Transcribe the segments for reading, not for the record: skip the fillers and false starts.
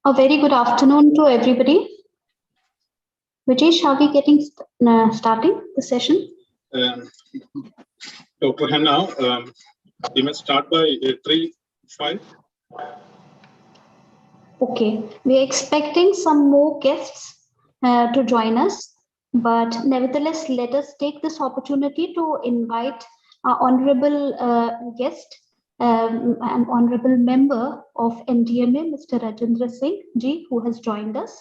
A very good afternoon to everybody. Vijesh, are we getting starting the session? Dr. Hannah, we must start by 3:05. Okay, we are expecting some more guests to join us, but nevertheless, let us take this opportunity to invite our honorable guest, an honorable member of NDMA, Mr. Rajendra Singh Ji, who has joined us.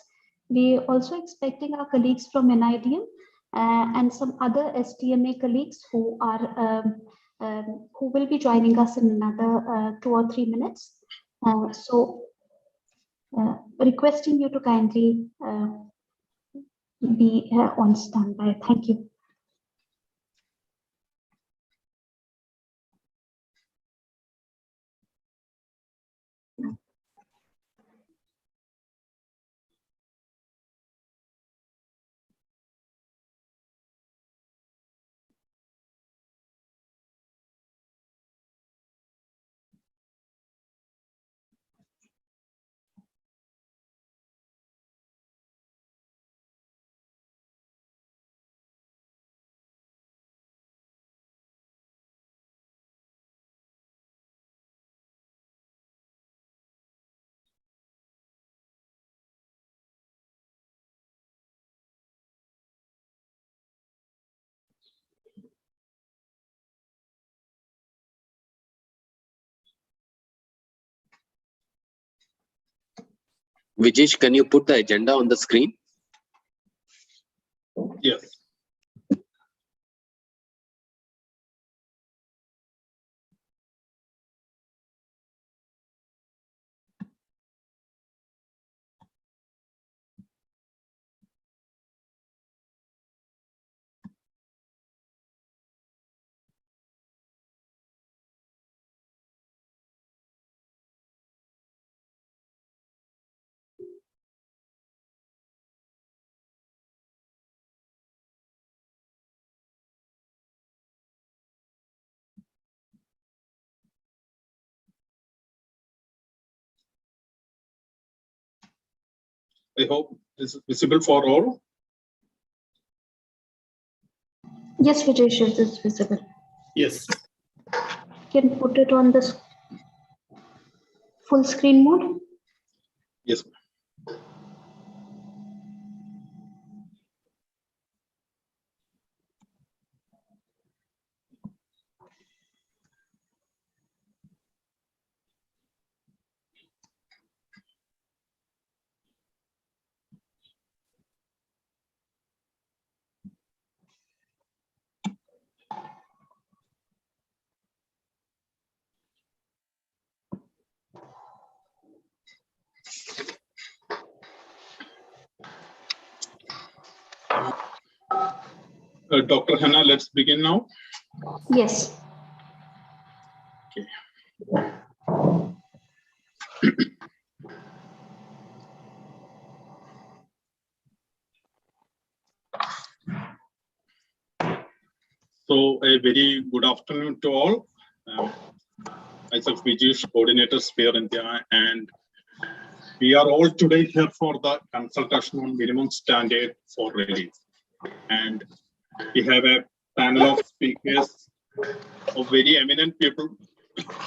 We are also expecting our colleagues from NIDM and some other STMA colleagues who are who will be joining us in another 2 or 3 minutes. Requesting you to kindly be on standby. Thank you. Vijesh, can you put the agenda on the screen? Yes. I hope this is visible for all. Yes, Vijesh, it is visible. Yes. Can put it on the full screen mode. Yes. Dr. Hannah, let's begin now. Yes. Okay. So a very good afternoon to all. Myself Vijesh, coordinator Sphere India, and we are all today here for the consultation on minimum standard for relief. And we have a panel of speakers of very eminent people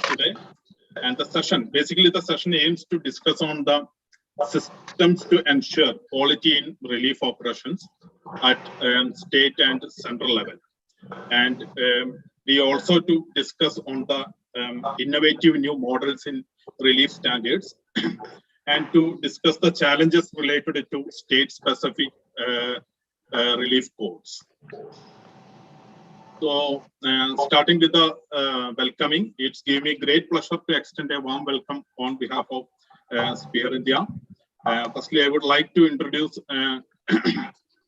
today. And the session aims to discuss on the systems to ensure quality in relief operations at state and central level. And we also to discuss on the innovative new models in relief standards and to discuss the challenges related to state-specific relief codes. So, starting with the welcoming, it's given me great pleasure to extend a warm welcome on behalf of Sphere India. Firstly, I would like to introduce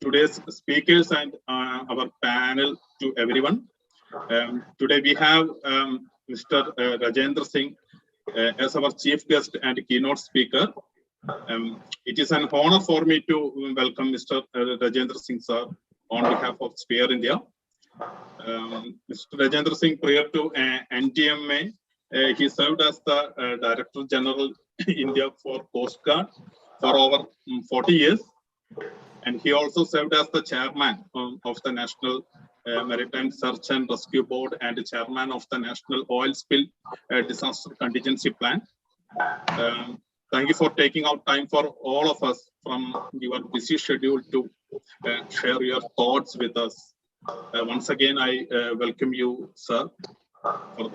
today's speakers and our panel to everyone. Today we have Mr. Rajendra Singh as our chief guest and keynote speaker. It is an honor for me to welcome Mr. Rajendra Singh sir on behalf of Sphere India. Mr. Rajendra Singh, prior to NDMA, he served as the Director General India for Coast Guard for over 40 years. And he also served as the chairman of the National Maritime Search and Rescue Board and the chairman of the National Oil Spill Disaster Contingency Plan. Thank you for taking out time for all of us from your busy schedule to share your thoughts with us. Once again, I welcome you, sir, for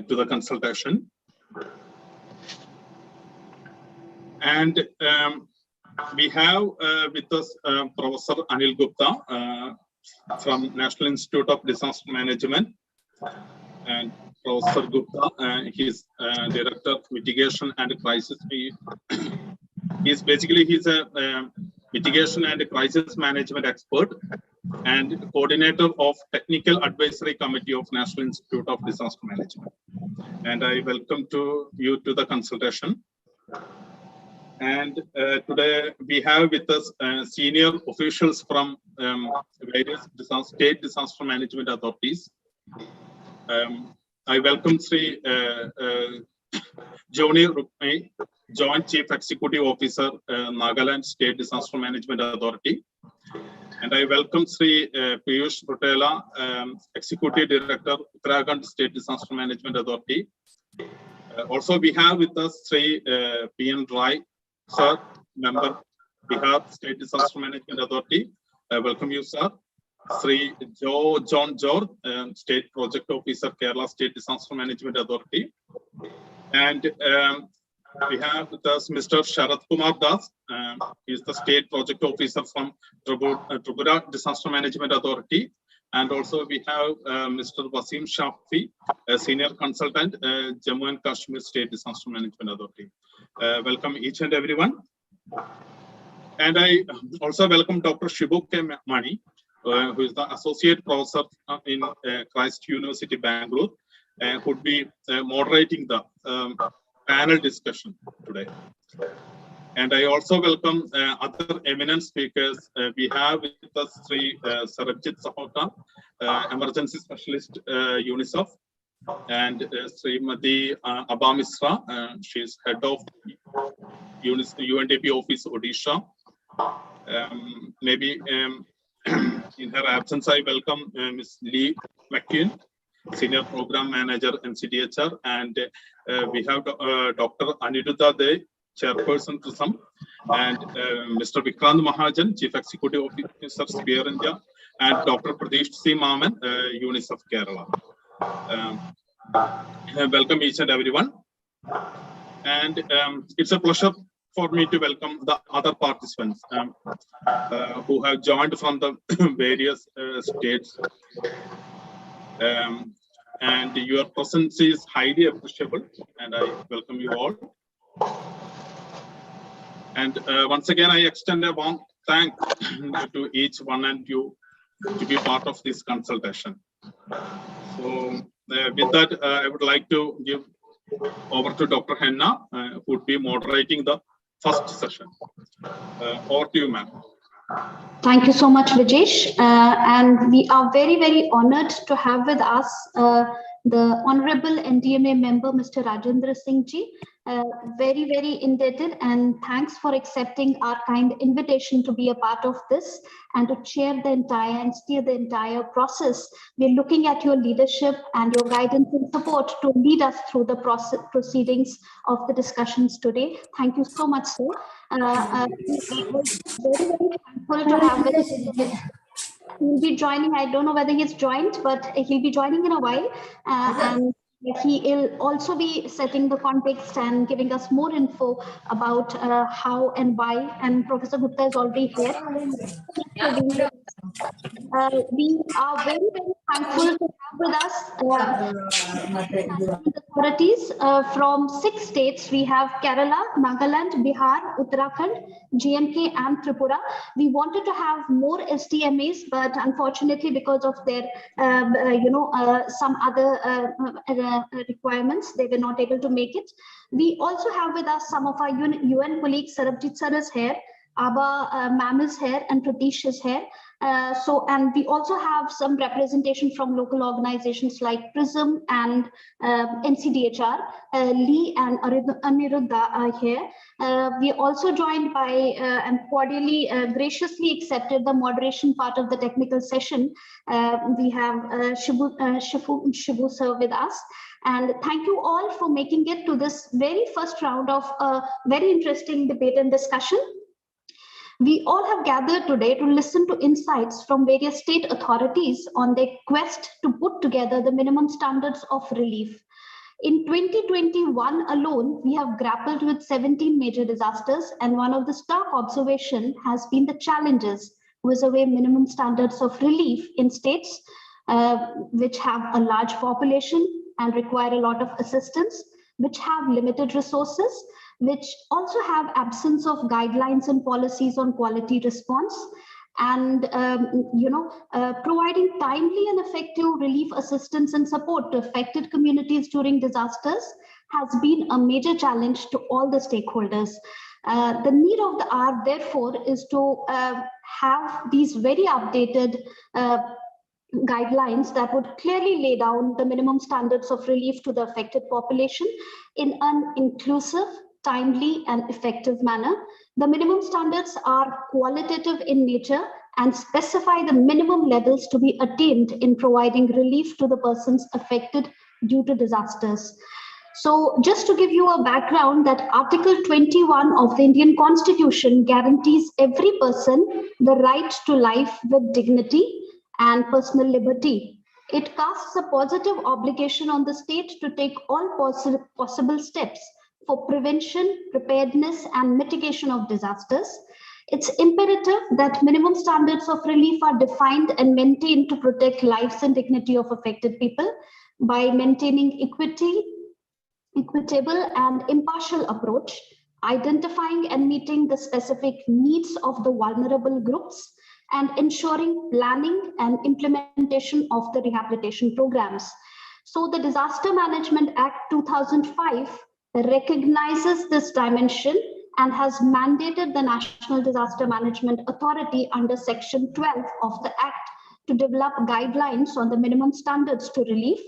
to the consultation. And we have with us Professor Anil Gupta from National Institute of Disaster Management. And Professor Gupta, he is Director of Mitigation and Crisis. He's a mitigation and crisis management expert and coordinator of Technical Advisory Committee of National Institute of Disaster Management. And I welcome you to the consultation. And today we have with us senior officials from various state disaster management authorities. I welcome Sri Joni Rukmi, Joint Chief Executive Officer, Nagaland State Disaster Management Authority. And I welcome Sri Piyush Rotela, Executive Director, Uttarakhand State Disaster Management Authority. Also, we have with us Sri P.N. Rai, sir, member, Bihar State Disaster Management Authority. I welcome you, sir. Sri John George, State Project Officer, Kerala State Disaster Management Authority. And we have with us Mr. Sharath Kumar Das. He is the State Project Officer from Tripura Disaster Management Authority. And also we have Mr. Wasim Shafi, a Senior Consultant, Jammu and Kashmir State Disaster Management Authority. Welcome each and everyone. And I also welcome Dr. Shibu K. Mani, who is the Associate Professor in Christ University, Bangalore, who would be moderating the panel discussion today. And I also welcome other eminent speakers. We have with us Sri Sarabjit Sahota, Emergency Specialist, UNICEF, and Srimati Abha Misra, she is Head of UNDP Office, Odisha. Maybe in her absence, I welcome Ms. Lee McQueen, Senior Program Manager, NCDHR, and we have Dr. Aniruddha De, Chairperson to some, and Mr. Vikrant Mahajan, Chief Executive Officer, Spear India, and Dr. Pradesh C. Maman, UNICEF Kerala. Welcome each and everyone. And it's a pleasure for me to welcome the other participants who have joined from the various states. And your presence is highly appreciable, and I welcome you all. And once again, I extend a warm thank to each one and you to be part of this consultation. So with that, I would like to give over to Dr. Henna, who would be moderating the first session. Over to you, ma'am. Thank you so much, Vijesh. And we are very, very honored to have with us the Honorable NDMA member, Mr. Rajendra Singh ji. Very, very indebted, and thanks for accepting our kind invitation to be a part of this and to chair the entire and steer the entire process. We're looking at your leadership and your guidance and support to lead us through the proceedings of the discussions today. Thank you so much, sir. Very, very thankful to have with us. He'll be joining. I don't know whether he's joined, but he'll be joining in a while. And he will also be setting the context and giving us more info about how and why. And Professor Gupta is already here. We are very, very thankful to have with us authorities from 6 states. We have Kerala, Nagaland, Bihar, Uttarakhand, GMK, and Tripura. We wanted to have more SDMAs, but unfortunately, because of their, some other requirements, they were not able to make it. We also have with us some of our UN colleagues. Sarabjit sir is here, Abha ma'am is here, and Pratish is here. And we also have some representation from local organizations like PRISM and NCDHR. Lee and Aniruddha are here. We are also joined by and cordially, graciously accepted the moderation part of the technical session. We have Shibu sir with us. And thank you all for making it to this very first round of a very interesting debate and discussion. We all have gathered today to listen to insights from various state authorities on their quest to put together the minimum standards of relief. In 2021 alone, we have grappled with 17 major disasters, and one of the stark observations has been the challenges vis-a-vis minimum standards of relief in states which have a large population and require a lot of assistance, which have limited resources, which also have absence of guidelines and policies on quality response, and providing timely and effective relief assistance and support to affected communities during disasters has been a major challenge to all the stakeholders. The need of the hour, therefore, is to have these very updated guidelines that would clearly lay down the minimum standards of relief to the affected population in an inclusive, timely, and effective manner. The minimum standards are qualitative in nature and specify the minimum levels to be attained in providing relief to the persons affected due to disasters. So just to give you a background, that Article 21 of the Indian Constitution guarantees every person the right to life with dignity and personal liberty. It casts a positive obligation on the state to take all possible steps for prevention, preparedness, and mitigation of disasters. It's imperative that minimum standards of relief are defined and maintained to protect lives and dignity of affected people by maintaining equitable and impartial approach, identifying and meeting the specific needs of the vulnerable groups, and ensuring planning and implementation of the rehabilitation programs. So the Disaster Management Act 2005 recognizes this dimension and has mandated the National Disaster Management Authority under Section 12 of the Act to develop guidelines on the minimum standards to relief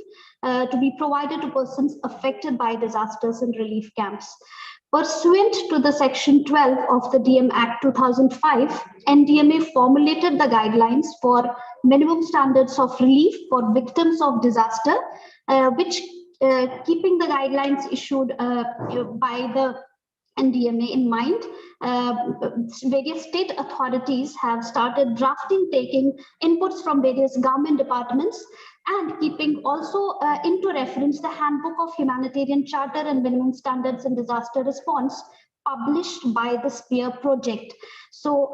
to be provided to persons affected by disasters in relief camps. Pursuant to the Section 12 of the DM Act 2005, NDMA formulated the guidelines for minimum standards of relief for victims of disaster, which keeping the guidelines issued by the NDMA in mind, various state authorities have started drafting, taking inputs from various government departments, and keeping also into reference the Handbook of Humanitarian Charter and Minimum Standards in Disaster Response published by the SPEAR project. So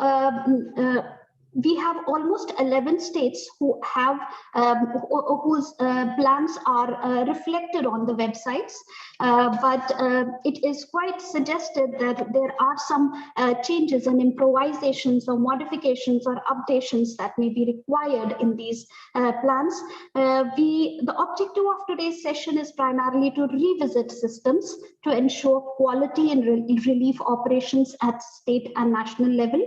we have almost 11 states who have whose plans are reflected on the websites, but it is quite suggested that there are some changes and improvisations or modifications or updations that may be required in these plans. The objective of today's session is primarily to revisit systems to ensure quality in relief operations at state and national level.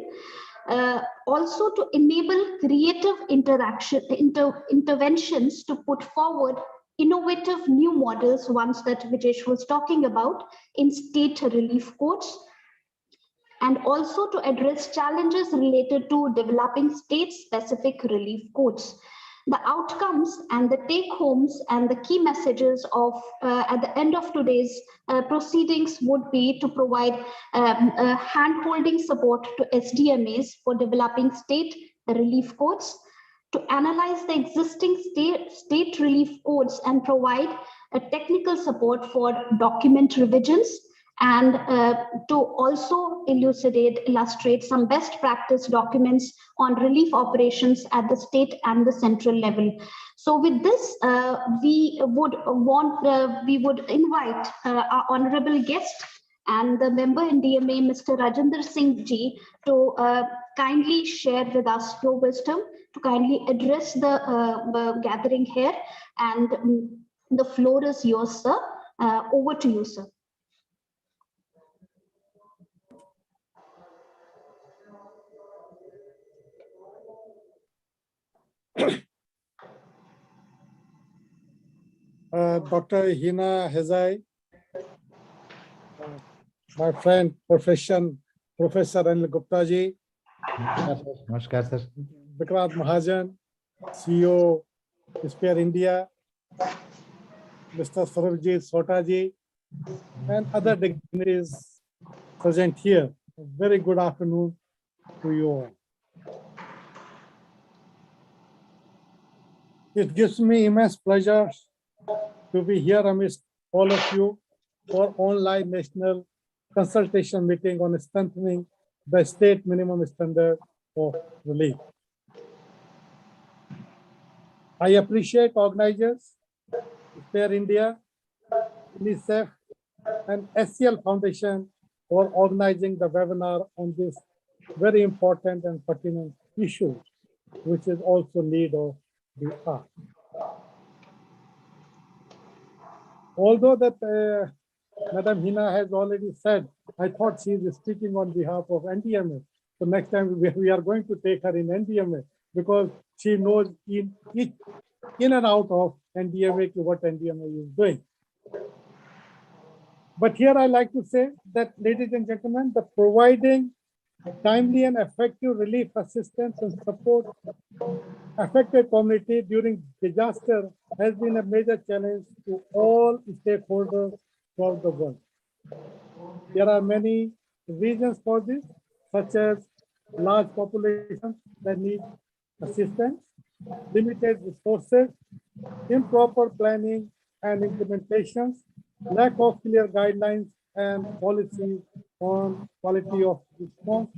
Also to enable creative interventions to put forward innovative new models, ones that Vijesh was talking about, in state relief codes, and also to address challenges related to developing state-specific relief codes. The outcomes and the take-homes and the key messages of at the end of today's proceedings would be to provide hand-holding support to SDMAs for developing state relief codes, to analyze the existing state relief codes and provide technical support for document revisions, and to also illustrate some best practice documents on relief operations at the state and the central level. So with this, we would invite our honorable guest and the member in DMA, Mr. Rajinder Singh Ji, to kindly share with us your wisdom, to kindly address the gathering here. And the floor is yours, sir. Over to you, sir. Dr. Hina Hezai, my friend, Professor Anil Gupta ji, Namaskar, sir. Vikrant Mahajan, CEO, Spare India, Mr. Sarabjit Sota ji, and other dignitaries present here. A very good afternoon to you all. It gives me immense pleasure to be here amidst all of you for online national consultation meeting on strengthening the state minimum standard of relief. I appreciate organizers, Spare India, UNICEF, and SCL Foundation for organizing the webinar on this very important and pertinent issue, which is also need of the hour. Although that Madam Hina has already said, I thought she is speaking on behalf of NDMA. So next time we are going to take her in NDMA because she knows in and out of NDMA what NDMA is doing. But here I like to say that, ladies and gentlemen, the providing timely and effective relief assistance and support affected community during disaster has been a major challenge to all stakeholders throughout the world. There are many reasons for this, such as large populations that need assistance, limited resources, improper planning and implementations, lack of clear guidelines and policies on quality of response,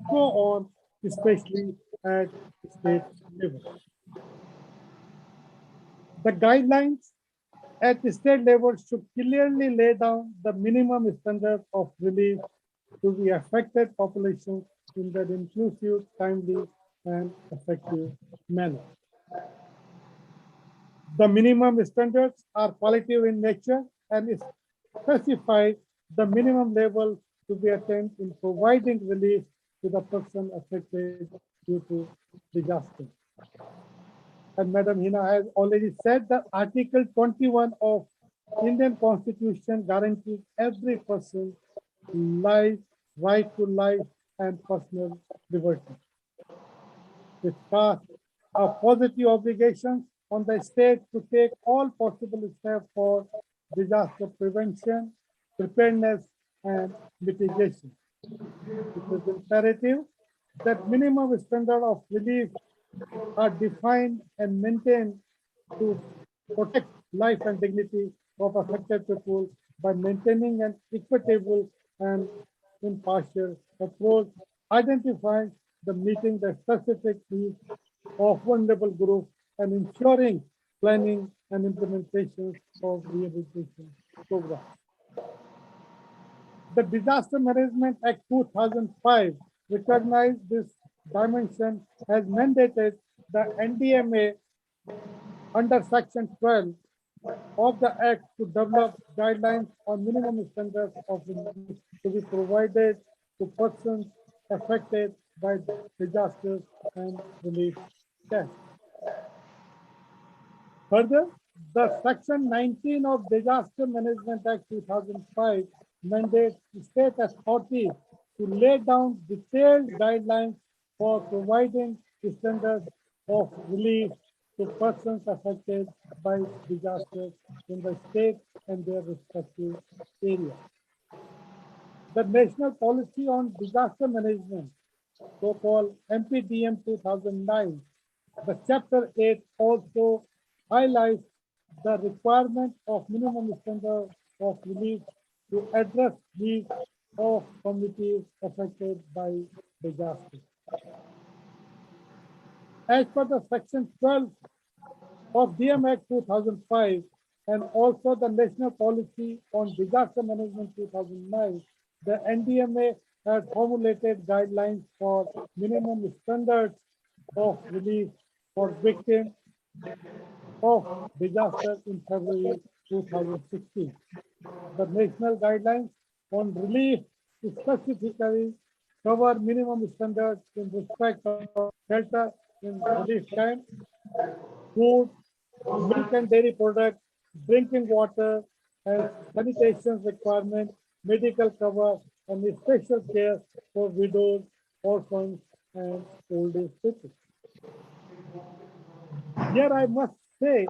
so on, especially at state level. The guidelines at the state level should clearly lay down the minimum standard of relief to the affected population in an inclusive, timely, and effective manner. The minimum standards are qualitative in nature and specify the minimum level to be attained in providing relief to the person affected due to disaster. And Madam Hina has already said that Article 21 of Indian Constitution guarantees every person life, right to life and personal liberty. It casts a positive obligation on the state to take all possible steps for disaster prevention, preparedness, and mitigation. It is imperative that minimum standard of relief are defined and maintained to protect life and dignity of affected people by maintaining an equitable and impartial approach, identifying the meeting the specific needs of vulnerable groups and ensuring planning and implementation of rehabilitation programs. The Disaster Management Act 2005 recognized this dimension as mandated the NDMA under Section 12 of the Act to develop guidelines on minimum standards of relief to be provided to persons affected by disasters and relief steps. Further, the Section 19 of Disaster Management Act 2005 mandates state authorities to lay down detailed guidelines for providing standards of relief to persons affected by disasters in the state and their respective areas. The National Policy on Disaster Management, so-called MPDM 2009, the Chapter 8 also highlights the requirement of minimum standard of relief to address needs of communities affected by disaster. As per the Section 12 of DM Act 2005 and also the National Policy on Disaster Management 2009, the NDMA has formulated guidelines for minimum standards of relief for victims of disaster in February 2016. The national guidelines on relief specifically cover minimum standards in respect of shelter in relief camps, food, milk and dairy products, drinking water, and sanitation requirement, medical cover, and special care for widows, orphans, and old age people. Here I must say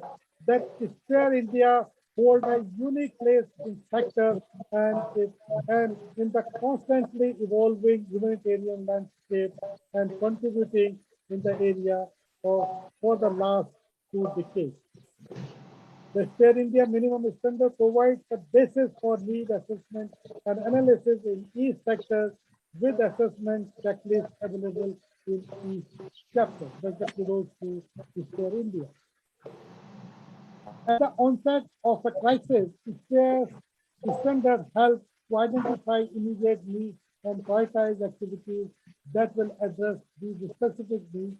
that Spare India hold a unique place in sector and in the constantly evolving humanitarian landscape and contributing in the area for the last 2 decades. The Spare India minimum standard provides the basis for need assessment and analysis in each sector with assessment checklists available in each chapter. That's the kudos to Spare India. At the onset of a crisis, Spare standard helps to identify immediate needs and prioritize activities that will address these specific needs.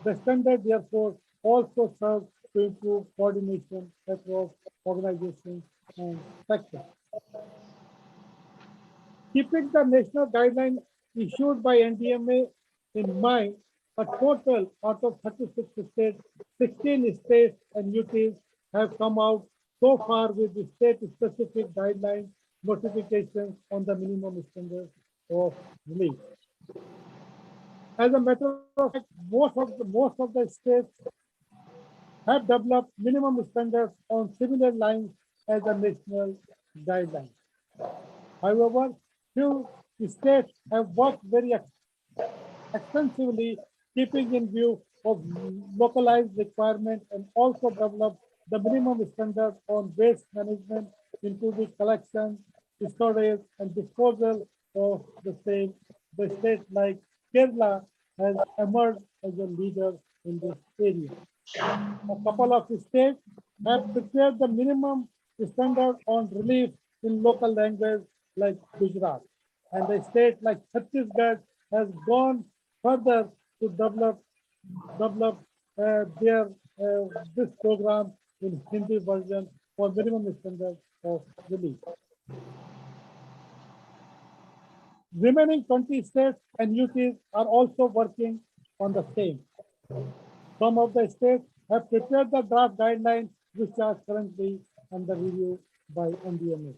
The standard, therefore, also serves to improve coordination across organizations and sectors. Keeping the national guidelines issued by NDMA in mind, a total out of 36 states, 16 states and UTs have come out so far with the state-specific guidelines notifications on the minimum standards of relief. As a matter of fact, most of the states have developed minimum standards on similar lines as a national guideline. However, few states have worked very extensively, keeping in view of localized requirements and also developed the minimum standards on waste management, including collection, storage, and disposal of the same. The state like Kerala has emerged as a leader in this area. A couple of states have prepared the minimum standard on relief in local language like Gujarat. And the state like Chhattisgarh has gone further to develop this program in Hindi version for minimum standard of relief. Remaining 20 states and UTs are also working on the same. Some of the states have prepared the draft guidelines, which are currently under review by NDMA.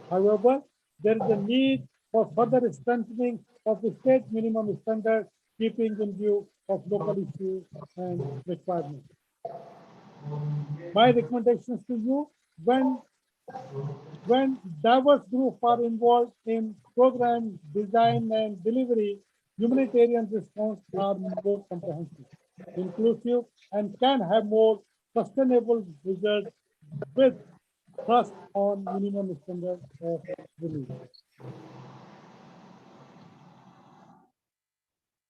However, there is a need for further strengthening of the state minimum standard, keeping in view of local issues and requirements. My recommendations to you, when diverse groups are involved in program design and delivery, humanitarian response are more comprehensive, inclusive, and can have more sustainable results with trust on minimum standards of relief.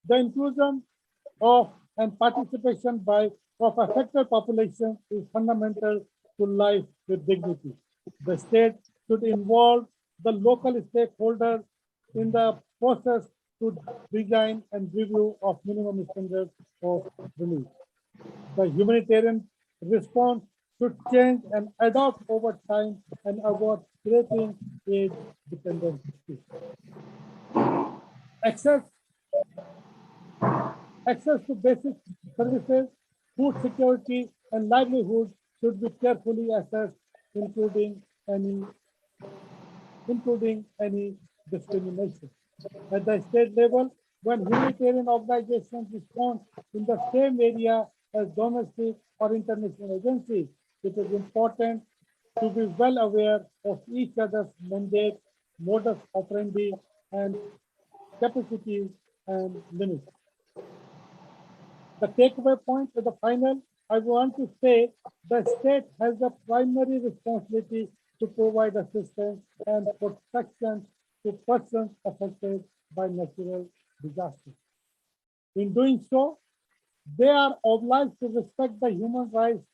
The inclusion of and participation of affected population is fundamental to life with dignity. The state should involve the local stakeholders in the process to design and review of minimum standards of relief. The humanitarian response should change and adopt over time and avoid creating age dependency. Access to basic services, food security, and livelihood should be carefully assessed, including any discrimination. At the state level, when humanitarian organizations respond in the same area as domestic or international agencies, it is important to be well aware of each other's mandate, modus operandi, and capacities and limits. The takeaway point to the final, I want to say the state has the primary responsibility to provide assistance and protection to persons affected by natural disasters. In doing so, they are obliged to respect the human rights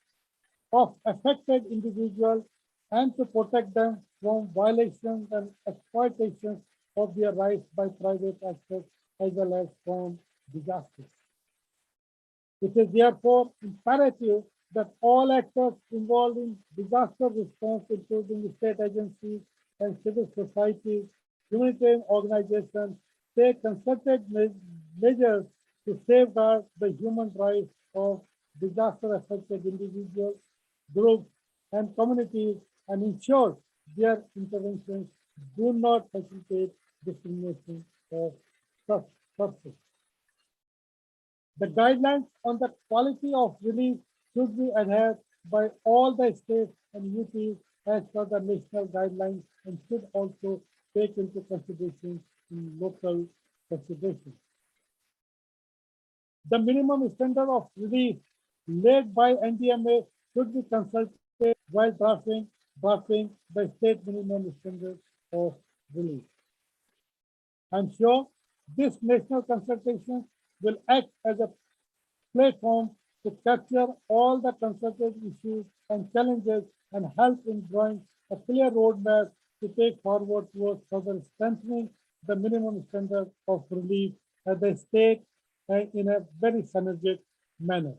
of affected individuals and to protect them from violations and exploitations of their rights by private actors as well as from disasters. It is therefore imperative that all actors involved in disaster response, including state agencies and civil society, humanitarian organizations, take concerted measures to safeguard the human rights of disaster affected individuals, groups, and communities and ensure their interventions do not facilitate discrimination or substance. The guidelines on the quality of relief should be adhered by all the states and UTs as per the national guidelines and should also take into consideration in local considerations. The minimum standard of relief laid by NDMA should be consulted while drafting the state minimum standard of relief. I'm sure this national consultation will act as a platform to capture all the consulted issues and challenges and help in drawing a clear roadmap to take forward towards further strengthening the minimum standard of relief at the state and in a very synergic manner.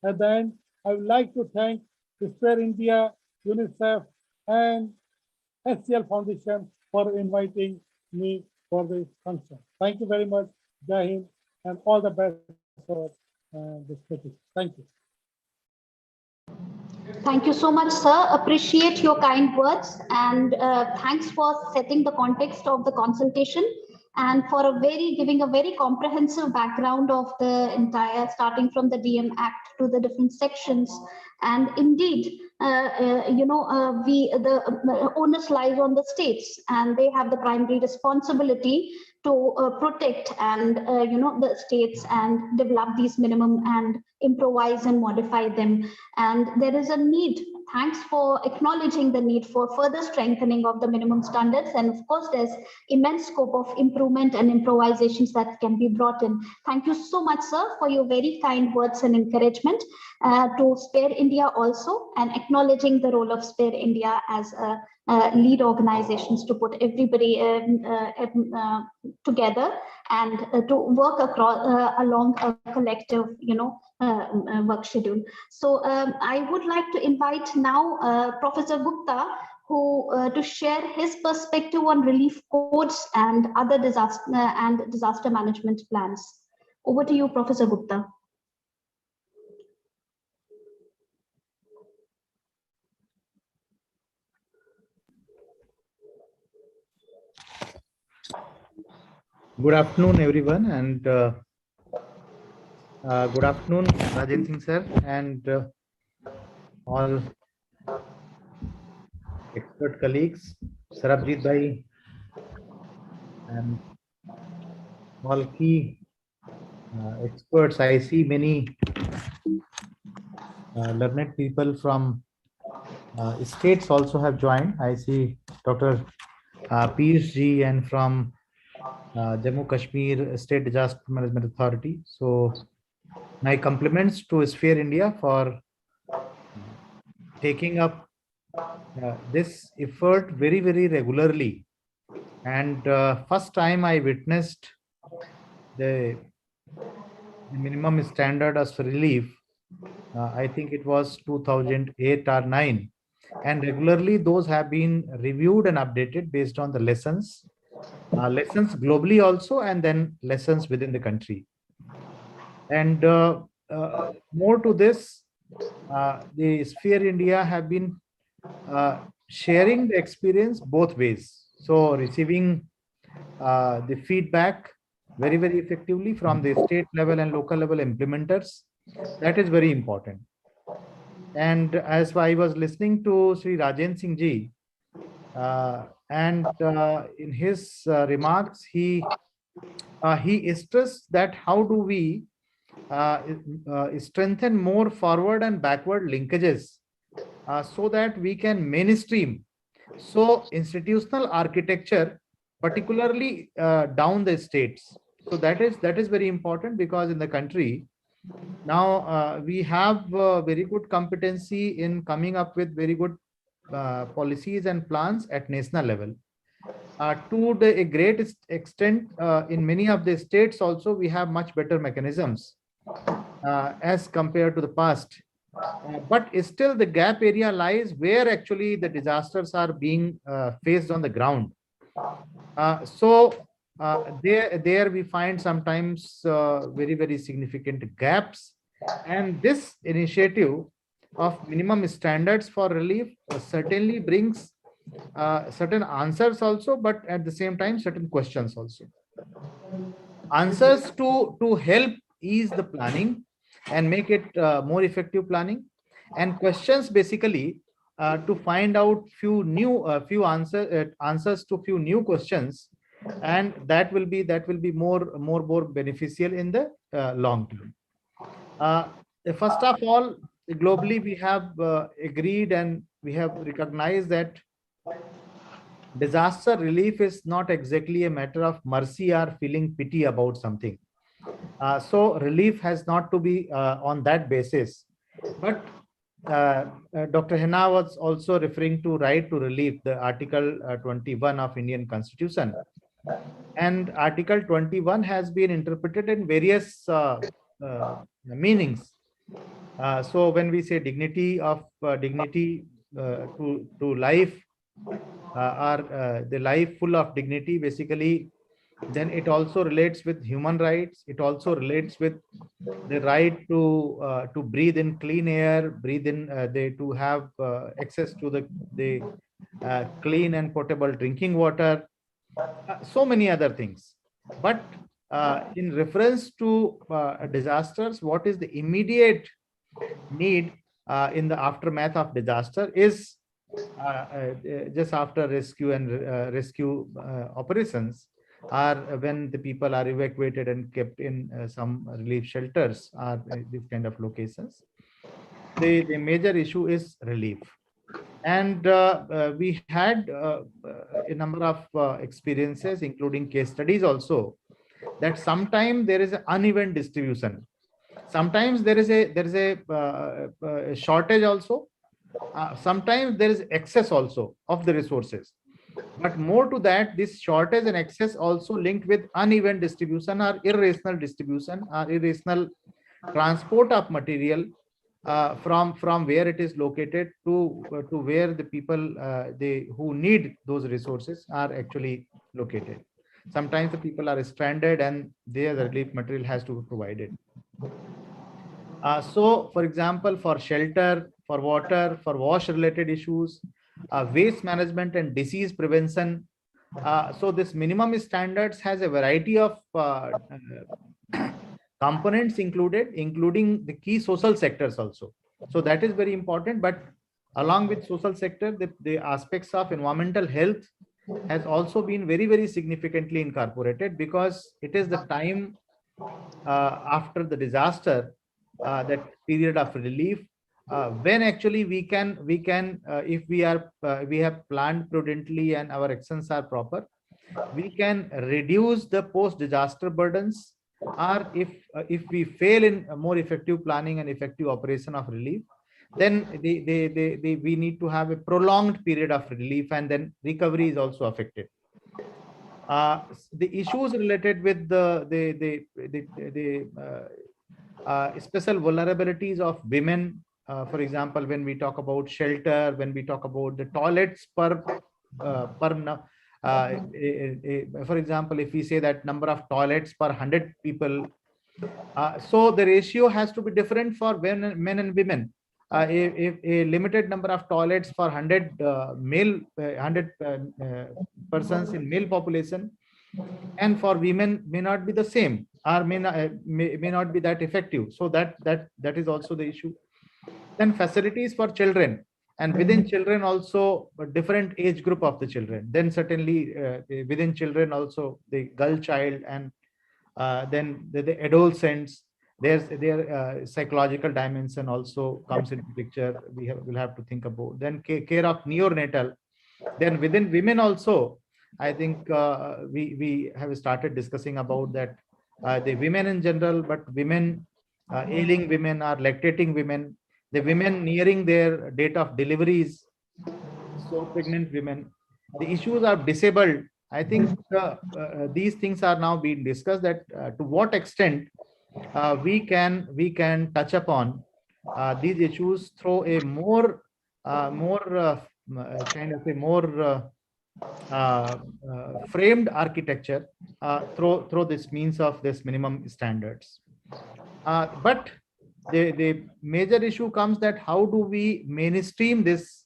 At the end, I would like to thank Spare India, UNICEF, and SCL Foundation for inviting me for this function. Thank you very much, Jai Hind, and all the best for this meeting. Thank you. Thank you so much, sir. Appreciate your kind words, and thanks for setting the context of the consultation and for giving a very comprehensive background of the entire, starting from the DM Act to the different sections. And indeed, the onus lies on the states, and they have the primary responsibility to protect and the states and develop these minimum and improvise and modify them. And there is a need. Thanks for acknowledging the need for further strengthening of the minimum standards. And of course, there's immense scope of improvement and improvisations that can be brought in. Thank you so much, sir, for your very kind words and encouragement to Spare India also, and acknowledging the role of Spare India as a lead organizations to put everybody together and to work across along a collective, work schedule. So I would like to invite now Professor Gupta, who to share his perspective on relief codes and other disaster management plans. Over to you, Professor Gupta. Good afternoon, everyone, and good afternoon, Rajan Singh sir, and all expert colleagues, Sarabjit bhai, and all key experts. I see many learned people from states also have joined. I see Dr. Piyush ji, and from Jammu Kashmir State Disaster Management Authority. So my compliments to Sphere India for taking up this effort very, very regularly. And first time I witnessed the minimum standard as relief, I think it was 2008 or 9. And regularly those have been reviewed and updated based on the lessons globally also, and then lessons within the country. And more to this, the Sphere India have been sharing the experience both ways. So receiving the feedback very, very effectively from the state level and local level implementers. That is very important. And as I was listening to Sri Rajan Singh ji, and in his remarks, he stressed that how do we strengthen more forward and backward linkages so that we can mainstream. So institutional architecture, particularly down the states. So that is very important, because in the country now we have very good competency in coming up with very good policies and plans at national level. To a great extent, in many of the states also, we have much better mechanisms as compared to the past. But still the gap area lies where actually the disasters are being faced on the ground. So there we find sometimes very, very significant gaps And this initiative of minimum standards for relief certainly brings certain answers also, but at the same time, certain questions also. Answers to help ease the planning and make it more effective planning, and questions basically to find out few answers to few new questions, and that will be more beneficial in the long term. First of all, globally we have agreed and we have recognized that disaster relief is not exactly a matter of mercy or feeling pity about something. So relief has not to be on that basis. But Dr. Hena was also referring to right to relief, the Article 21 of Indian Constitution. And Article 21 has been interpreted in various meanings. So when we say dignity to life, or the life full of dignity, basically, then it also relates with human rights. It also relates with the right to breathe in clean air, breathe in to have access to the clean and potable drinking water, so many other things. But in reference to disasters, what is the immediate need in the aftermath of disaster is just after rescue and rescue operations, or when the people are evacuated and kept in some relief shelters or these kind of locations. The major issue is relief. And we had a number of experiences, including case studies also, that sometimes there is an uneven distribution. Sometimes there is a shortage also. Sometimes there is excess also of the resources. But more to that, this shortage and excess also linked with uneven distribution or irrational distribution or irrational transport of material from where it is located to where the people who need those resources are actually located. Sometimes the people are stranded and there the relief material has to be provided. So, for example, for shelter, for water, for wash-related issues, waste management and disease prevention. So this minimum standards has a variety of components included, including the key social sectors also. So that is very important. But along with social sector, the aspects of environmental health has also been very, very significantly incorporated, because it is the time after the disaster, that period of relief, when actually we can if we have planned prudently and our actions are proper, we can reduce the post disaster burdens. Or if we fail in a more effective planning and effective operation of relief, then we need to have a prolonged period of relief, and then recovery is also affected. The issues related with the special vulnerabilities of women, for example, when we talk about shelter, when we talk about the toilets for example, if we say that number of toilets per 100 people, so the ratio has to be different for men and women. If a limited number of toilets for 100 persons in male population, and for women may not be the same, or may not be that effective. So that is also the issue. Then facilities for children, and within children also a different age group of the children. Then certainly within children also the girl child, and then the adolescents, their psychological dimension also comes into picture. We'll have to think about. Then care of neonatal. Then within women also, I think we have started discussing about that, the women in general, but women, ailing women or lactating women, the women nearing their date of deliveries, so pregnant women, the issues of disabled. I think these things are now being discussed, that to what extent we can touch upon these issues through a more kind of a more framed architecture, through this means of this minimum standards. But the major issue comes that how do we mainstream this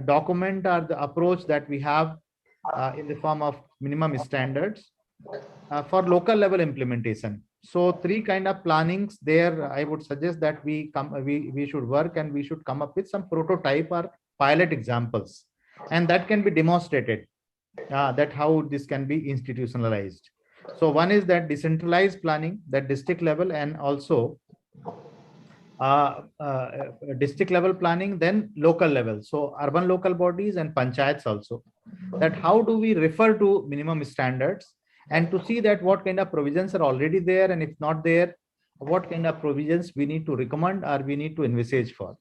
document or the approach that we have in the form of minimum standards for local level implementation. So three kind of plannings there. I would suggest that we should work and we should come up with some prototype or pilot examples, and that can be demonstrated that how this can be institutionalized. So one is that decentralized planning, that district level, and also district level planning, then local level. So urban local bodies and panchayats also. That how do we refer to minimum standards and to see that what kind of provisions are already there, and if not there, what kind of provisions we need to recommend or we need to envisage for.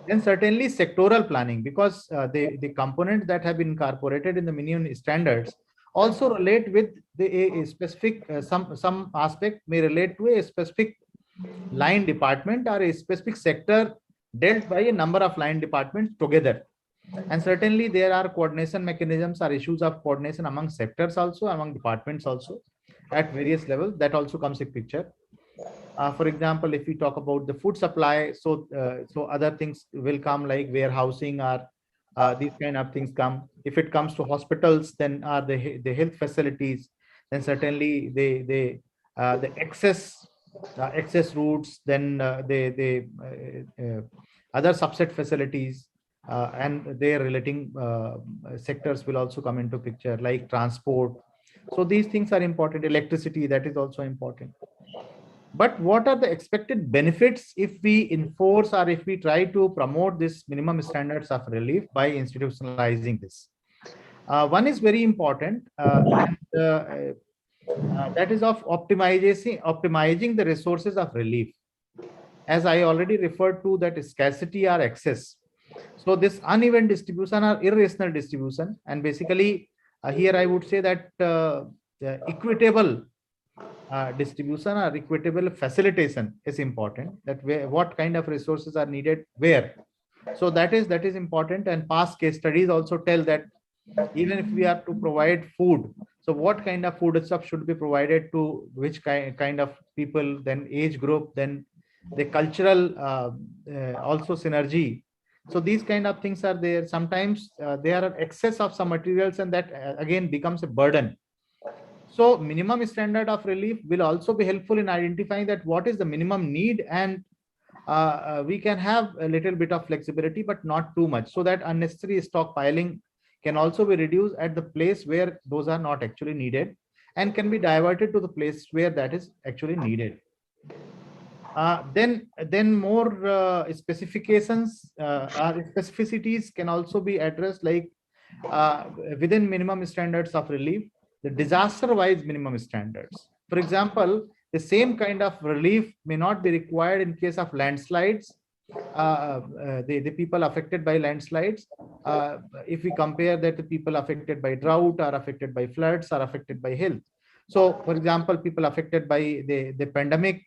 Then certainly sectoral planning, because the components that have been incorporated in the minimum standards also relate with a specific some aspect may relate to a specific line department or a specific sector dealt by a number of line departments together. And certainly there are coordination mechanisms or issues of coordination among sectors also, among departments also at various levels. That also comes in picture. For example, if we talk about the food supply, so other things will come like warehousing or these kind of things come. If it comes to hospitals, then are the health facilities, then certainly the access routes, then the other subset facilities and their relating sectors will also come into picture, like transport. So these things are important. Electricity, that is also important. But what are the expected benefits if we enforce or if we try to promote this minimum standards of relief by institutionalizing this? One is very important, and that is of optimizing the resources of relief. As I already referred to, that scarcity or excess. So this uneven distribution or irrational distribution, and basically here I would say that equitable distribution or equitable facilitation is important, that what kind of resources are needed where. So that is important, and past case studies also tell that even if we are to provide food, so what kind of food stuff should be provided to which kind of people, then age group, then the cultural also synergy. So these kind of things are there. Sometimes there are excess of some materials, and that again becomes a burden. So minimum standard of relief will also be helpful in identifying that what is the minimum need, and we can have a little bit of flexibility, but not too much, so that unnecessary stockpiling can also be reduced at the place where those are not actually needed and can be diverted to the place where that is actually needed. Then more specifications or specificities can also be addressed, like within minimum standards of relief, the disaster-wise minimum standards. For example, the same kind of relief may not be required in case of landslides, the people affected by landslides. If we compare that, the people affected by drought or affected by floods or affected by health. So, for example, people affected by the pandemic,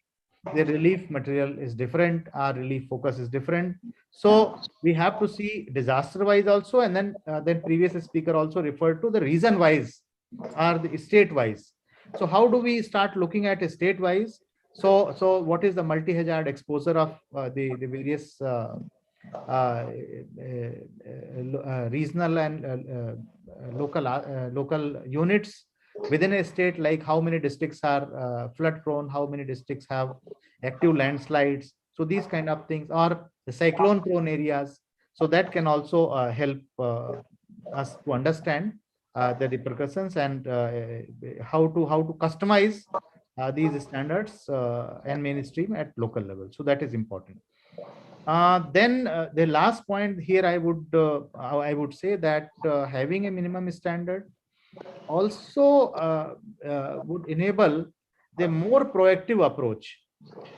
the relief material is different, our relief focus is different. So we have to see disaster-wise also, and then previous speaker also referred to the region-wise or the state-wise. So how do we start looking at a state-wise? So what is the multi-hazard exposure of the various regional and local units within a state, like how many districts are flood prone, how many districts have active landslides. So these kind of things, or the cyclone prone areas. So that can also help us to understand the repercussions and how to customize these standards and mainstream at local level. So that is important. Then the last point here, I would say that having a minimum standard also would enable the more proactive approach,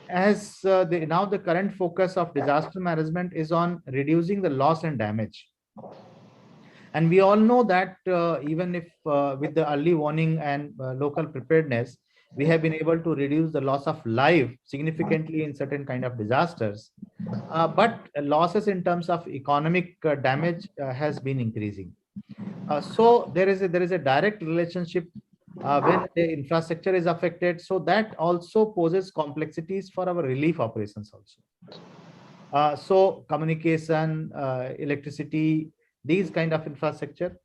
as now the current focus of disaster management is on reducing the loss and damage. And we all know that even if with the early warning and local preparedness, we have been able to reduce the loss of life significantly in certain kind of disasters. But losses in terms of economic damage has been increasing. So there is a direct relationship when the infrastructure is affected. So that also poses complexities for our relief operations also. So communication, electricity, these kind of infrastructure,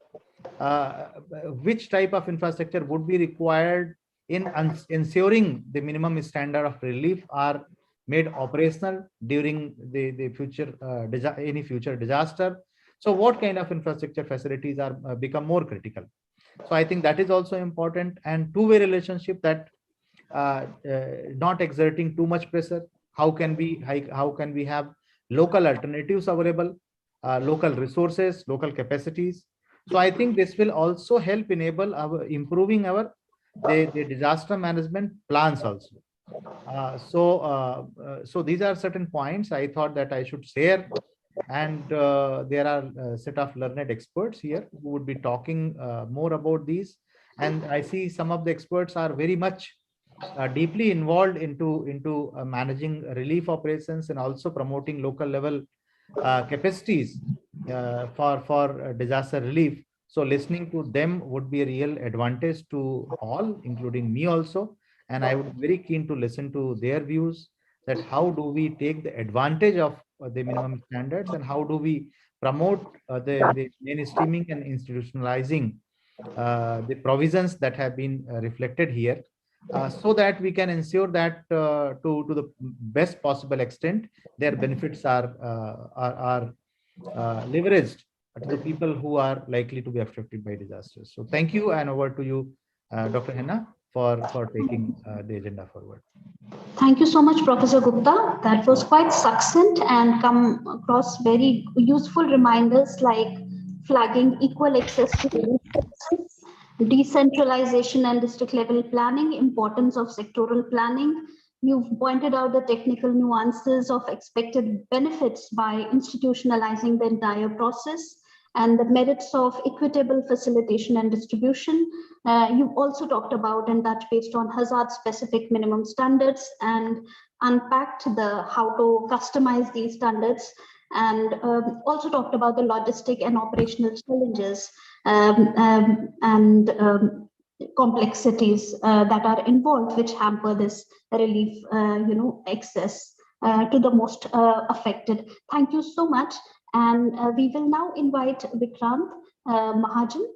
uh, which type of infrastructure would be required in ensuring the minimum standard of relief are made operational during the future any future disaster. So what kind of infrastructure facilities are become more critical. So I think that is also important, and two-way relationship, that not exerting too much pressure. How can we have local alternatives available, local resources, local capacities. So I think this will also help enable our improving our the disaster management plans also. So these are certain points I thought that I should share, and there are a set of learned experts here who would be talking more about these. And I see some of the experts are very much deeply involved into managing relief operations and also promoting local level capacities for disaster relief. So listening to them would be a real advantage to all, including me also. And I would be very keen to listen to their views, that how do we take the advantage of the minimum standards, and how do we promote the mainstreaming and institutionalizing the provisions that have been reflected here, so that we can ensure that to the best possible extent their benefits are leveraged to the people who are likely to be affected by disasters. So thank you, and over to you, Dr. Henna, for taking the agenda forward. Thank you so much, Professor Gupta. That was quite succinct and come across very useful reminders like flagging equal access to resources, decentralization and district level planning, importance of sectoral planning. You've pointed out the technical nuances of expected benefits by institutionalizing the entire process, and the merits of equitable facilitation and distribution. You also talked about and touched based on hazard specific minimum standards and unpacked the how to customize these standards, and also talked about the logistic and operational challenges and complexities that are involved, which hamper this relief, access to the most affected. Thank you so much. And we will now invite Vikrant Mahajan,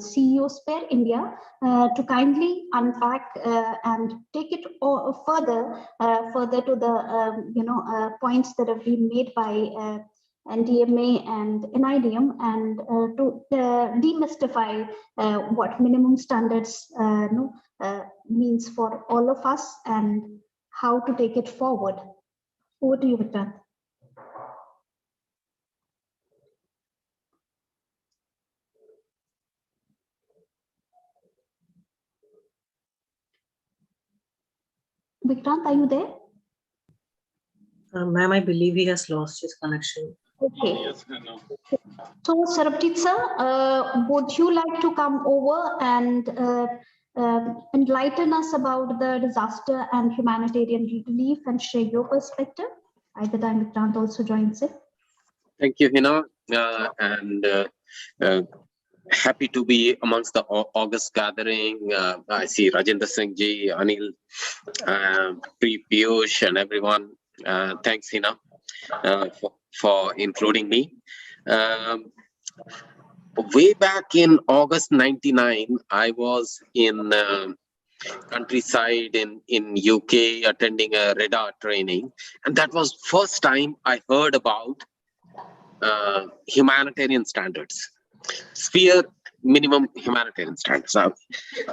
CEO Spare India, to kindly unpack and take it further to the points that have been made by NDMA and NIDM, and to demystify what minimum standards means for all of us and how to take it forward. Over to you, Vikrant. Vikrant, are you there? Ma'am, I believe he has lost his connection. Okay. Yes, no. So, Sarabjit sir, would you like to come over and enlighten us about the disaster and humanitarian relief and share your perspective? By the time Vikrant also joins in. Thank you, Hina, and happy to be amongst the August gathering. I see Rajendra Singh ji, Anil, Piyush, and everyone. Thanks, Hina, for including me. Way back in August '99, I was in countryside in UK attending a radar training, and that was first time I heard about humanitarian standards, sphere minimum humanitarian standards.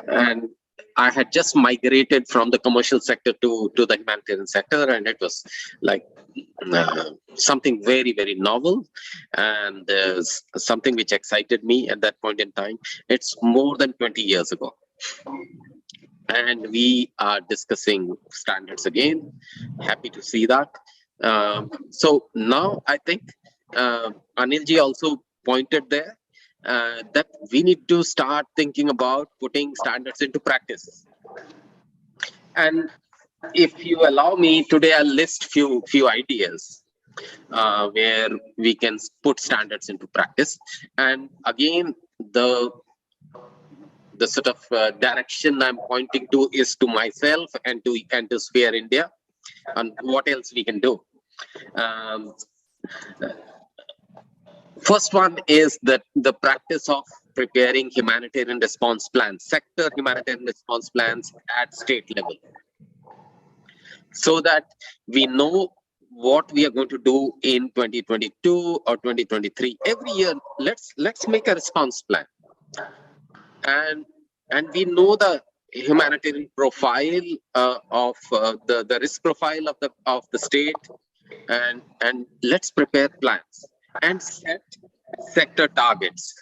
And I had just migrated from the commercial sector to the humanitarian sector, and it was like something very, very novel, and something which excited me at that point in time. It's more than 20 years ago. And we are discussing standards again. Happy to see that. So now I think Anilji also pointed there that we need to start thinking about putting standards into practice. And if you allow me, today I'll list few ideas where we can put standards into practice. And again, the the sort of direction I'm pointing to is to myself and to Sphere India, and what else we can do. First one is that the practice of preparing humanitarian response plans, sector humanitarian response plans at state level, so that we know what we are going to do in 2022 or 2023. Every year, let's make a response plan, and we know the humanitarian profile of the risk profile of the state, and let's prepare plans and set sector targets.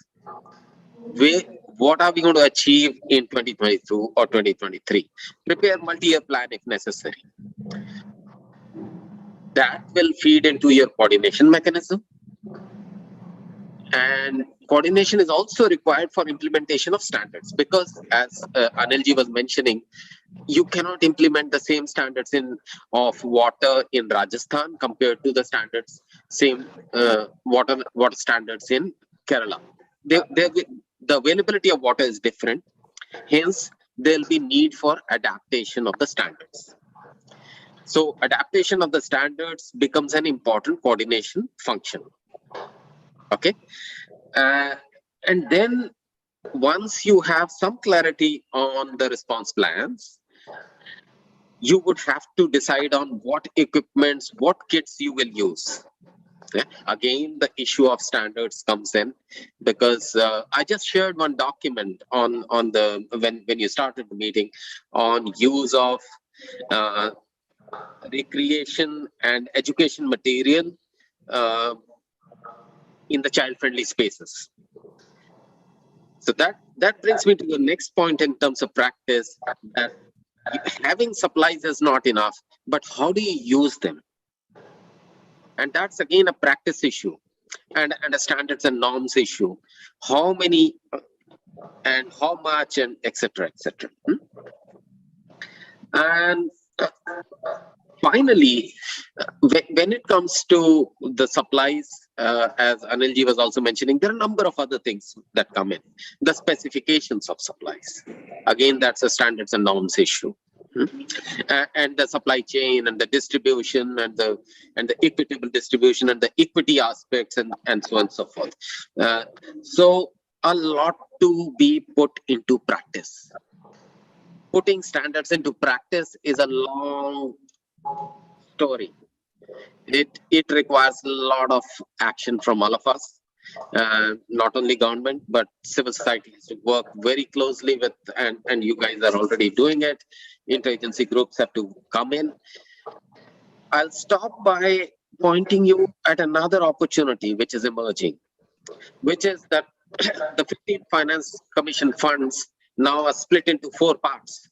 What are we going to achieve in 2022 or 2023? Prepare multi-year plan if necessary. That will feed into your coordination mechanism. And coordination is also required for implementation of standards, because as Anilji was mentioning, you cannot implement the same standards of water in Rajasthan compared to the standards, same water standards in Kerala. The availability of water is different. Hence, there'll be need for adaptation of the standards. So adaptation of the standards becomes an important coordination function. Okay. And then once you have some clarity on the response plans, you would have to decide on what equipments, what kits you will use. Yeah. Again, the issue of standards comes in, because I just shared one document on the when you started the meeting on use of recreation and education material in the child-friendly spaces. So that brings me to the next point in terms of practice, that having supplies is not enough, but how do you use them? And that's again a practice issue and a standards and norms issue. How many and how much, and etc. etc. And finally, when it comes to the supplies, as Anilji was also mentioning, there are a number of other things that come in. The specifications of supplies. Again, that's a standards and norms issue. And the supply chain and the distribution and the equitable distribution and the equity aspects and so on and so forth. So a lot to be put into practice. Putting standards into practice is a long story. It requires a lot of action from all of us, not only government, but civil society has to work very closely with, and you guys are already doing it. Interagency groups have to come in. I'll stop by pointing you at another opportunity which is emerging, which is that the 15 Finance Commission funds now are split into 4 parts.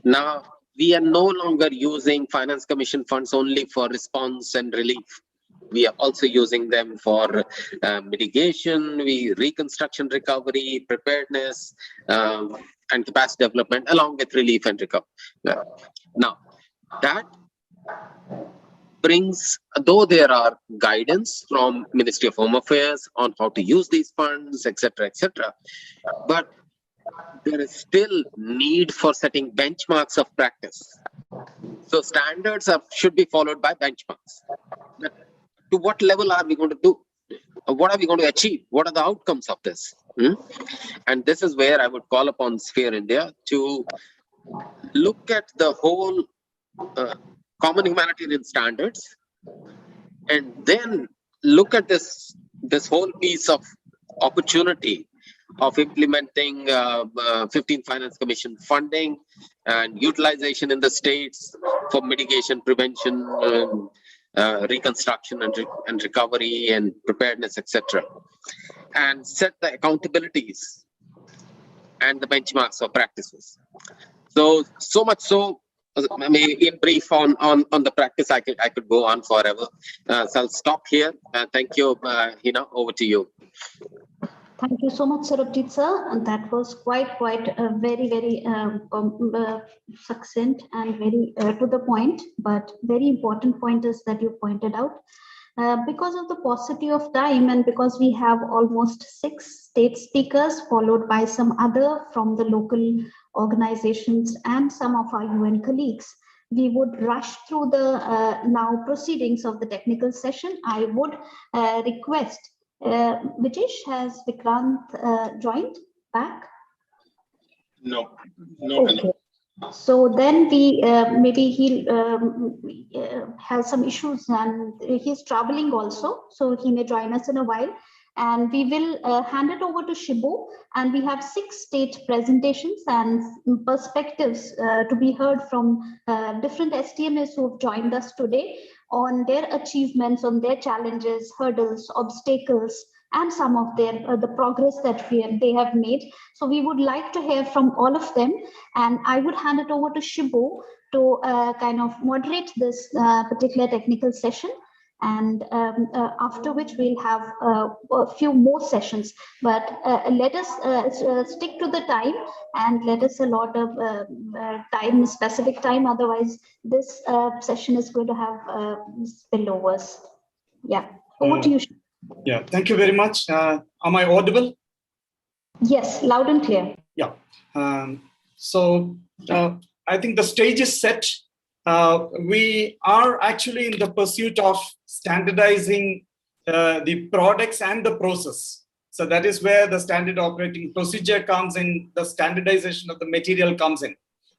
Now, we are no longer using Finance Commission funds only for response and relief. We are also using them for mitigation, reconstruction, recovery, preparedness, and capacity development, along with relief and recovery. Now, that brings, though there are guidance from Ministry of Home Affairs on how to use these funds, etc., but there is still need for setting benchmarks of practice. So standards should be followed by benchmarks. But to what level are we going to do? What are we going to achieve? What are the outcomes of this? And this is where I would call upon Sphere India to look at the whole common humanitarian standards, and then look at this whole piece of opportunity of implementing 15 Finance Commission funding and utilization in the states for mitigation, prevention, reconstruction and recovery and preparedness, etc. And set the accountabilities and the benchmarks of practices. So much so, I mean, in brief on the practice, I could go on forever. So I'll stop here. Thank you, Hina, over to you. Thank you so much, Sarabjit sir. And that was quite very succinct and very to the point, but very important pointers that you pointed out. Because of the paucity of time and because we have almost 6 state speakers followed by some other from the local organizations and some of our UN colleagues, we would rush through the now proceedings of the technical session. I would request, Vijesh, has Vikrant joined back? No, not Okay. So then we maybe he has some issues and he's traveling also, so he may join us in a while. And we will hand it over to Shibu, and we have 6 state presentations and perspectives to be heard from different STMs who have joined us today on their achievements, on their challenges, hurdles, obstacles, and some of their the progress that they have made. So we would like to hear from all of them, and I would hand it over to Shibu to kind of moderate this particular technical session. And after which we'll have a few more sessions. But let us stick to the time and let us allot a time, specific time. Otherwise, this session is going to have spillovers. Yeah, over to you. Yeah, thank you very much. Am I audible? Yes, loud and clear. Yeah. So I think the stage is set. We are actually in the pursuit of standardizing the products and the process. So that is where the standard operating procedure comes in, the standardization of the material comes in.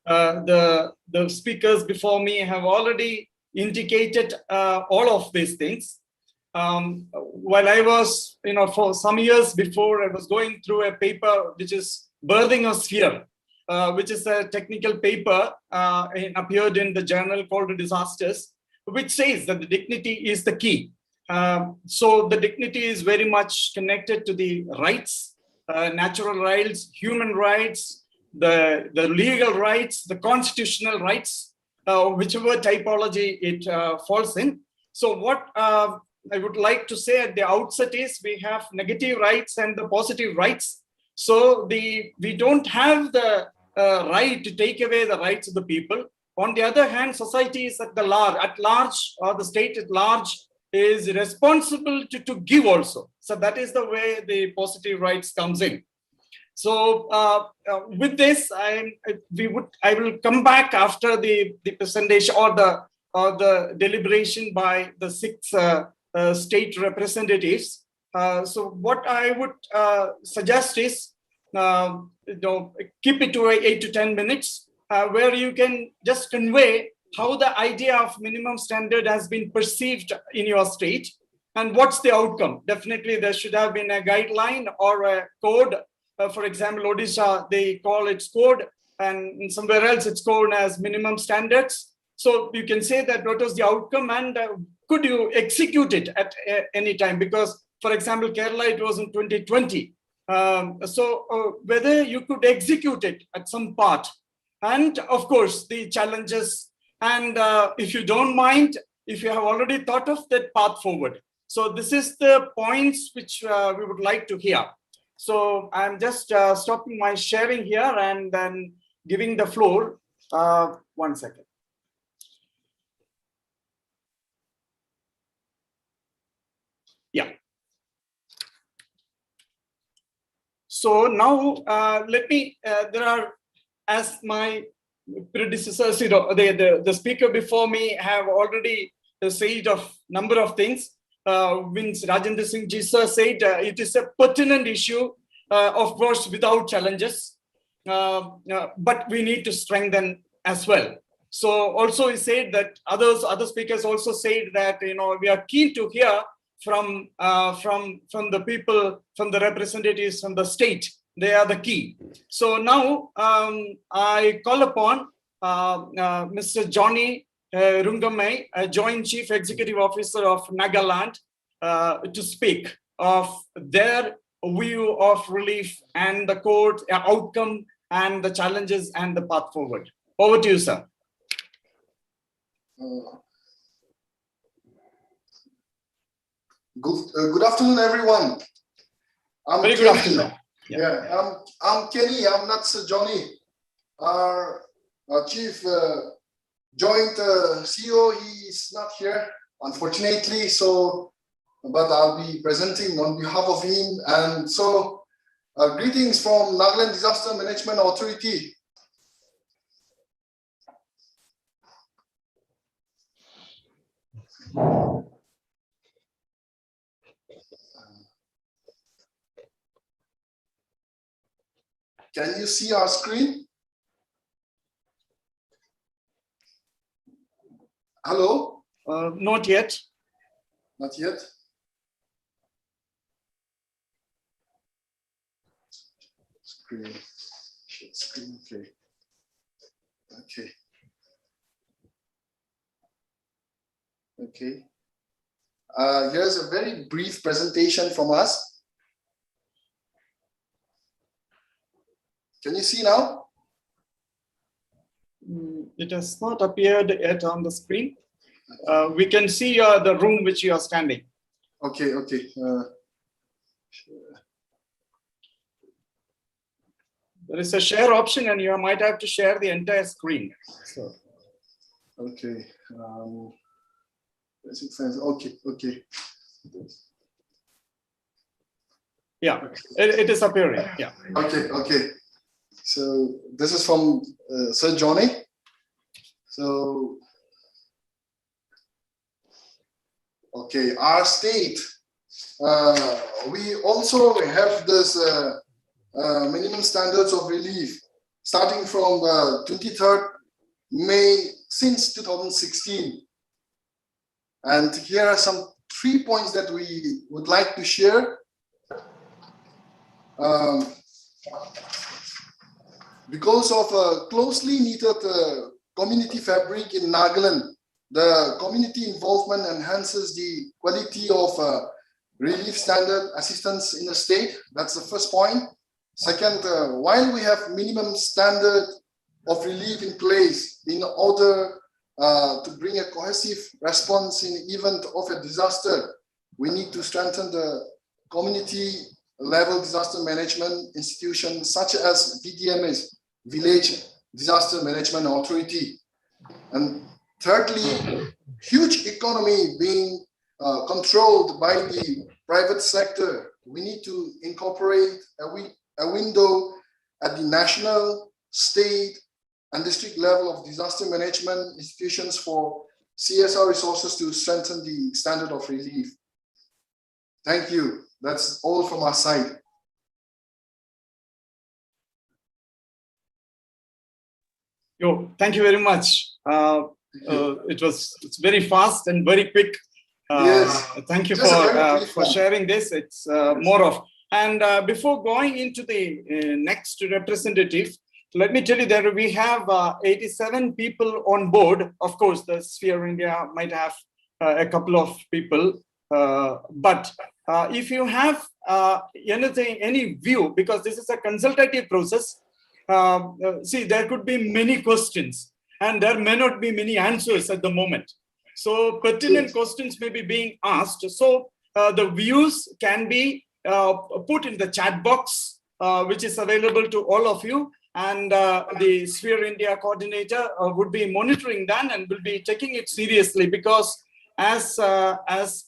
The speakers before me have already indicated all of these things. While I was, for some years before, I was going through a paper which is birthing us here, which is a technical paper appeared in the journal called Disasters, which says that the dignity is the key. So the dignity is very much connected to the rights, natural rights, human rights, the legal rights, the constitutional rights, whichever typology it falls in. So what I would like to say at the outset is we have negative rights and the positive rights. So we don't have the right to take away the rights of the people. On the other hand, society is at large, or the state at large is responsible to give also. So that is the way the positive rights comes in. So with this, I will come back after the presentation or the deliberation by the 6 state representatives. So what I would suggest is, keep it to 8 to 10 minutes, where you can just convey how the idea of minimum standard has been perceived in your state and what's the outcome. Definitely there should have been a guideline or a code. For example, Odisha, they call it code, and somewhere else it's called as minimum standards. So you can say that what was the outcome and could you execute it at any time? Because, for example, Kerala, it was in 2020. So whether you could execute it at some part, and of course the challenges, and if you don't mind, if you have already thought of that path forward. So this is the points which we would like to hear. So I'm just stopping my sharing here and then giving the floor. 1 second. Yeah. So now let me, there are, as my predecessors, the speaker before me have already said of number of things. Vince Rajendra Singh Ji sir said it is a pertinent issue, of course, without challenges, but we need to strengthen as well. So also he said that other speakers also said that we are keen to hear from the people, from the representatives from the state. They are the key. So now I call upon Mr. Johnny Rungamai, Joint Chief Executive Officer of Nagaland, to speak of their view of relief and the court outcome and the challenges and the path forward. Over to you, sir. Good afternoon, everyone. Very good afternoon. Yeah, I'm Kenny. I'm not Sir Johnny. Our chief joint CEO, he is not here, unfortunately. So but I'll be presenting on behalf of him. And so, greetings from Nagaland Disaster Management Authority. Can you see our screen? Hello? Not yet. Not yet. Screen. Screen. Okay. Okay. Okay. Here's a very brief presentation from us. Can you see now? It has not appeared yet on the screen. We can see the room which you are standing. Okay, okay. There is a share option and you might have to share the entire screen. So. Okay. Okay, okay. Yeah, it is appearing. Yeah. Okay, okay. So this is from Sir Johnny. So, okay, our state, we also have this minimum standards of relief starting from 23rd May since 2016. And here are some 3 points that we would like to share. Because of a closely knitted community fabric in Nagaland, the community involvement enhances the quality of relief standard assistance in the state. That's the first point. Second, while we have minimum standard of relief in place in order to bring a cohesive response in the event of a disaster, we need to strengthen the community level disaster management institutions such as VDMS, Village Disaster Management Authority. And thirdly, huge economy being controlled by the private sector. We need to incorporate a window at the national, state, and district level of disaster management institutions for CSR resources to strengthen the standard of relief. Thank you. That's all from our side. Yo, thank you very much. It's very fast and very quick. Yes. Thank you Just for sharing this. It's more of. And before going into the next representative, let me tell you that we have 87 people on board. Of course, the Sphere India might have a couple of people, but if you have any view, because this is a consultative process, see, there could be many questions and there may not be many answers at the moment. So pertinent questions may be being asked. So the views can be put in the chat box, which is available to all of you. And the Sphere India coordinator would be monitoring that and will be taking it seriously, because as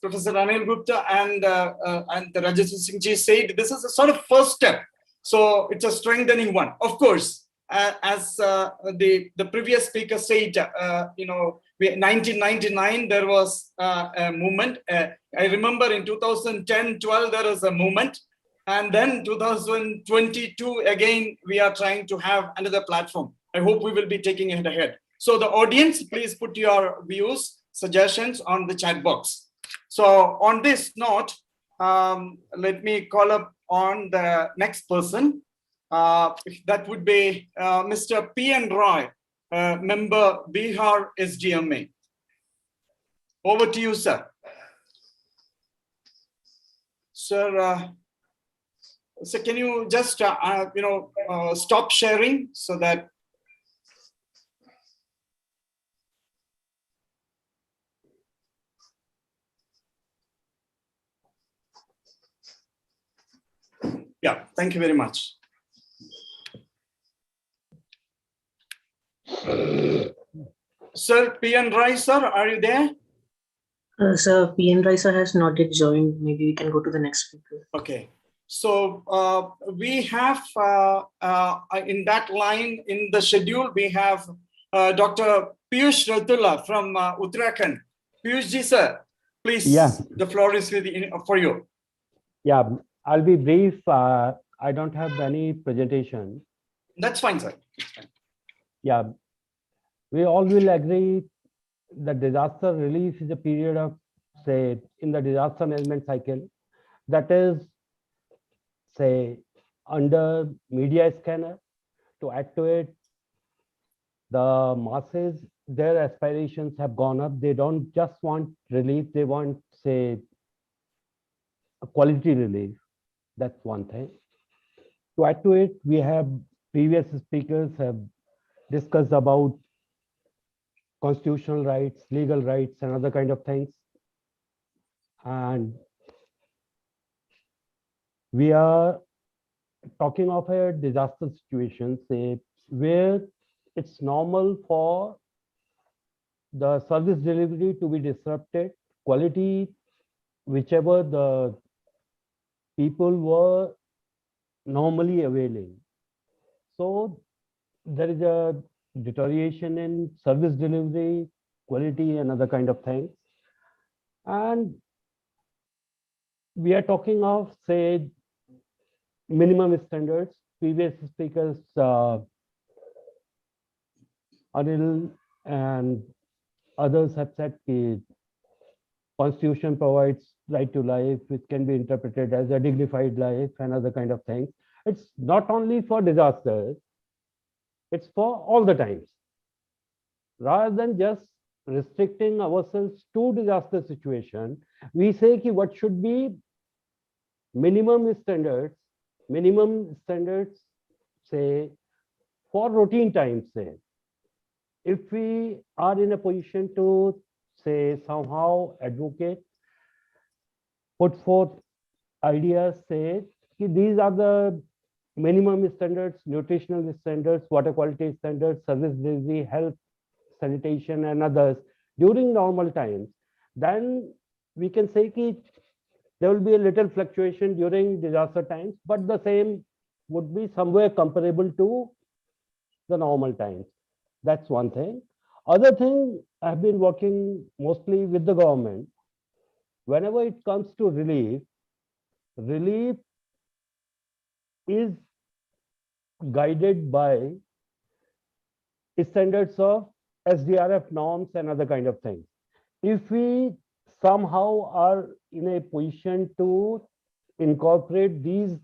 Professor Anil Gupta and the Rajat Singh ji said, this is a sort of first step. So it's a strengthening one. Of course, as the previous speaker said, 1999, there was a movement. I remember in 2010-12, there was a movement. And then 2022, again, we are trying to have another platform. I hope we will be taking it ahead. So the audience, please put your views, suggestions on the chat box. So on this note, let me call up on the next person. That would be Mr. P.N. Roy, member Bihar SDMA. Over to you, sir. Sir, so can you just, stop sharing so that. Yeah, thank you very much. Sir, P.N. Roy, sir, are you there? Sir, PN Raisa has not yet joined. Maybe we can go to the next speaker. Okay. So we have in that line in the schedule, we have Dr. Piyush Ratula from Uttarakhand. Piyush ji, sir, please, Yeah. the floor is with you, for you. Yeah, I'll be brief. I don't have any presentation. That's fine, sir. Yeah, we all will agree that disaster relief is a period of, say, in the disaster management cycle that is, say, under media scanner to activate the masses. Their aspirations have gone up. They don't just want relief, they want, say, a quality relief. That's one thing. To add to it, we have previous speakers have discussed about constitutional rights, legal rights, and other kind of things. And we are talking of a disaster situation, say, where it's normal for the service delivery to be disrupted, quality, whichever the people were normally availing. So there is a deterioration in service delivery, quality, and other kind of things. And we are talking of, say, minimum standards. Previous speakers, Anil and others have said the Constitution provides right to life, which can be interpreted as a dignified life and other kind of things. It's not only for disasters, it's for all the times. Rather than just restricting ourselves to disaster situation, we say ki what should be minimum standards, say, for routine times, say. If we are in a position to, say, somehow advocate, put forth ideas, say, ki these are the minimum standards, nutritional standards, water quality standards, service delivery, health, sanitation, and others during normal times, then we can say ki there will be a little fluctuation during disaster times, but the same would be somewhere comparable to the normal times. That's one thing. Other thing, I've been working mostly with the government. Whenever it comes to relief is guided by standards of SDRF norms and other kind of things. If we somehow are in a position to incorporate these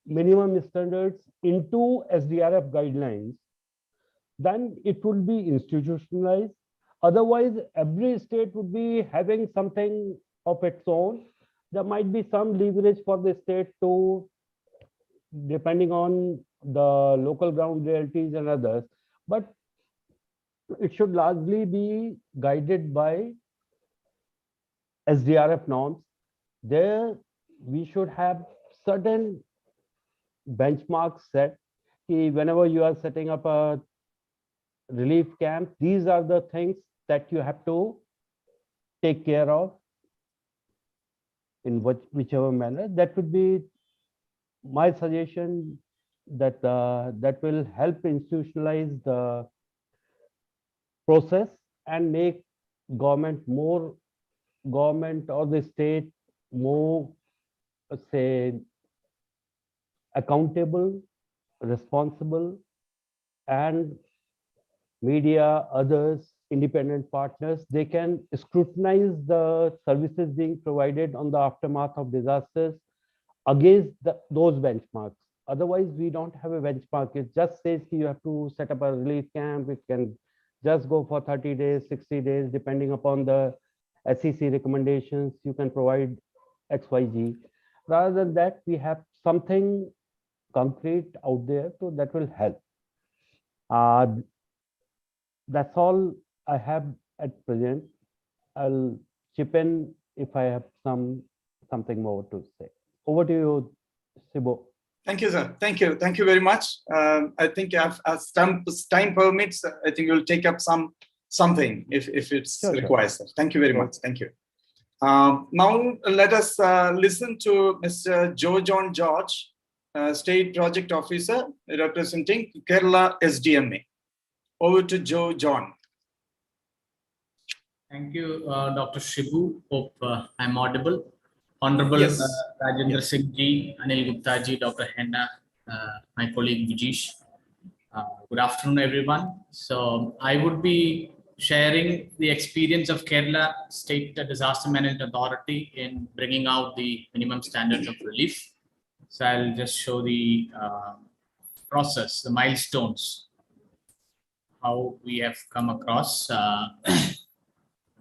minimum standards into SDRF guidelines, then it will be institutionalized. Otherwise, every state would be having something of its own. There might be some leverage for the state to, depending on the local ground realities and others, but it should largely be guided by SDRF norms. There, we should have certain benchmarks set. Whenever you are setting up a relief camp, these are the things that you have to take care of in whichever manner. That would be my suggestion, that that will help institutionalize the process and make government or the state more, say, accountable, responsible, and media, others, independent partners, they can scrutinize the services being provided on the aftermath of disasters against those benchmarks. Otherwise, we don't have a benchmark. It just says you have to set up a relief camp. It can just go for 30 days, 60 days, depending upon the SEC recommendations. You can provide XYZ. Rather than that, we have something concrete out there, so that will help. That's all I have at present. I'll chip in if I have something more to say. Over to you, Sibo. Thank you, sir. Thank you. Thank you very much. I think as time permits, I think we'll take up something if it's Sure, required, sir. Thank you very much. Thank you. Now let us listen to Mr. Joe John George, State Project Officer representing Kerala SDMA. Over to Joe John. Thank you, Dr. Shibu. Hope I'm audible. Honorable Yes. Rajendra Singh ji, Anil Gupta ji, Dr. Henna, my colleague Vijesh. Good afternoon, everyone. So I would be sharing the experience of Kerala State Disaster Management Authority in bringing out the minimum standards of relief. So I'll just show the process, the milestones, how we have come across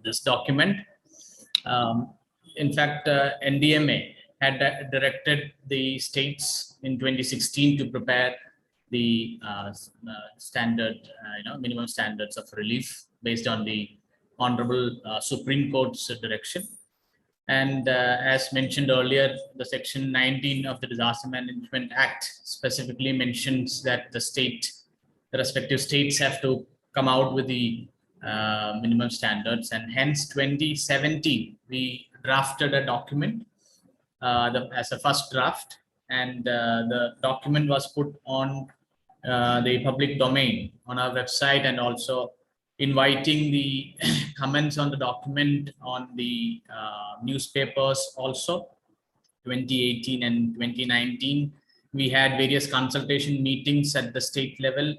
this document. In fact, NDMA had directed the states in 2016 to prepare the standard, minimum standards of relief based on the Honorable Supreme Court's direction. And as mentioned earlier, the Section 19 of the Disaster Management Act specifically mentions that the respective states have to come out with the minimum standards, and hence 2017 we drafted a document as a first draft, and the document was put on the public domain on our website, and also inviting the comments on the document on the newspapers also. 2018 and 2019 we had various consultation meetings at the state level,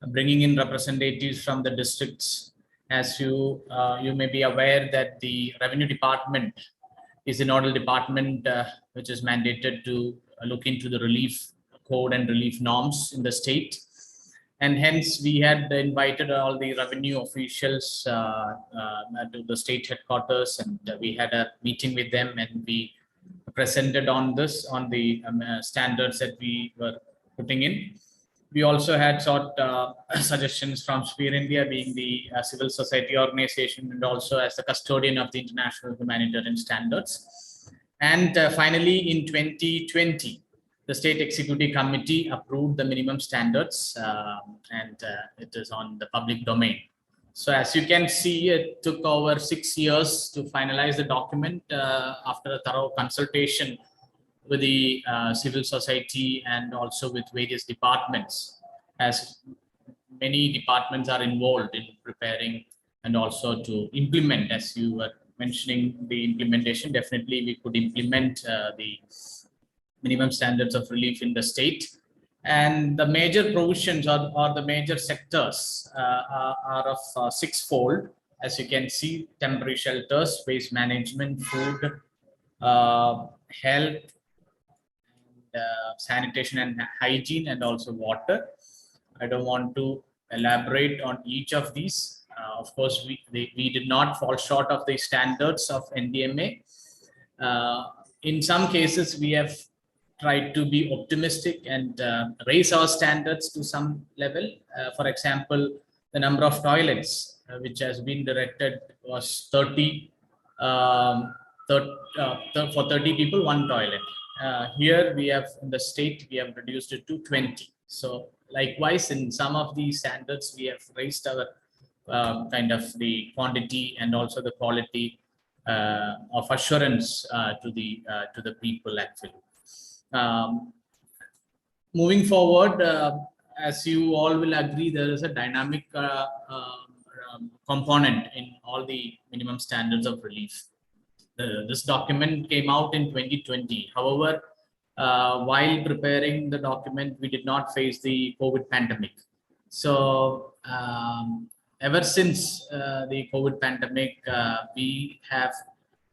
bringing in representatives from the districts. As you may be aware that the Revenue Department is a nodal department which is mandated to look into the relief code and relief norms in the state. And hence we had invited all the revenue officials to the state headquarters, and we had a meeting with them, and we presented on the standards that we were putting in. We also had sought suggestions from Sphere India, being the civil society organization, and also as the custodian of the international humanitarian standards. And finally, in 2020, the State Executive Committee approved the minimum standards, and it is on the public domain. So as you can see, it took over 6 years to finalize the document after a thorough consultation with the civil society and also with various departments, as many departments are involved in preparing and also to implement. As you were mentioning the implementation, definitely we could implement the minimum standards of relief in the state. And the major provisions or the major sectors are of sixfold. As you can see, temporary shelters, waste management, food, health, sanitation and hygiene, and also water. I don't want to elaborate on each of these. Of course, we did not fall short of the standards of NDMA. In some cases, we have tried to be optimistic and raise our standards to some level. For example, the number of toilets which has been directed was 30 for 30 people, one toilet. Here we have, in the state, we have reduced it to 20. So likewise, in some of these standards, we have raised our kind of the quantity and also the quality of assurance to the people actually. Moving forward, as you all will agree, there is a dynamic component in all the minimum standards of relief. This document came out in 2020. However, while preparing the document, we did not face the COVID pandemic. So ever since the COVID pandemic, we have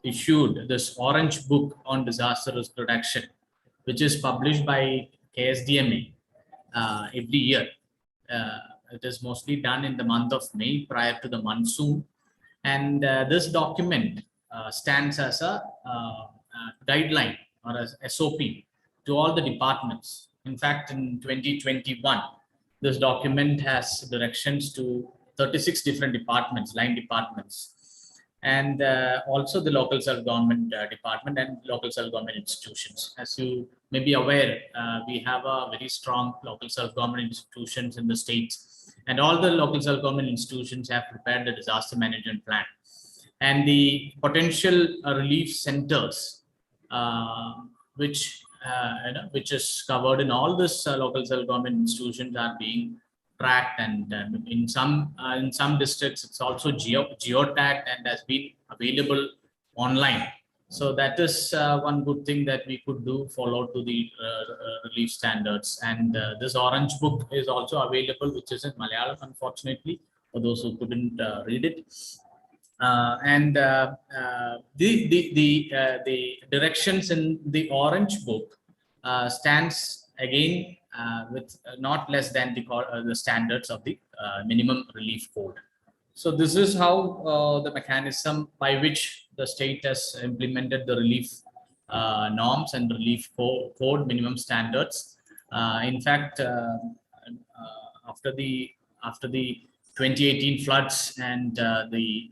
issued this Orange Book on Disaster Risk Reduction, which is published by KSDMA every year. It is mostly done in the month of May prior to the monsoon. And this document stands as a guideline or as SOP to all the departments. In fact, in 2021, this document has directions to 36 different departments, line departments, and also the local self-government department and local self-government institutions. As you may be aware, we have a very strong local self-government institutions in the states, and all the local self-government institutions have prepared the disaster management plan. and the potential relief centers, which which is covered in all this local self-government institutions are being tracked, and in some districts it's also geotagged and has been available online. So that is one good thing that we could do, follow to the relief standards. And this orange book is also available, which is in Malayalam, unfortunately, for those who couldn't read it. The directions in the orange book stands again with not less than the standards of the minimum relief code. So this is how the mechanism by which the state has implemented the relief norms and relief code minimum standards. In fact, after the 2018 floods and the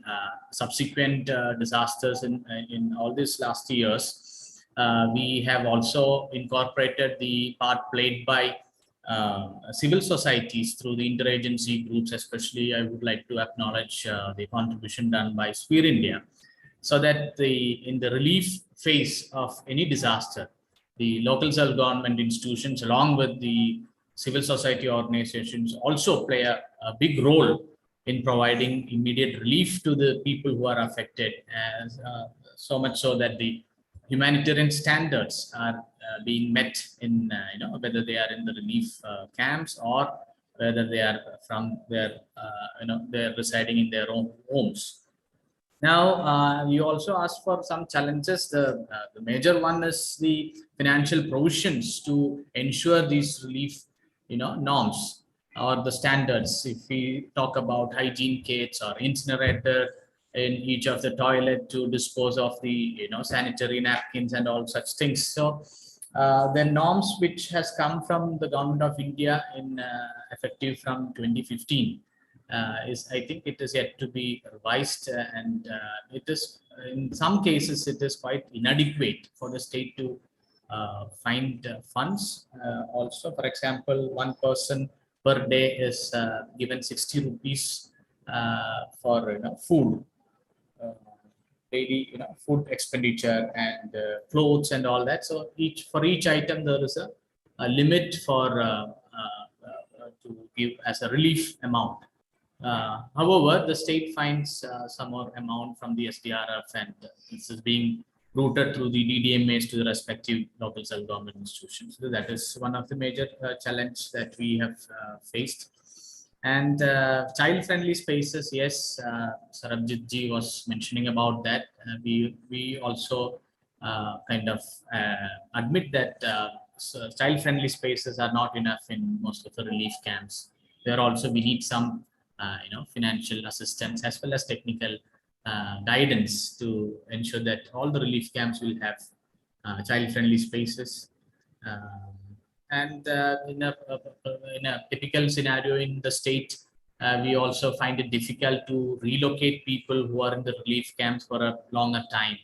subsequent disasters in all these last years, we have also incorporated the part played by civil societies through the interagency groups. Especially, I would like to acknowledge the contribution done by Sphere India, so that in the relief phase of any disaster, the local self-government institutions, along with the civil society organizations, also play a big role in providing immediate relief to the people who are affected, as so much so that the humanitarian standards are being met in whether they are in the relief camps or whether they are from their they're residing in their own homes. Now, you also asked for some challenges. The major one is the financial provisions to ensure these relief norms or the standards. If we talk about hygiene kits or incinerator in each of the toilet to dispose of the sanitary napkins and all such things. So the norms which has come from the government of India in effective from 2015 I think it is yet to be revised, and it is in some cases it is quite inadequate for the state to find funds. Also, for example, one person per day is given 60 rupees for food, daily food expenditure and clothes and all that. So for each item there is a limit for to give as a relief amount. However, the state finds some more amount from the SDRF, and this is being routed through the DDMAs to the respective local self-government institutions. So that is one of the major challenge that we have faced. And child-friendly spaces, yes, Sarabjit ji was mentioning about that. We also kind of admit that child-friendly spaces are not enough in most of the relief camps. There also we need some financial assistance as well as technical guidance to ensure that all the relief camps will have child-friendly spaces. And in a typical scenario in the state, we also find it difficult to relocate people who are in the relief camps for a longer time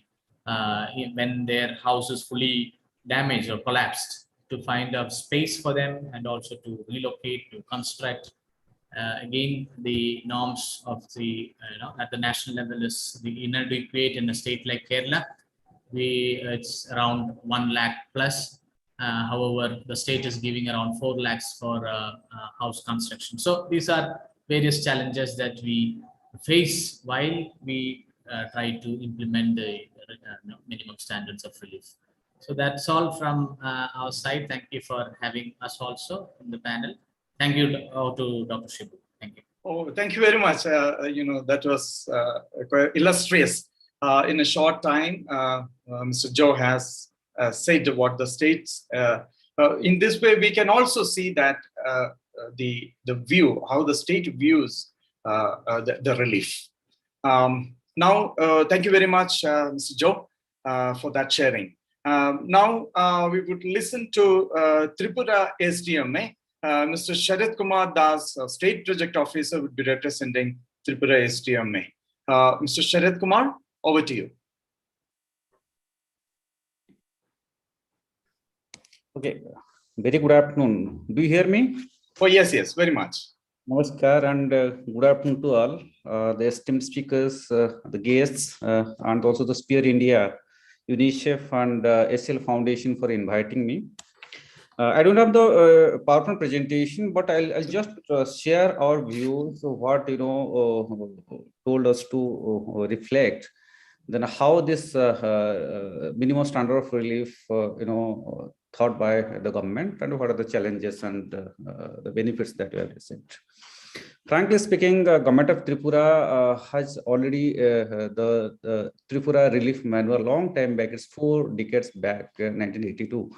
when their house is fully damaged or collapsed, to find a space for them and also to relocate, to construct. Again, the norms of the at the national level is the inadequate in a state like Kerala. It's around 1 lakh plus. However, the state is giving around 4 lakhs for house construction. So these are various challenges that we face while we try to implement the minimum standards of relief. So that's all from our side. Thank you for having us also in the panel. Thank you to Dr. Shibu. Thank you. Oh, thank you very much. That was quite illustrious. In a short time, Mr. Joe has said what the states. In this way, we can also see that the view, how the state views the relief. Now, thank you very much, Mr. Joe, for that sharing. Now, we would listen to Tripura SDMA. Mr. Sharat Kumar Das, State Project Officer, would be representing Tripura SDMA. Mr. Sharat Kumar, over to you. Okay, very good afternoon. Do you hear me? Oh, yes, very much. Namaskar and good afternoon to all the esteemed speakers, the guests, and also the Spear India, UNICEF and SL Foundation for inviting me. I don't have the PowerPoint presentation, but I'll just share our views of what told us to reflect. Then how this minimum standard of relief, thought by the government, and what are the challenges and the benefits that we have received. Frankly speaking, government of Tripura has already the Tripura relief manual long time back. It's 4 decades back, 1982.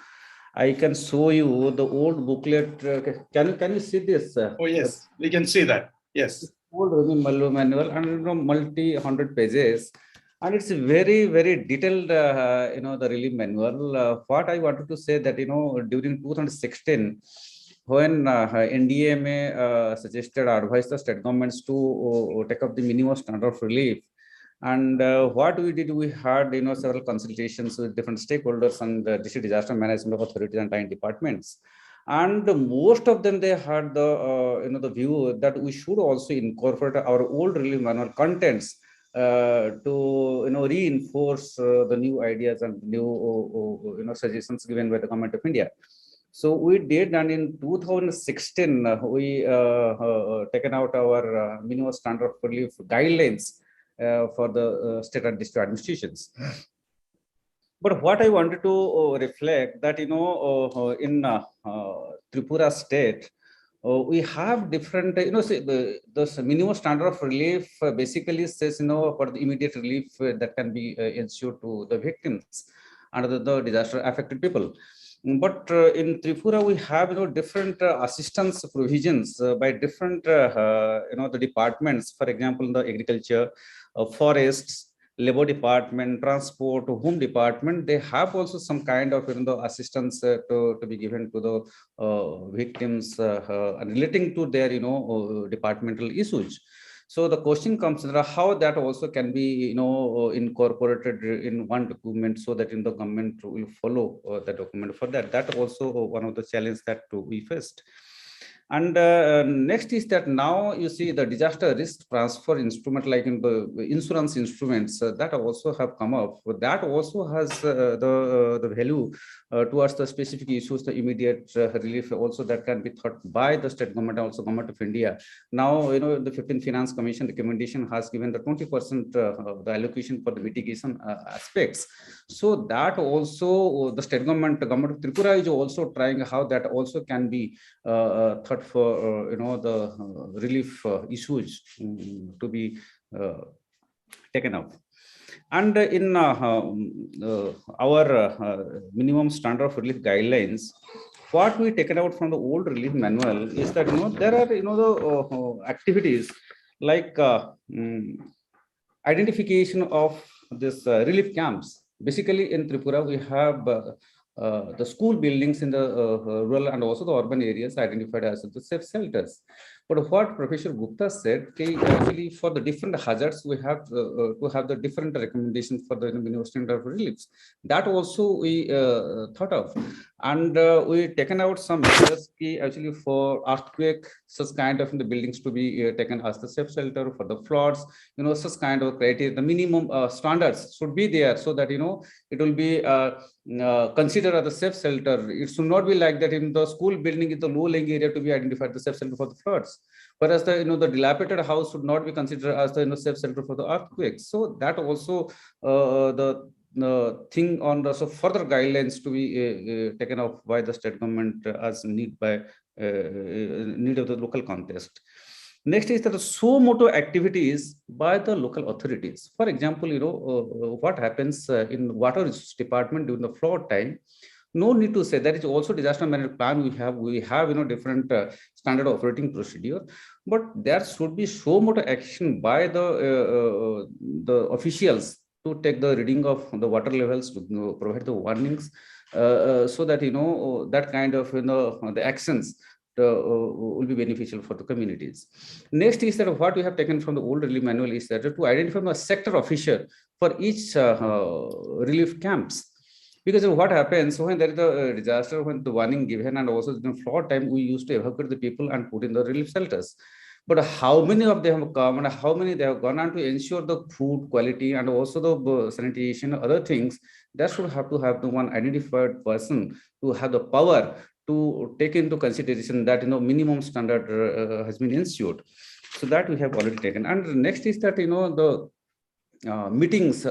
I can show you the old booklet. Can you see this? Oh yes, we can see that. Yes. Old relief manual and multi 100 pages, and it's very detailed. The relief manual. What I wanted to say that during 2016. When NDMA suggested advised the state governments to take up the minimum standard of relief, and what we did, we had several consultations with different stakeholders and district disaster management authorities and 9 departments, and most of them, they had the the view that we should also incorporate our old relief manual contents to reinforce the new ideas and new suggestions given by the government of India. So we did, and in 2016, we taken out our minimum standard of relief guidelines for the state and district administrations. But what I wanted to reflect that, in Tripura state, we have different, see, the minimum standard of relief basically says, for the immediate relief that can be ensured to the victims and the disaster affected people. But in Tripura, we have different assistance provisions by different the departments. For example, the agriculture, forests, labor department, transport, home department. They have also some kind of the assistance to be given to the victims relating to their departmental issues. So the question comes how that also can be incorporated in one document, so that the government will follow the document for that. That also one of the challenges that we faced. And next is that now you see the disaster risk transfer instrument, like in the insurance instruments that also have come up. That also has the value towards the specific issues, the immediate relief also that can be thought by the state government, also government of India. Now, the 15th Finance Commission recommendation has given the 20% the allocation for the mitigation aspects. So that also the state government of Tripura is also trying how that also can be thought for the relief issues to be taken up. And in our minimum standard of relief guidelines, what we taken out from the old relief manual is that there are the activities like identification of this relief camps. Basically, in Tripura, we have the school buildings in the rural and also the urban areas identified as the safe shelters. But what Professor Gupta said, actually for the different hazards, we have to have the different recommendations for the minimum standard of reliefs. That also we thought of. And we taken out some measures actually for earthquake, such kind of the buildings to be taken as the safe shelter, for the floods, such kind of criteria, the minimum standards should be there, so that it will be considered as a safe shelter. It should not be like that in the school building in the low-lying area to be identified the safe shelter for the floods, whereas the the dilapidated house should not be considered as the safe shelter for the earthquakes. So that also the thing on the further guidelines to be taken up by the state government as need by need of the local context. Next is that so moto activities by the local authorities. For example, what happens in water department during the flood time. No need to say that is also disaster management plan. We have different standard operating procedure, but there should be so moto action by the officials to take the reading of the water levels, to provide the warnings, so that that kind of the actions will be beneficial for the communities. Next is that what we have taken from the old relief manual is that to identify a sector officer for each relief camps. Because what happens when there is a disaster, when the warning given and also in flood time, we used to evacuate the people and put in the relief shelters. But how many of them have come and how many they have gone on to ensure the food quality and also the sanitation, other things, that should have to have the one identified person to have the power to take into consideration that minimum standard has been ensured. So that we have already taken. And next is that the meetings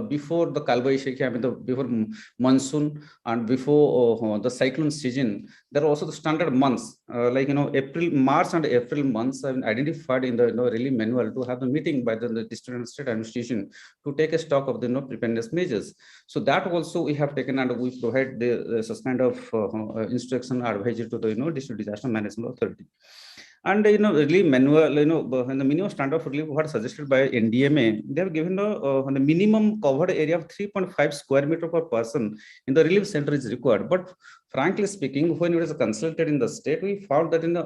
before the Kalbaishaki, I mean before monsoon and before the cyclone season, there are also the standard months like April, March and April months have been identified in the relief manual to have the meeting by the district and state administration to take a stock of the preparedness measures. So that also we have taken and we provide the such kind of instruction advisory to the district disaster management authority. And relief manual, in the minimum standard of relief, what suggested by NDMA, they have given the minimum covered area of 3.5 square meter per person in the relief center is required. But frankly speaking, when it was consulted in the state, we found that in the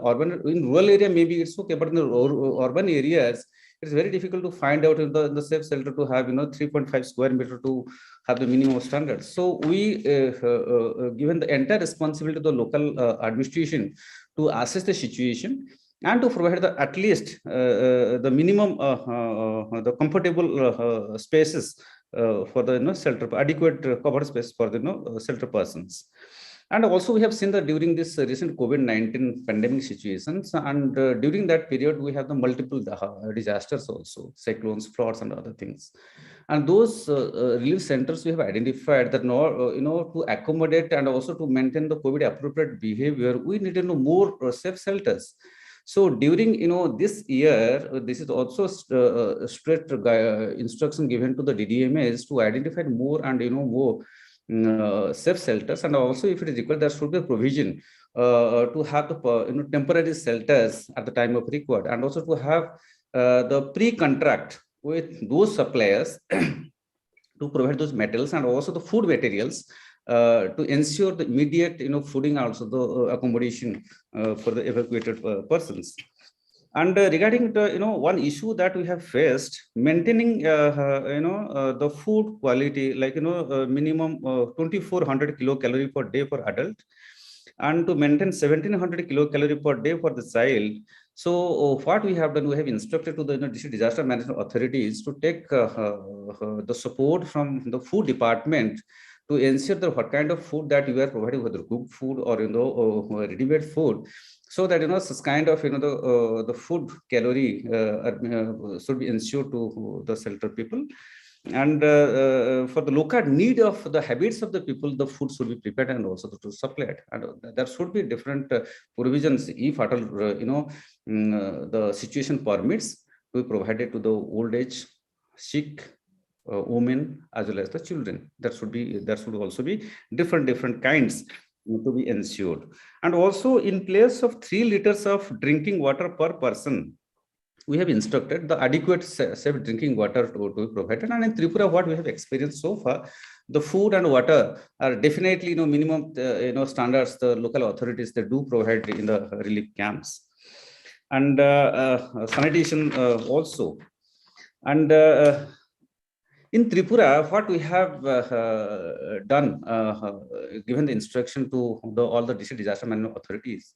in rural area maybe it's okay, but in the urban areas, it's very difficult to find out in the safe shelter to have 3.5 square meter to have the minimum standards. So we given the entire responsibility to the local administration to assess the situation and to provide at least the minimum the comfortable spaces for the shelter, adequate covered space for the shelter persons. And also we have seen that during this recent COVID-19 pandemic situations, and during that period, we have the multiple disasters also, cyclones, floods, and other things. And those relief centers we have identified that to accommodate and also to maintain the COVID appropriate behavior, we need more safe shelters. So during this year, this is also strict instruction given to the DDMAs to identify more and more safe shelters, and also if it is required, there should be a provision to have the temporary shelters at the time of required, and also to have the pre-contract with those suppliers to provide those metals and also the food materials to ensure the immediate fooding, also the accommodation for the evacuated persons. And regarding the one issue that we have faced, maintaining the food quality, like minimum 2400 kilocalorie per day for adult, and to maintain 1700 kilocalorie per day for the child. So what we have done, we have instructed to the district disaster management authorities to take the support from the food department to ensure that what kind of food that you are providing, whether cooked food or ready-made food, so that such kind of the food calorie should be ensured to the shelter people. And for the local need of the habits of the people, the food should be prepared and also to supplied. And there should be different provisions if at all the situation permits to be provided to the old age, sick, women as well as the children. There should also be different kinds to be ensured. And also in place of 3 liters of drinking water per person, we have instructed the adequate safe drinking water to be provided. And in Tripura, what we have experienced so far, the food and water are definitely minimum standards the local authorities they do provide in the relief camps. And sanitation also. And in Tripura, what we have done, given the instruction to all the district disaster management authorities,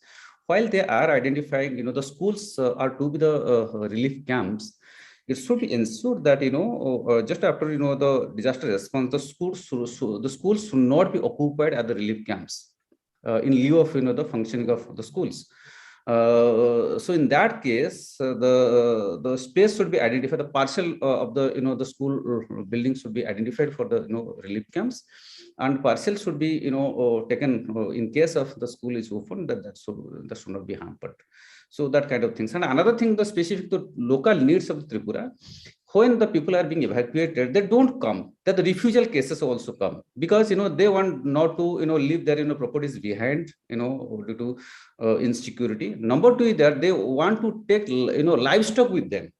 while they are identifying, the schools are to be the relief camps, it should be ensured that, just after, the disaster response, the schools should not be occupied at the relief camps in lieu of, the functioning of the schools. So in that case, the space should be identified. The parcel of the the school building should be identified for the relief camps, and parcel should be taken in case of the school is open. That should not be hampered. So that kind of things. And another thing, the specific to local needs of Tripura, when the people are being evacuated, they don't come. That the refusal cases also come because they want not to leave their properties behind due to insecurity. Number two is that they want to take livestock with them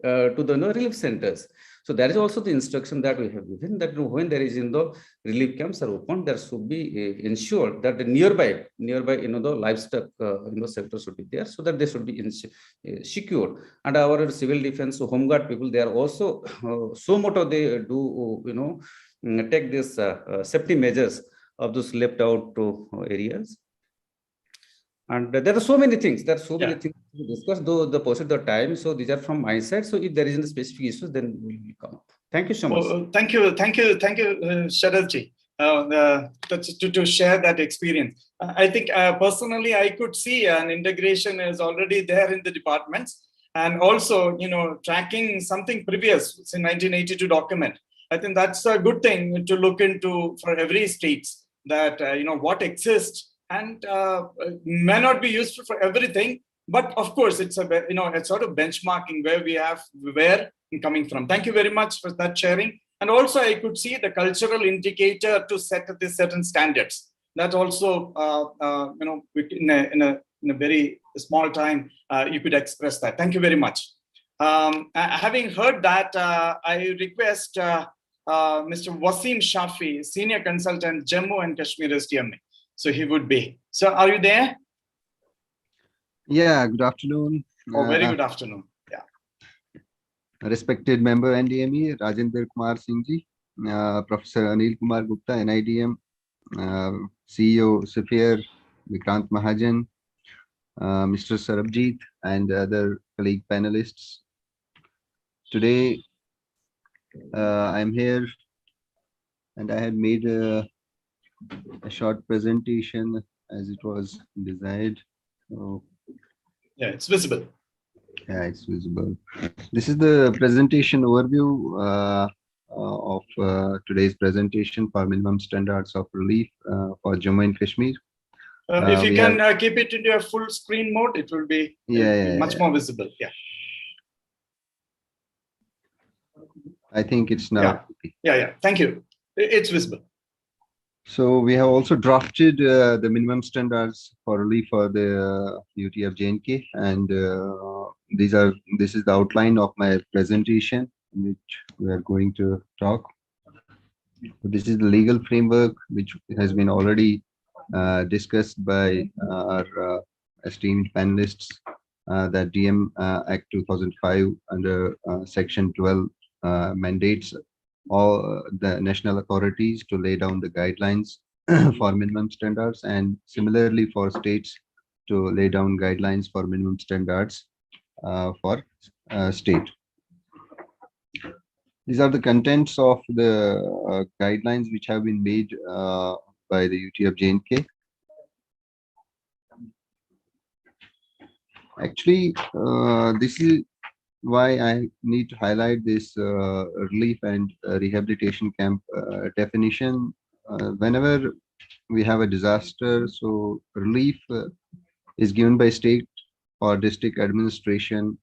to the relief centers. So that is also the instruction that we have given, that when there is the relief camps are open, there should be ensured that the nearby the livestock sector should be there, so that they should be secured. And our civil defense, home guard people, they are also so much they do take this safety measures of those left out areas. And there are so many things. There are so many things to discuss, though the pursuit of time. So these are from my side. So if there is any specific issues, then we will come up. Thank you so much. Thank you, Sharadji, to share that experience. I think personally, I could see an integration is already there in the departments, and also, tracking something previous, it's in 1982 document. I think that's a good thing to look into for every states, that what exists and may not be useful for everything, but of course it's a sort of benchmarking where coming from. Thank you very much for that sharing. And also I could see the cultural indicator to set these certain standards. That also, in a very small time, you could express that. Thank you very much. Having heard that, I request Mr. Wasim Shafi, Senior Consultant, Jammu and Kashmir SDMA. So he would be. So are you there? Yeah, good afternoon. Oh, very good afternoon. Yeah. Respected member NDME, Rajendra Kumar Singh ji, Professor Anil Kumar Gupta, NIDM, CEO Safir, Vikrant Mahajan, Mr. Sarabjit, and other colleague panelists. Today, I'm here and I had made a short presentation as it was desired. So, yeah, it's visible. Yeah, it's visible. This is the presentation overview of today's presentation for minimum standards of relief for Jammu and Kashmir. If you can keep it into a full screen mode, it will be much more visible. Yeah. I think it's now. Yeah. Thank you. It's visible. So we have also drafted the minimum standards for relief for the UT of J&K, and this is the outline of my presentation, in which we are going to talk. So this is the legal framework which has been already discussed by our esteemed panelists. That DM Act 2005 under Section 12 mandates all the national authorities to lay down the guidelines for minimum standards, and similarly for states to lay down guidelines for minimum standards for state. These are the contents of the guidelines which have been made by the UT of J&K. Actually, this is why I need to highlight this relief and rehabilitation camp definition. Whenever we have a disaster, so relief is given by state or district administration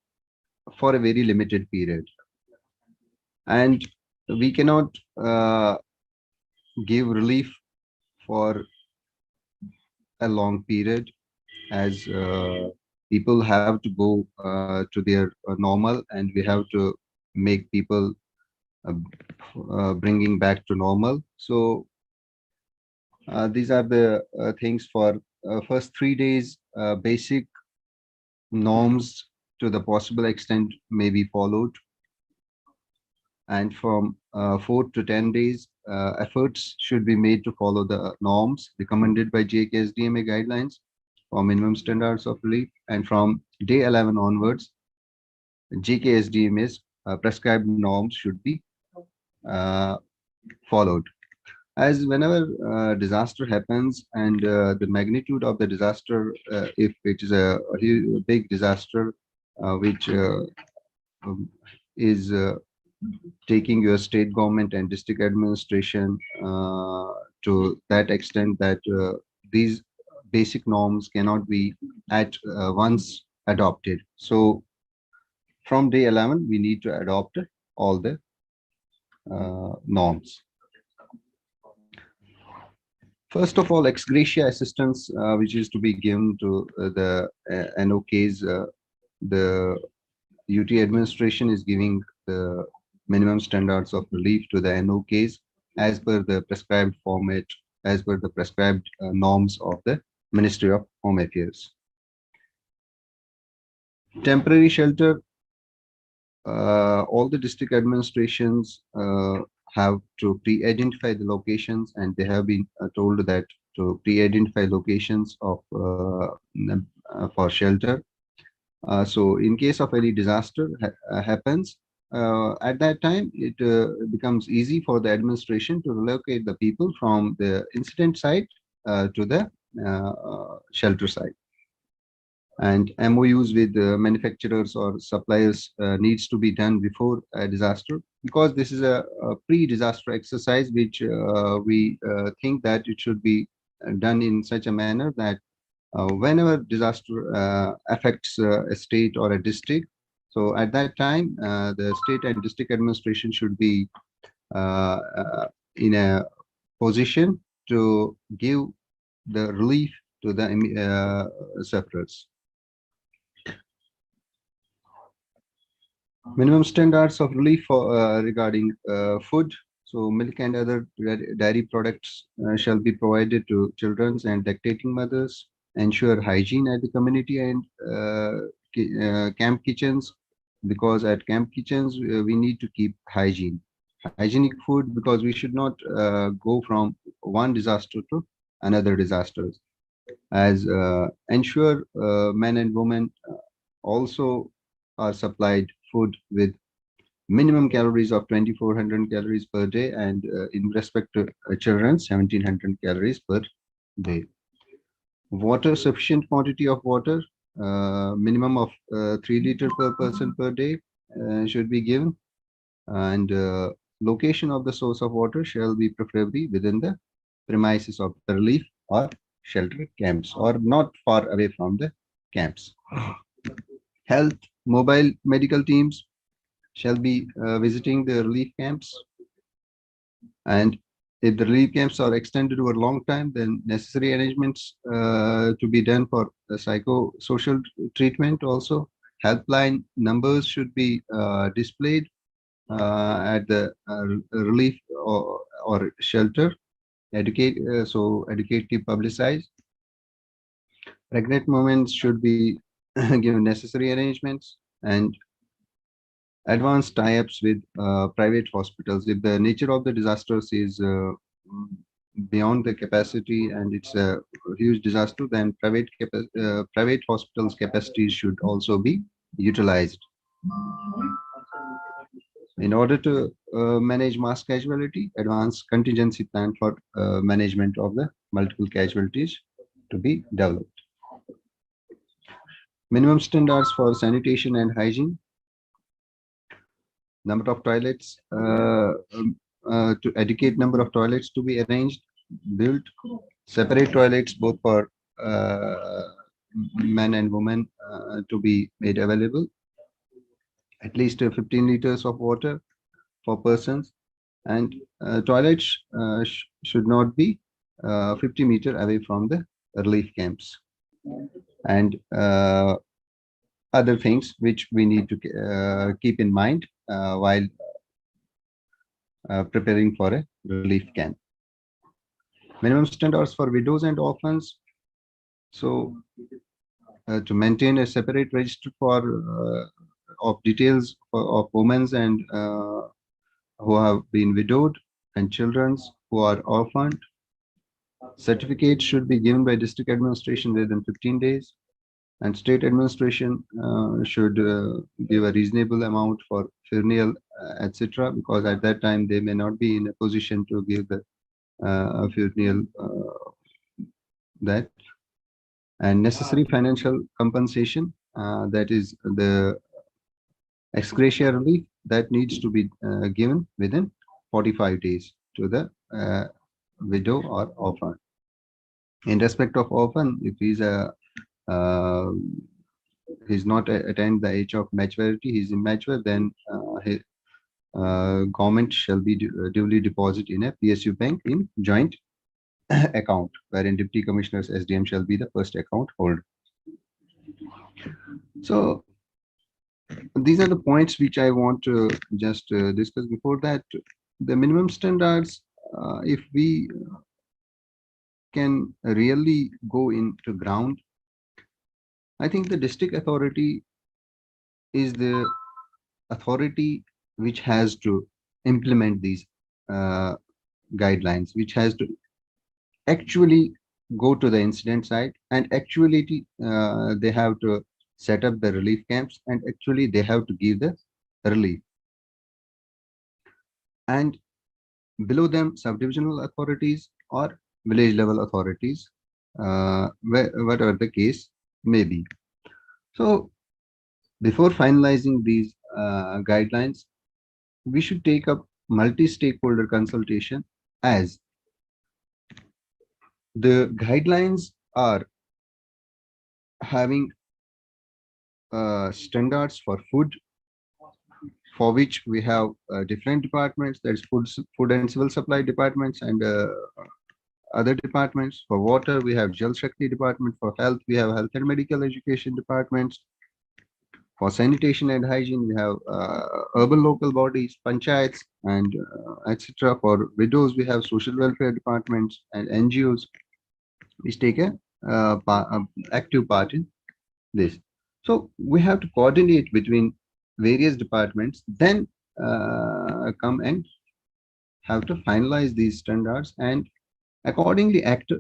for a very limited period. And we cannot give relief for a long period, as people have to go to their normal, and we have to make people bringing back to normal. So these are the things for first 3 days. Basic norms to the possible extent may be followed, and from 4 to 10 days, efforts should be made to follow the norms recommended by JKSDMA guidelines for minimum standards of relief, and from day 11 onwards, JKSDMA's prescribed norms should be followed. As whenever disaster happens, and the magnitude of the disaster, if it is a big disaster which is taking your state government and district administration to that extent that these basic norms cannot be at once adopted. So from day 11, we need to adopt all the norms. First of all, ex gratia assistance, which is to be given to the NOKs. The UT administration is giving the minimum standards of relief to the NOKs as per the prescribed format, as per the prescribed norms of the Ministry of Home Affairs. Temporary shelter, all the district administrations have to pre-identify the locations, and they have been told that to pre-identify locations of for shelter. So in case of any disaster happens, at that time, it becomes easy for the administration to relocate the people from the incident site to the shelter site. And MOUs with manufacturers or suppliers needs to be done before a disaster, because this is a pre-disaster exercise which we think that it should be done in such a manner that whenever disaster affects a state or a district, so at that time the state and district administration should be in a position to give the relief to the sufferers. Minimum standards of relief for, regarding food. So milk and other dairy products shall be provided to children and lactating mothers. Ensure hygiene at the community and camp kitchens, because at camp kitchens we need to keep hygienic food, because we should not go from one disaster to another disasters. As ensure men and women also are supplied food with minimum calories of 2400 calories per day, and in respect to children 1700 calories per day. Water, sufficient quantity of water, minimum of 3 liters per person per day should be given, and location of the source of water shall be preferably within the premises of the relief or shelter camps, or not far away from the camps. Health, mobile medical teams shall be visiting the relief camps, and if the relief camps are extended over a long time, then necessary arrangements to be done for the psychosocial treatment also. Helpline numbers should be displayed at the relief or shelter. Educative publicized. Pregnant women should be given necessary arrangements, and advanced tie-ups with private hospitals. If the nature of the disasters is beyond the capacity and it's a huge disaster, then private hospitals' capacities should also be utilized. In order to manage mass casualty, advanced contingency plan for management of the multiple casualties to be developed. Minimum standards for sanitation and hygiene. Number of toilets, to educate number of toilets to be arranged, built, separate toilets both for men and women to be made available, at least 15 liters of water for persons, and toilets should not be 50 meters away from the relief camps, and other things which we need to keep in mind while preparing for a relief camp. Minimum standards for widows and orphans. So to maintain a separate register for of details of women and who have been widowed and children who are orphaned. Certificates should be given by district administration within 15 days. And state administration should give a reasonable amount for funeral, etc., because at that time they may not be in a position to give the funeral that, and necessary financial compensation, that is the ex gratia relief, that needs to be given within 45 days to the widow or orphan. In respect of orphan, if he's not attained the age of maturity, he's immature, then his government shall be duly deposit in a PSU bank in joint account, wherein deputy commissioners SDM shall be the first account holder. So these are the points which I want to just discuss. Before that, the minimum standards, if we can really go into ground, I think the district authority is the authority which has to implement these guidelines, which has to actually go to the incident site, and actually they have to set up the relief camps, and actually they have to give the relief. And below them, subdivisional authorities or village level authorities, whatever the case may be. So before finalizing these guidelines, we should take up multi-stakeholder consultation, as the guidelines are having standards for food, for which we have different departments, that is food and civil supply departments, and other departments. For water, we have Jal Shakti department. For health, we have health and medical education departments. For sanitation and hygiene, we have urban local bodies, panchayats, and etc. For widows, we have social welfare departments and NGOs, which take a active part in this. So we have to coordinate between various departments, then come and have to finalize these standards and accordingly act to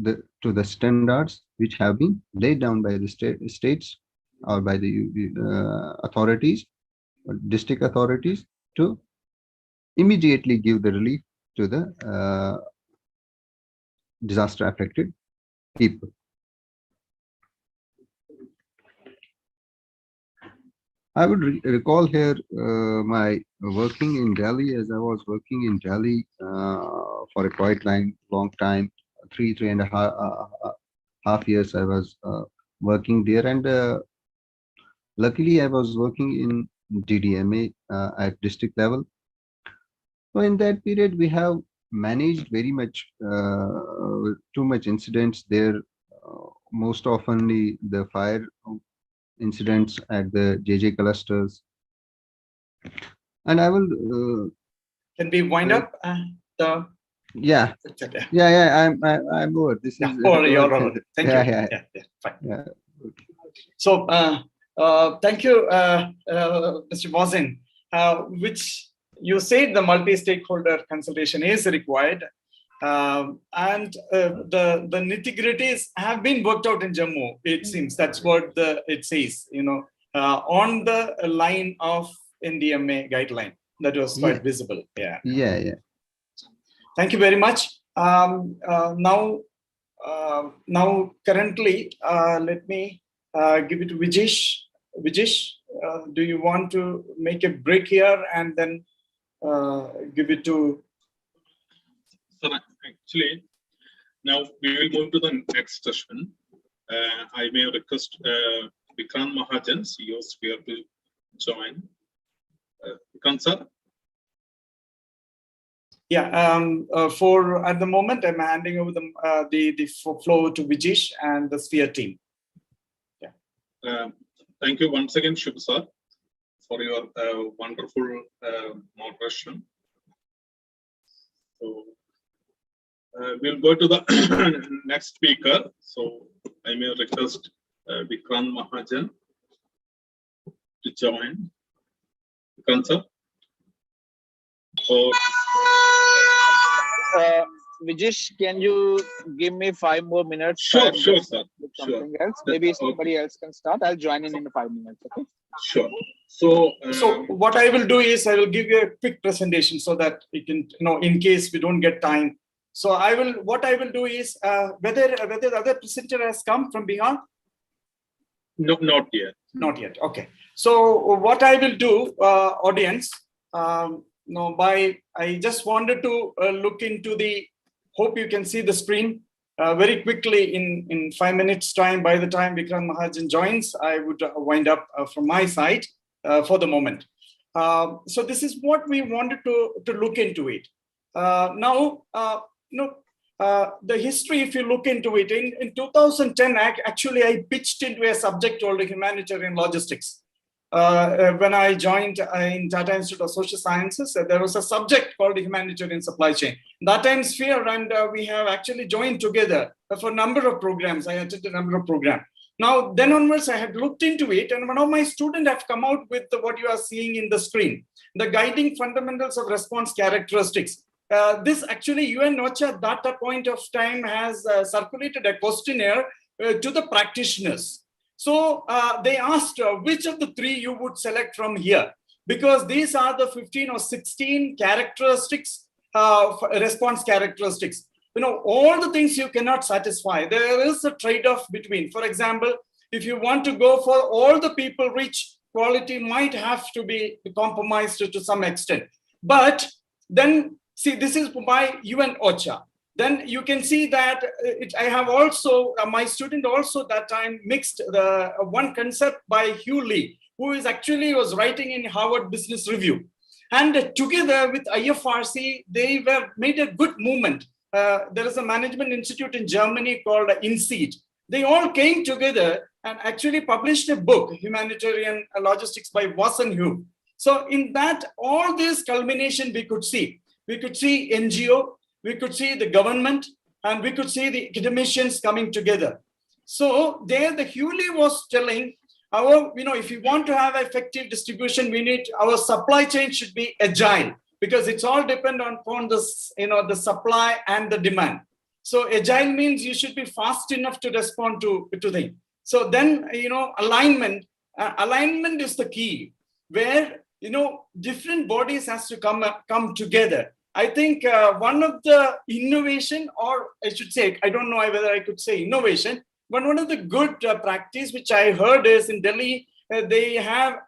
the standards which have been laid down by the states or by the authorities, or district authorities, to immediately give the relief to the disaster affected people. I would recall here my working in Delhi, as I was working in Delhi for a quite long time, three and a half years I was working there, and luckily I was working in DDMA at district level. So in that period, we have managed very much too much incidents there. Most oftenly the fire incidents at the JJ clusters. And I will. Can we wind up the? Yeah. I'm over. This is. Oh, you're over. Thank you. Yeah, fine. Yeah. So, thank you, Mr. Mohsin. Which you said the multi-stakeholder consultation is required, and the nitty-gritties have been worked out in Jammu. It seems that's what it says. On the line of NDMA guideline that was quite visible. Yeah. Thank you very much. Now currently, let me give it to Vijesh. Vijesh, do you want to make a break here and then give it to? So actually, now we will move to the next session. I may request Vikrant Mahajan, CEO Sphere, to join. Vikrant sir. Yeah, for at the moment, I'm handing over the floor to Vijesh and the Sphere team. Yeah. Thank you once again, Shubh sir, for your wonderful moderation. So we'll go to the next speaker. So I may request Vikrant Mahajan to join. Vikrant sir. So, Vijesh, can you give me 5 more minutes? Sure, sir. Something else. Maybe somebody else can start. I'll join in 5 minutes. Okay. Sure. So, what I will do is I will give you a quick presentation so that we can, in case we don't get time. So what I will do is whether the other presenter has come from Bihar. No, not yet. Not yet. Okay. So what I will do, audience. I just wanted to look into hope you can see the screen very quickly in 5 minutes time. By the time Vikrant Mahajan joins, I would wind up from my side for the moment. So this is what we wanted to look into it. The history, if you look into it, in 2010, actually I pitched into a subject called humanitarian logistics. When I joined in Tata Institute of Social Sciences, there was a subject called humanitarian supply chain. That time Sphere and we have actually joined together for a number of programs. I attended a number of programs. Now, then onwards, I had looked into it, and one of my students have come out with what you are seeing in the screen, the guiding fundamentals of response characteristics. This actually UN OCHA at that point of time has circulated a questionnaire to the practitioners. So they asked which of the three you would select from here, because these are the 15 or 16 characteristics, response characteristics. You know, all the things you cannot satisfy. There is a trade-off between, for example, if you want to go for all the people rich, quality might have to be compromised to some extent. But then, see, this is by UN OCHA. Then you can see that I have also, my student also that time mixed the one concept by Hugh Lee, who is actually was writing in Harvard Business Review. And together with IFRC, they were made a good movement. There is a management institute in Germany called INSEAD. They all came together and actually published a book, Humanitarian Logistics by Wassenhub. So in that, all this culmination we could see. We could see NGO, we could see the government, and we could see the academicians coming together. So there the Hewley was telling, if you want to have effective distribution, we need, our supply chain should be agile, because it's all dependent upon this, the supply and the demand. So agile means you should be fast enough to respond to things. So then, alignment is the key, where, different bodies has to come together. I think one of the innovation, or I should say, I don't know whether I could say innovation, but one of the good practice which I heard is in Delhi, they have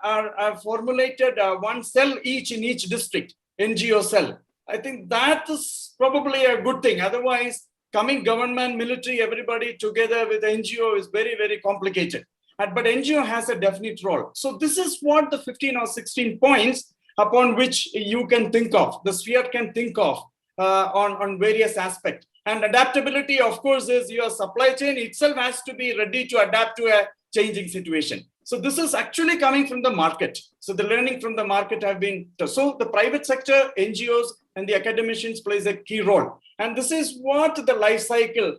formulated one cell each in each district, NGO cell. I think that is probably a good thing. Otherwise, coming government, military, everybody together with NGO is very, very complicated. But NGO has a definite role. So this is what the 15 or 16 points upon which you can think of, the sphere can think of on various aspects. And adaptability, of course, is your supply chain itself has to be ready to adapt to a changing situation. So this is actually coming from the market. So the learning from the market have been, so the private sector, NGOs, and the academicians plays a key role. And this is what the life cycle,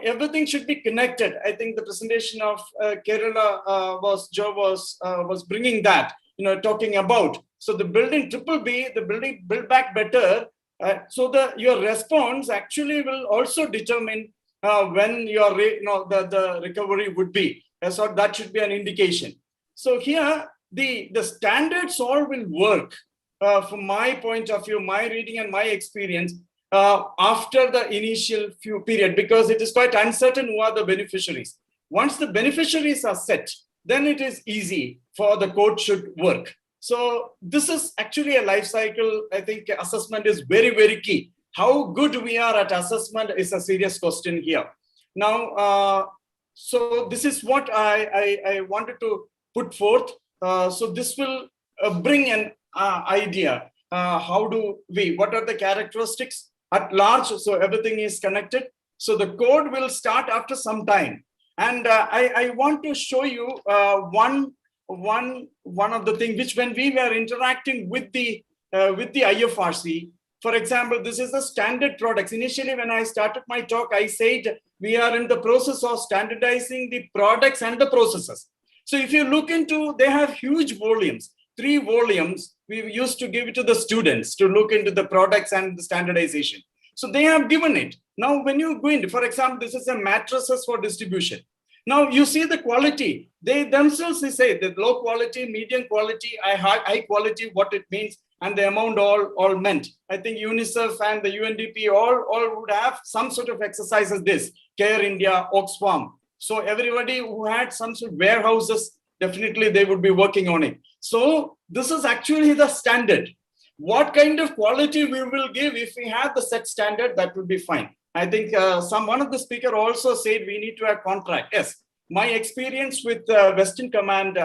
everything should be connected. I think the presentation of Kerala Joe was bringing that, talking about. So the building BBB, the building Build Back Better, so your response actually will also determine when your the recovery would be. So that should be an indication. So here the standards all will work from my point of view, my reading and my experience after the initial few period, because it is quite uncertain who are the beneficiaries. Once the beneficiaries are set, then it is easy for the code should work. So this is actually a life cycle. I think assessment is very, very key. How good we are at assessment is a serious question here. Now, so this is what I wanted to put forth. So this will bring an idea. How do what are the characteristics at large? So everything is connected. So the code will start after some time. And I want to show you one of the things which, when we were interacting with the IFRC, for example, this is the standard products. Initially, when I started my talk, I said we are in the process of standardizing the products and the processes. So if you look into, they have huge volumes, 3 volumes. We used to give it to the students to look into the products and the standardization. So they have given it. Now, when you go into, for example, this is a mattresses for distribution. Now you see the quality. They themselves say that low quality, medium quality, high quality, what it means, and the amount all meant. I think UNICEF and the UNDP all would have some sort of exercise as this, Care India, Oxfam. So everybody who had some sort of warehouses, definitely they would be working on it. So this is actually the standard. What kind of quality we will give if we have the set standard, that would be fine. I think one of the speaker also said we need to have contract. Yes, my experience with Western Command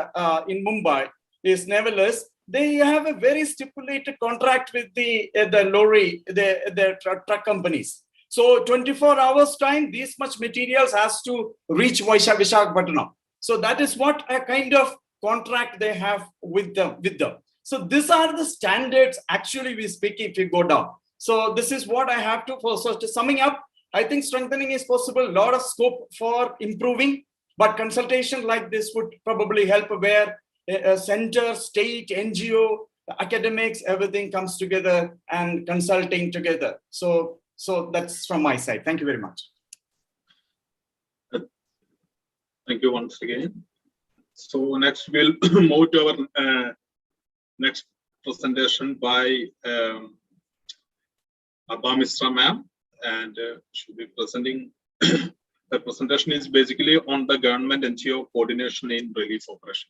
in Mumbai is nevertheless, they have a very stipulated contract with the lorry, the truck companies. So 24 hours time, this much materials has to reach Visakhapatnam. So that is what a kind of contract they have with them. So these are the standards actually we speak if we go down. So this is what I have to, so to summing up, I think strengthening is possible, a lot of scope for improving. But consultation like this would probably help where a center, state, NGO, academics, everything comes together and consulting together. So that's from my side. Thank you very much. Thank you once again. So next we'll move to our next presentation by Abba Misra ma'am, and she'll be presenting. The presentation is basically on the government NGO coordination in relief operation.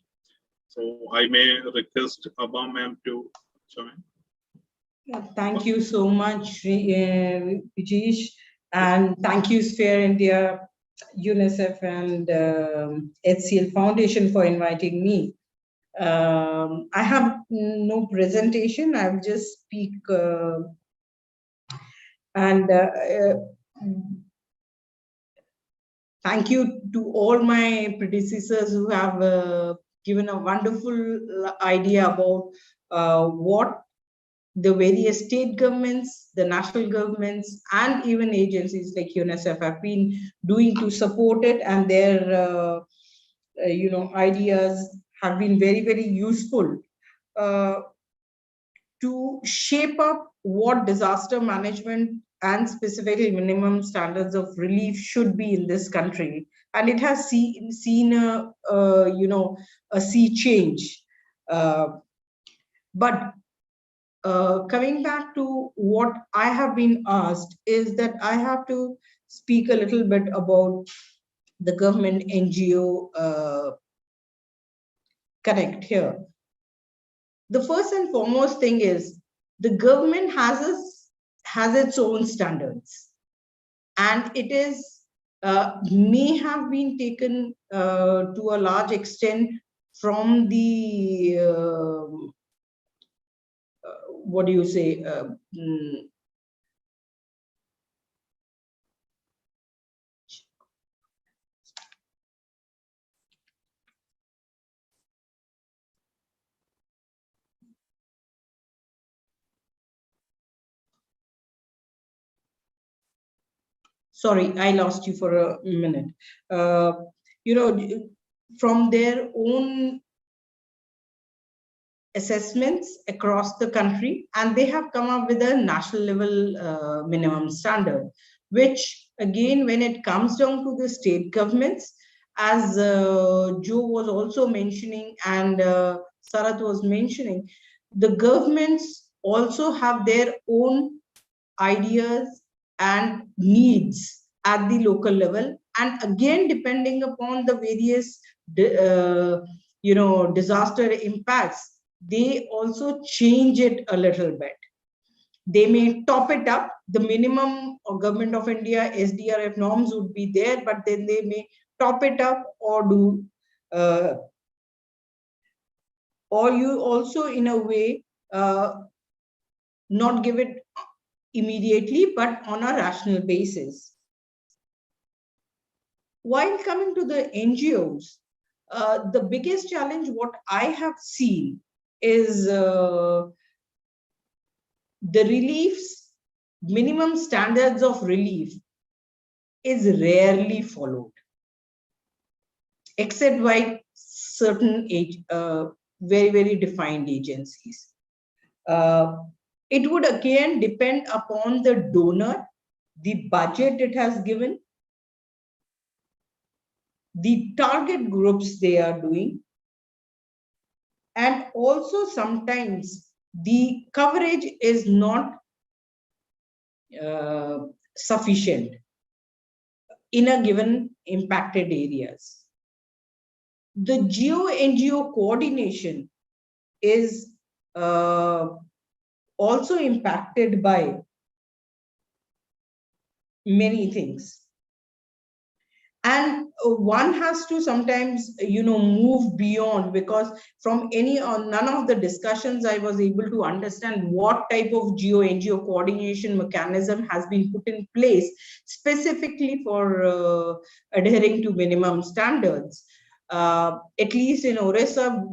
So I may request Abba ma'am to join. Thank you so much, Vijesh, and thank you Sphere India, UNICEF, and HCL Foundation for inviting me. I have no presentation. I will just speak thank you to all my predecessors who have given a wonderful idea about what the various state governments, the national governments, and even agencies like UNICEF have been doing to support it, and their ideas have been very, very useful to shape up what disaster management and specifically minimum standards of relief should be in this country. And it has seen a sea change. But coming back to what I have been asked is that I have to speak a little bit about the government NGO connect here. The first and foremost thing is the government has its own standards, and it is may have been taken to a large extent from the what do you say? Sorry, I lost you for a minute. From their own assessments across the country, and they have come up with a national level minimum standard, which again, when it comes down to the state governments, as Joe was also mentioning and Sarath was mentioning, the governments also have their own ideas and needs at the local level, and again depending upon the various disaster impacts, they also change it a little bit. They may top it up. The minimum of Government of India SDRF norms would be there, but then they may top it up or do or you also in a way not give it immediately, but on a rational basis. While coming to the NGOs, the biggest challenge what I have seen is the reliefs, minimum standards of relief is rarely followed, except by certain very, very defined agencies. It would again depend upon the donor, the budget it has given, the target groups they are doing, and also sometimes the coverage is not sufficient in a given impacted areas. The geo-NGO coordination is also impacted by many things. And one has to sometimes, move beyond, because from none of the discussions I was able to understand what type of geo-NGO coordination mechanism has been put in place specifically for adhering to minimum standards. At least in Orissa,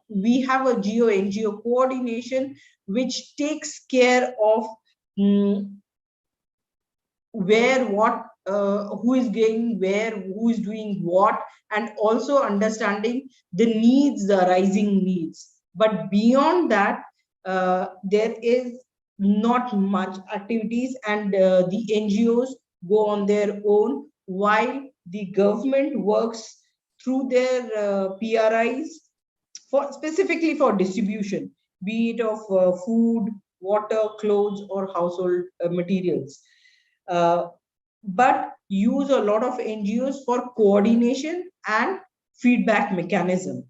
we have a geo-NGO coordination which takes care of where what who is going where, who is doing what, and also understanding the needs, the rising needs. But beyond that, there is not much activities, and the NGOs go on their own, while the government works through their PRIs for specifically for distribution, be it of food, water, clothes, or household materials. But use a lot of NGOs for coordination and feedback mechanism.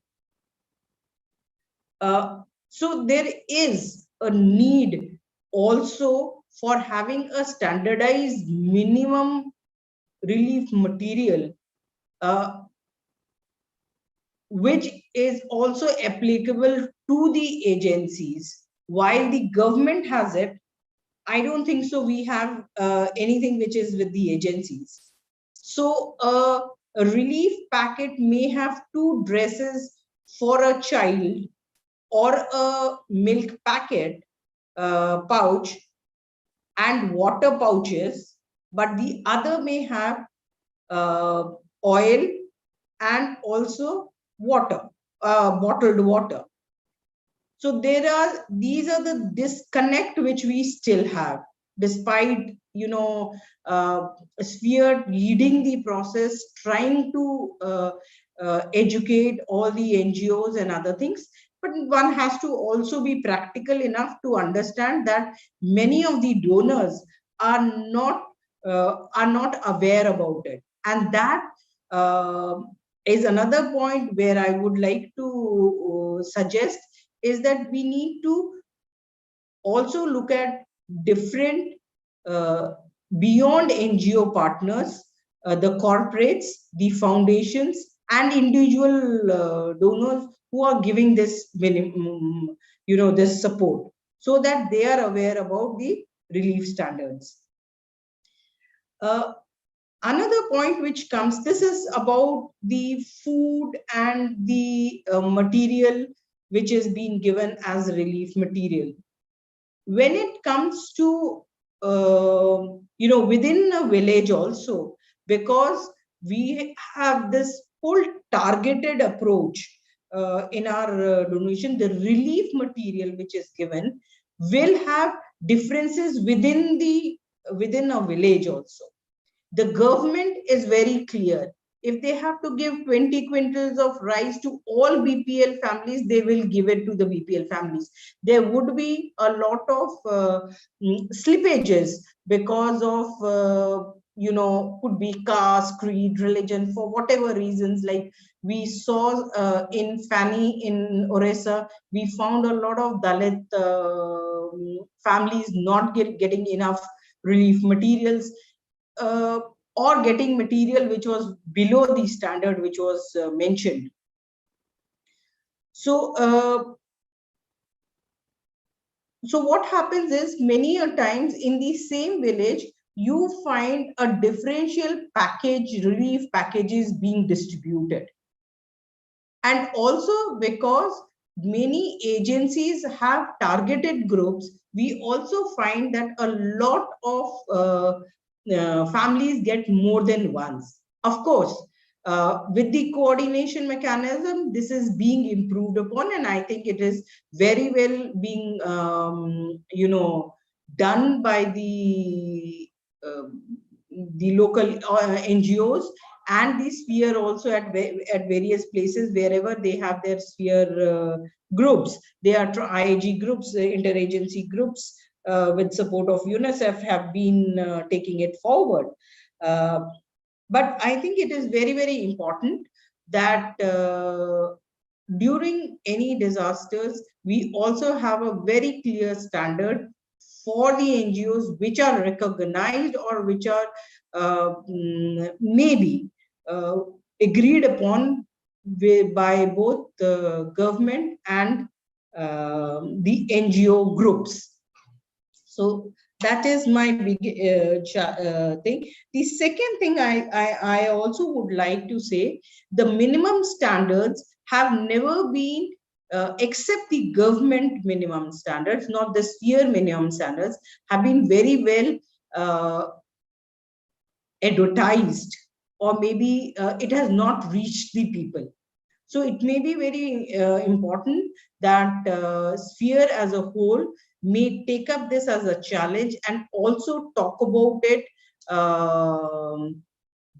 So there is a need also for having a standardized minimum relief material, which is also applicable to the agencies. While the government has it, I don't think so we have anything which is with the agencies. So a relief packet may have 2 dresses for a child, or a milk packet pouch and water pouches, but the other may have oil and also water, bottled water. So these are the disconnect which we still have, despite Sphere leading the process, trying to educate all the NGOs and other things. But one has to also be practical enough to understand that many of the donors are not aware about it, and that is another point where I would like to suggest, is that we need to also look at different beyond NGO partners, the corporates, the foundations, and individual donors who are giving this minimum, this support, so that they are aware about the relief standards. Another point which comes, this is about the food and the material which is being given as relief material. When it comes to, within a village also, because we have this whole targeted approach in our donation, the relief material which is given will have differences within a village also. The government is very clear. If they have to give 20 quintals of rice to all BPL families, they will give it to the BPL families. There would be a lot of slippages because of, could be caste, creed, religion, for whatever reasons. Like we saw in Fani in Orissa, we found a lot of Dalit families not getting enough relief materials. Or getting material which was below the standard which was mentioned. So, so what happens is, many a times in the same village, you find a differential package, relief packages being distributed. And also because many agencies have targeted groups, we also find that a lot of families get more than once. Of course, with the coordination mechanism, this is being improved upon, and I think it is very well being, done by the local NGOs and the Sphere also at various places wherever they have their Sphere groups. They are IAG groups, interagency groups, with support of UNICEF, have been taking it forward. But I think it is very, very important that during any disasters, we also have a very clear standard for the NGOs which are recognized or which are maybe agreed upon by both the government and the NGO groups. So that is my big thing. The second thing I also would like to say, the minimum standards have never been, except the government minimum standards, not the Sphere minimum standards, have been very well advertised, or maybe it has not reached the people. So it may be very important that sphere as a whole may take up this as a challenge and also talk about it.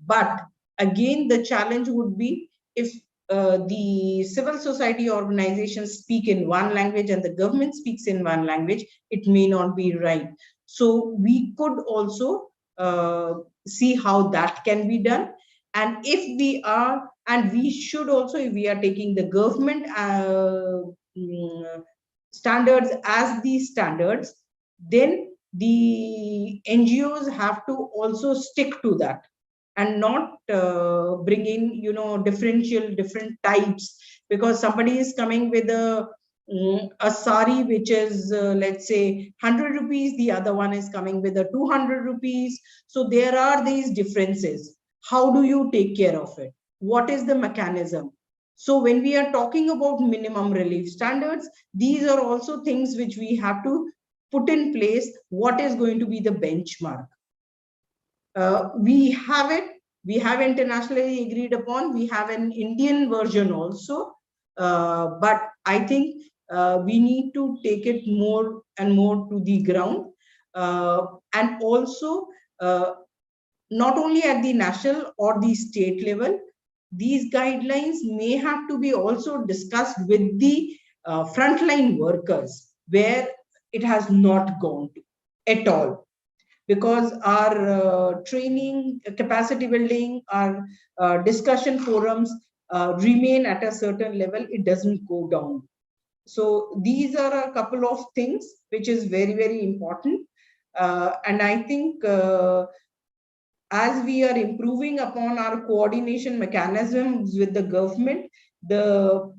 But again, the challenge would be if the civil society organizations speak in one language and the government speaks in one language, it may not be right. So we could also see how that can be done. And if we are, and we should also, if we are taking the government standards as these standards, then the NGOs have to also stick to that and not bring in, different types, because somebody is coming with a sari which is let's say 100 rupees, the other one is coming with a 200 rupees. So there are these differences. How do you take care of it? What is the mechanism? So when we are talking about minimum relief standards, these are also things which we have to put in place. What is going to be the benchmark? We have it. We have internationally agreed upon. We have an Indian version also. But I think we need to take it more and more to the ground. And also, not only at the national or the state level, these guidelines may have to be also discussed with the frontline workers, where it has not gone to at all. Because our training, capacity building, our discussion forums remain at a certain level, it doesn't go down. So these are a couple of things which is very, very important. And I think as we are improving upon our coordination mechanisms with the government, the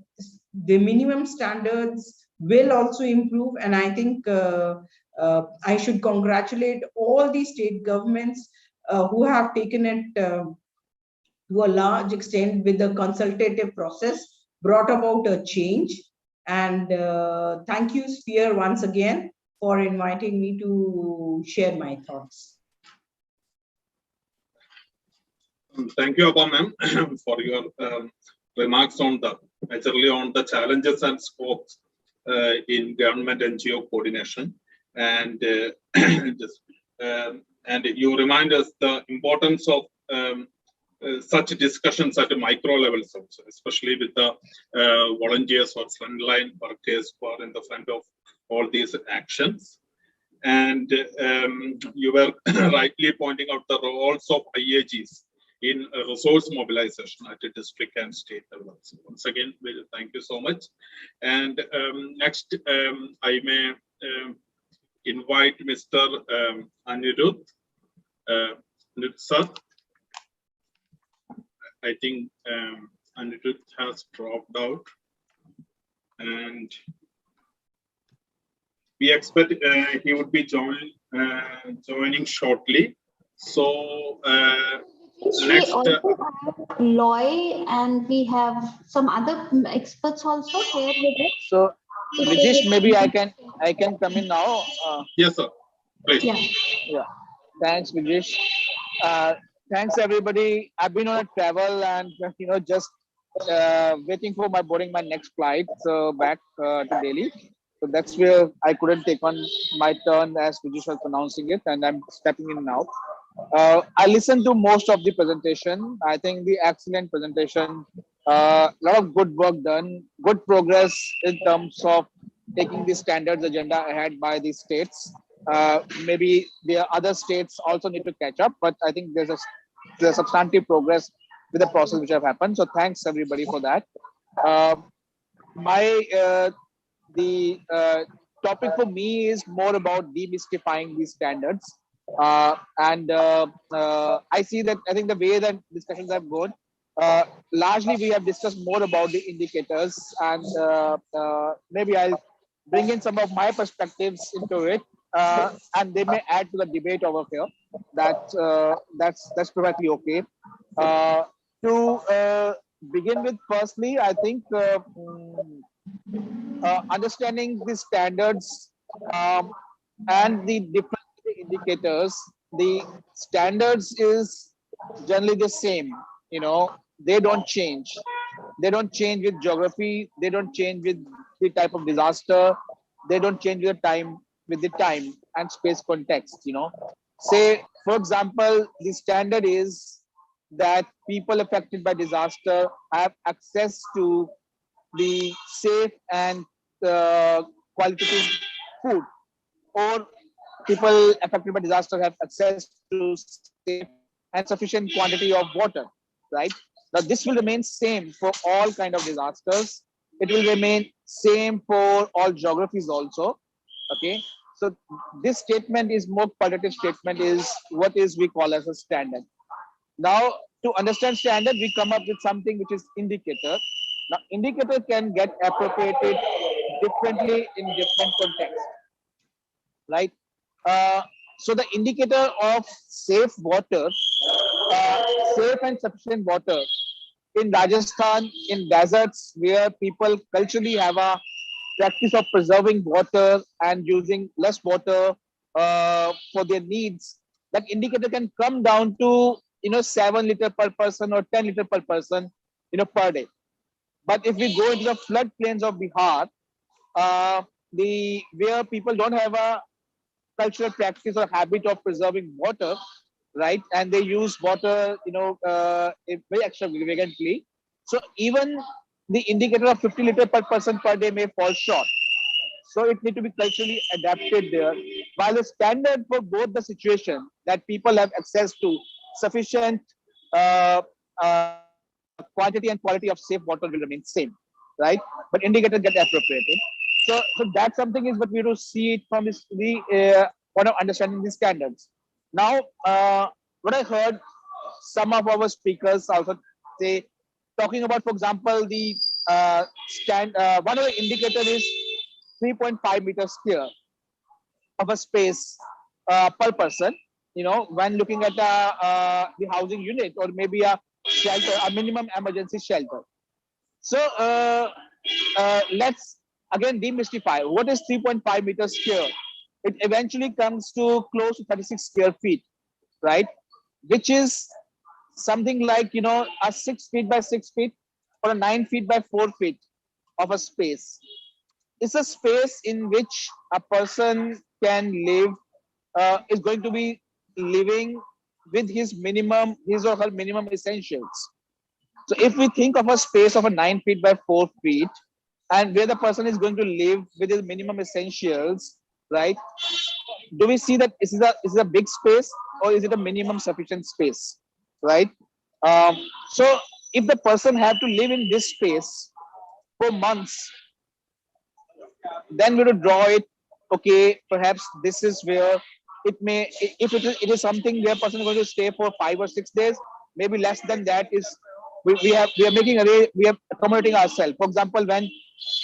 minimum standards will also improve. And I think I should congratulate all the state governments who have taken it to a large extent with the consultative process, brought about a change. And thank you, Sphere, once again for inviting me to share my thoughts. Thank you, Abha ma'am, for your remarks on majorly on the challenges and scopes in government NGO coordination, and and you remind us the importance of such discussions at a micro levels also, especially with the volunteers or frontline workers who are in the front of all these actions. And you were rightly pointing out the roles of IAGs in resource mobilization at a district and state level. So once again, thank you so much. And next, I may invite Mr. Anirudh sir. I think Anirudh has dropped out, and we expect he would be joining shortly. So We also have Loy, and we have some other experts also here with us. So Vijesh, maybe I can come in now. Yes, sir. Please. Yeah. Thanks, Vijesh. Thanks everybody. I've been on a travel and just waiting for boarding my next flight back to Delhi. So that's where I couldn't take on my turn as Vijesh was pronouncing it, and I'm stepping in now. I listened to most of the presentation. I think the excellent presentation, a lot of good work done, good progress in terms of taking the standards agenda ahead by the states. Maybe the other states also need to catch up, but I think there's a substantive progress with the process which have happened. So thanks everybody for that. The topic for me is more about demystifying these standards. And I see that I think the way that discussions have gone, largely we have discussed more about the indicators, and maybe I'll bring in some of my perspectives into it, and they may add to the debate over here. That's perfectly okay. To begin with, firstly, I think understanding the standards and the different indicators the standards is generally the same. They don't change. They don't change with geography. They don't change with the type of disaster. They don't change with the time and space context. Say, for example, the standard is that people affected by disaster have access to the safe and qualitative food, or people affected by disaster have access to safe and sufficient quantity of water, right? Now this will remain same for all kind of disasters. It will remain same for all geographies also. Okay, so this statement is more qualitative statement, is what is we call as a standard. Now, to understand standard, we come up with something which is indicator. Now, indicator can get appropriated differently in different contexts, right? So the indicator of safe water, safe and sufficient water in Rajasthan, in deserts where people culturally have a practice of preserving water and using less water for their needs, that indicator can come down to 7 liter per person or 10 liter per person per day. But if we go into the flood plains of Bihar, where people don't have a cultural practice or habit of preserving water, right? And they use water, very extravagantly. So even the indicator of 50 liter per person per day may fall short. So it need to be culturally adapted there. While the standard for both the situation that people have access to sufficient uh, quantity and quality of safe water will remain same, right? But indicators get appropriated. So that's something is what we do see it from this the point of understanding the standards. Now, what I heard some of our speakers also say, talking about, for example, the one of the indicator is 3.5 meters square of a space per person. When looking at the housing unit or maybe a shelter, a minimum emergency shelter. So let's again demystify what is 3.5 meters square. It eventually comes to close to 36 square feet, right? Which is something like a 6 feet by 6 feet or a 9 feet by 4 feet of a space. It's a space in which a person can live, is going to be living with his or her minimum essentials. So if we think of a space of a 9 feet by 4 feet, and where the person is going to live with his minimum essentials, right? Do we see that is it a big space or is it a minimum sufficient space, right? So if the person have to live in this space for months, then we would draw it. Okay, perhaps this is where it may, if it is something where person is going to stay for 5 or 6 days, maybe less than that is we are making we are accommodating ourselves. For example, when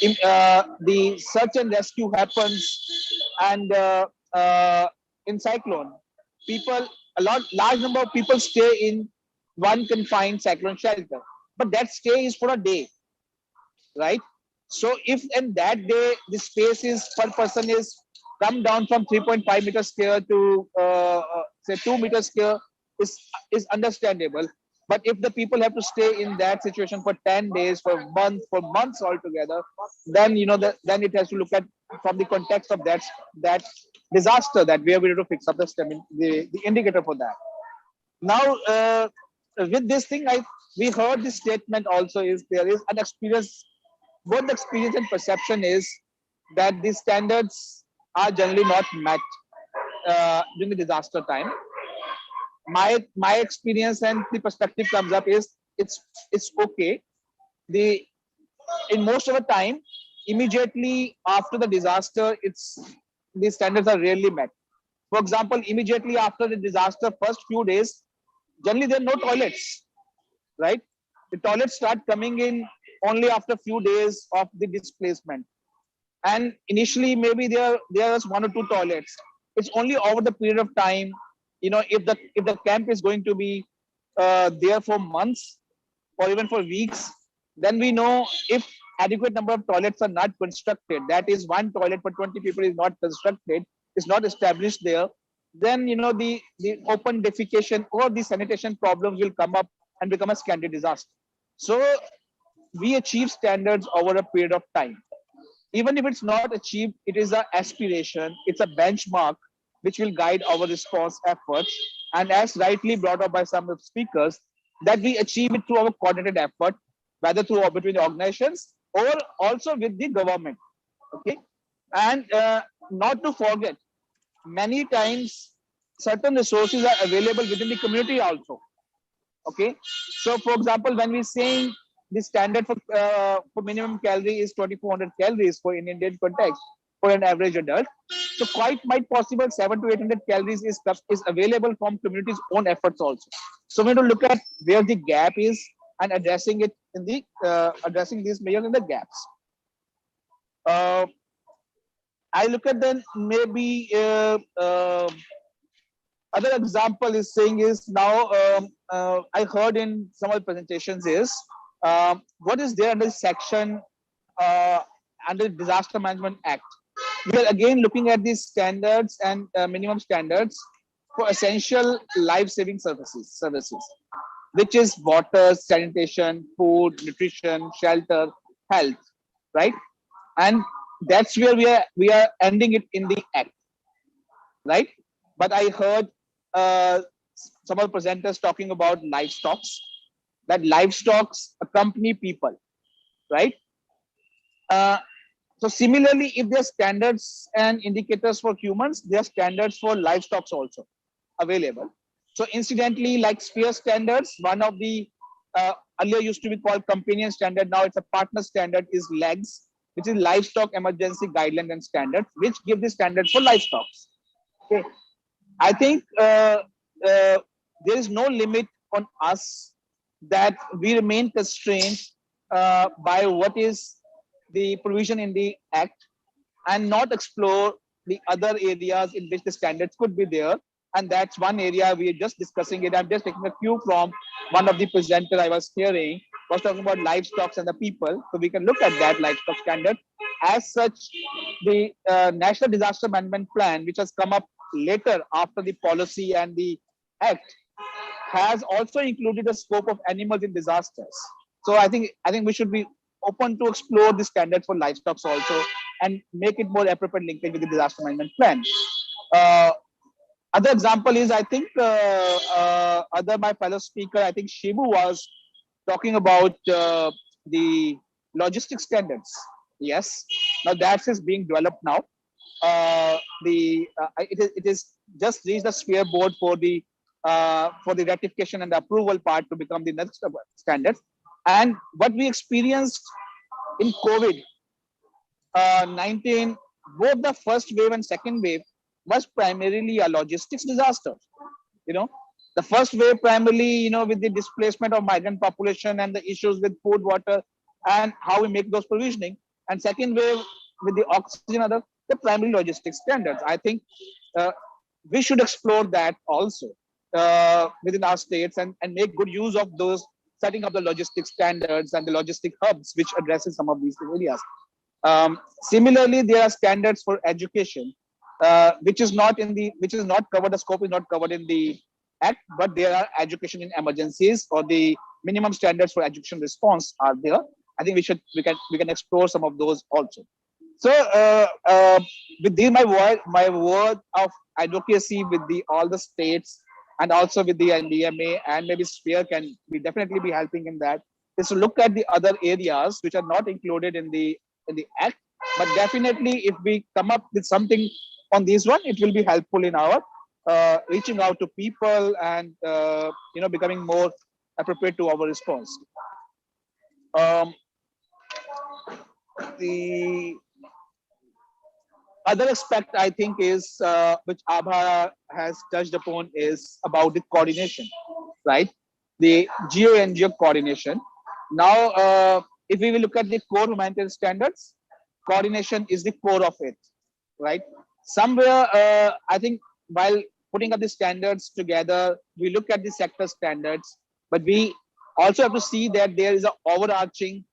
the search and rescue happens and in cyclone, people, large number of people stay in one confined cyclone shelter, but that stay is for a day, right? So if in that day the space is per person is come down from 3.5 meters square to say 2 meters square is understandable. But if the people have to stay in that situation for 10 days, for months altogether, then then it has to look at from the context of that disaster that we are going to fix up the indicator for that. Now, with this thing, we heard this statement also is there is an experience, both the experience and perception is that these standards are generally not met during the disaster time. My experience and the perspective comes up is it's okay. In most of the time, immediately after the disaster, these standards are rarely met. For example, immediately after the disaster, first few days, generally there are no toilets, right? The toilets start coming in only after few days of the displacement. And initially, maybe there's 1 or 2 toilets. It's only over the period of time, if the camp is going to be there for months or even for weeks, then we know if adequate number of toilets are not constructed, that is one toilet for 20 people is not constructed, is not established there, then the open defecation or the sanitation problems will come up and become a secondary disaster. So we achieve standards over a period of time. Even if it's not achieved, it is an aspiration, it's a benchmark which will guide our response efforts. And as rightly brought up by some of the speakers, that we achieve it through our coordinated effort, whether through or between the organizations or also with the government. Okay, and not to forget, many times certain resources are available within the community also. Okay, so for example, when we're saying the standard for minimum calorie is 2400 calories for in Indian context for an average adult, so quite might possible 700 to 800 calories is available from community's own efforts also. So we have to look at where the gap is and addressing it in the addressing these measures in the gaps. I look at then maybe other example is saying is now I heard in some of the presentations is what is there under section under Disaster Management Act. We are again looking at these standards and minimum standards for essential life-saving services, which is water, sanitation, food, nutrition, shelter, health, right? And that's where we are ending it in the act, right? But I heard some of the presenters talking about livestock, that livestock accompany people, right? So similarly, if there are standards and indicators for humans, there are standards for livestock also available. So incidentally, like sphere standards, one of the earlier used to be called companion standard, now it's a partner standard, is LEGS, which is Livestock Emergency Guidelines and Standards, which give the standards for livestock. Okay, I think there is no limit on us that we remain constrained by what is the provision in the act and not explore the other areas in which the standards could be there. And that's one area we are just discussing it. I'm just taking a cue from one of the presenter I was hearing was talking about livestock and the people. So we can look at that livestock standard. As such, the National Disaster Management Plan, which has come up later after the policy and the act, has also included the scope of animals in disasters. So I think we should be open to explore the standards for livestock also and make it more appropriate linkage with the disaster management plan. Other example is, I think other my fellow speaker, I think Shibu was talking about the logistics standards. Yes, now that is being developed now. It is just reached the sphere board for the ratification and the approval part to become the next standards. And what we experienced in COVID-19, both the first wave and second wave was primarily a logistics disaster. The first wave primarily, with the displacement of migrant population and the issues with food, water, and how we make those provisioning. And second wave with the oxygen, the primary logistics standards. I think we should explore that also within our states and make good use of those, setting up the logistics standards and the logistic hubs, which addresses some of these areas. Similarly, there are standards for education, which is not covered. The scope is not covered in the act, but there are education in emergencies, or the minimum standards for education response are there. I think we can explore some of those also. So with my word of advocacy with all the states and also with the NDMA and maybe Sphere can be definitely be helping in that, is to look at the other areas which are not included in the act, but definitely if we come up with something on this one, it will be helpful in our reaching out to people and becoming more appropriate to our response. The other aspect I think is which Abha has touched upon is about the coordination, right? The geo-NGO coordination. Now, if we will look at the core humanitarian standards, coordination is the core of it, right? Somewhere, I think while putting up the standards together, we look at the sector standards, but we also have to see that there is an overarching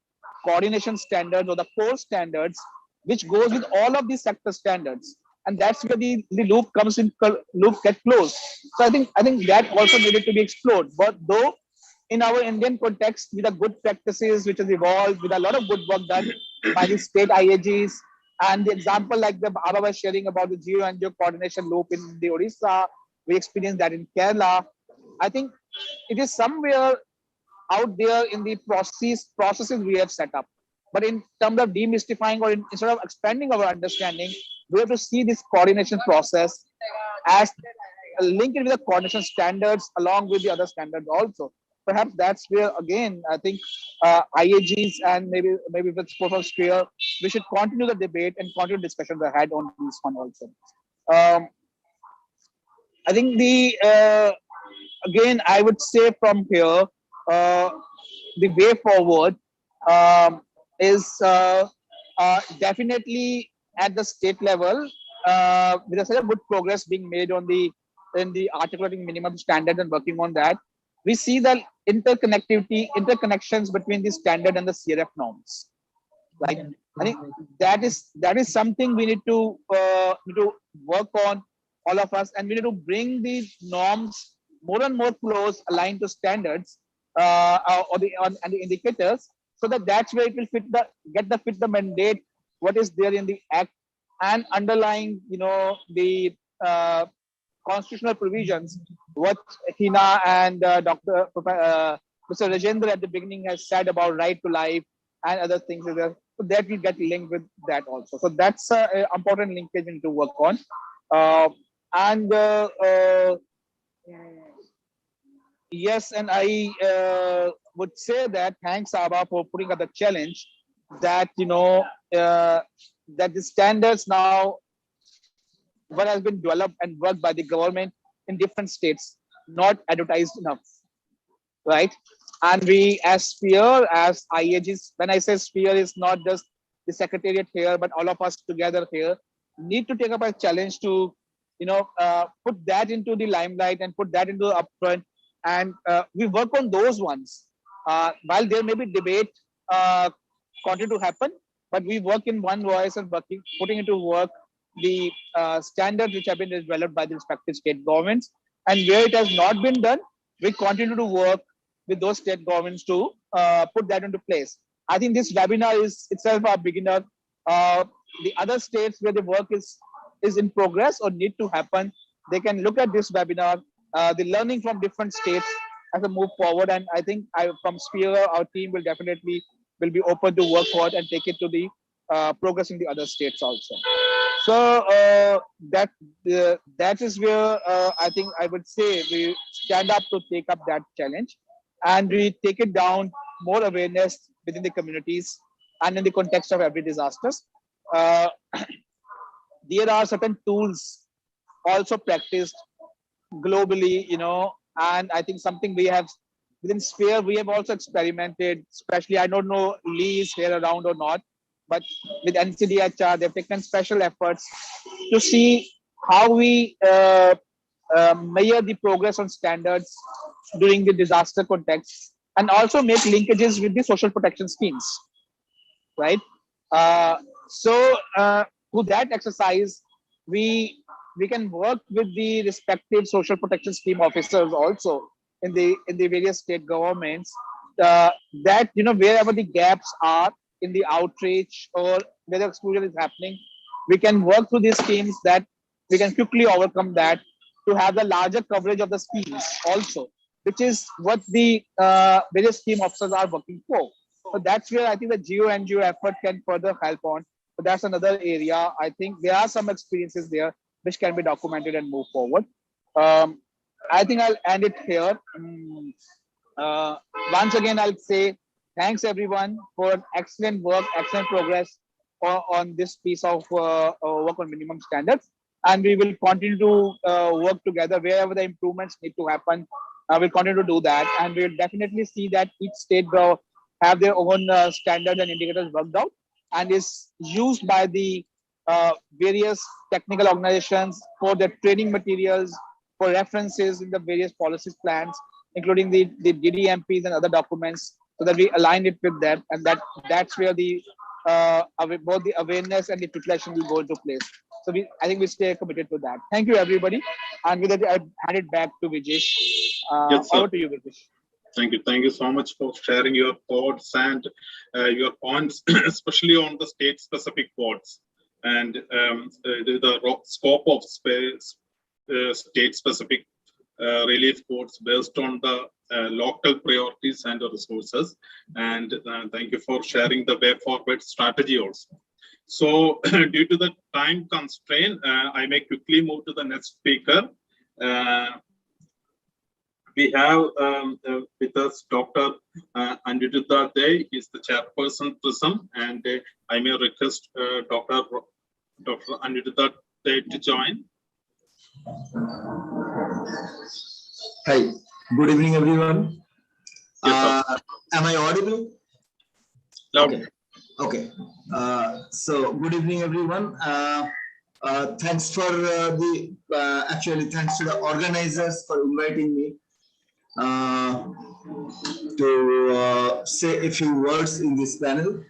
coordination standards or the core standards, which goes with all of these sector standards. and that's where the loop comes in, loop get closed. So I think that also needed to be explored. But though in our Indian context, with the good practices which has evolved, with a lot of good work done by the state IAGs, and the example like the Baba was sharing about the geo and geo coordination loop in the Odisha, we experienced that in Kerala. I think it is somewhere out there in the processes we have set up. But in terms of demystifying or instead of expanding our understanding, we have to see this coordination process as linked with the coordination standards along with the other standards also. Perhaps that's where again I think IAGs and maybe with Sport of Sphere, we should continue the debate and continue discussions ahead on this one also. Um, I think the again I would say from here uh, the way forward is definitely at the state level with a such a good progress being made on the in the articulating minimum standards and working on that. We see the interconnections between the standard and the CRF norms. Like I think that is something we need to work on, all of us, and we need to bring the norms more and more close, aligned to standards and the indicators, so that that's where it will fit the mandate what is there in the act and underlying the constitutional provisions what Hina and Mr. Rajendra at the beginning has said about right to life and other things. So that will get linked with that also. So that's an important linkage to work on. And yes, and I would say that thanks Abba for putting up the challenge that that the standards now what has been developed and worked by the government in different states not advertised enough, right? And we as Sphere, as IAGs, when I say Sphere, is not just the secretariat here, but all of us together here need to take up a challenge to put that into the limelight and put that into the upfront, and we work on those ones. While there may be debate continue to happen, but we work in one voice and putting into work the standards which have been developed by the respective state governments, and where it has not been done, we continue to work with those state governments to put that into place. I think this webinar is itself a beginner. The other states where the work is in progress or need to happen, they can look at this webinar, the learning from different states as a move forward. And I think from Sphere, our team will definitely will be open to work for it and take it to the progress in the other states also. So that is where I think I would say we stand up to take up that challenge, and we take it down more awareness within the communities and in the context of every disasters. There are certain tools also practiced globally, and I think something we have within Sphere, we have also experimented, especially, I don't know Lee is here around or not, but with NCDHR, they've taken special efforts to see how we measure the progress on standards during the disaster context, and also make linkages with the social protection schemes, right? So through that exercise, we can work with the respective social protection scheme officers also in the various state governments, that wherever the gaps are in the outreach or where the exposure is happening, we can work through these schemes that we can quickly overcome that to have the larger coverage of the schemes also, which is what the various scheme officers are working for. So that's where I think the geo NGO effort can further help on. So that's another area. I think there are some experiences there which can be documented and move forward. I think I'll end it here. Once again, I'll say thanks everyone for excellent work, excellent progress on this piece of work on minimum standards. And we will continue to work together wherever the improvements need to happen. We'll continue to do that. And we'll definitely see that each state have their own standards and indicators worked out and is used by the various technical organizations for the training materials, for references in the various policies plans, including the DDMPs and other documents, so that we align it with that. And that's where the both the awareness and the preparation will go into place. So I think we stay committed to that. Thank you, everybody. And with that, I hand it back to Vijesh. Yes, sir. Over to you, Vijesh. Thank you. Thank you so much for sharing your thoughts and your points, especially on the state-specific points and the scope of state-specific relief codes based on the local priorities and resources. And thank you for sharing the way forward strategy also. So due to the time constraint, I may quickly move to the next speaker. We have with us Dr. Anjudita Dey. He is the chairperson PRISM, and I may request Dr. Anjudita Dey to join. Hi, good evening, everyone. Yes, am I audible? Loud. Okay. So good evening, everyone. Thanks for actually thanks to the organizers for inviting me to say a few words in this panel.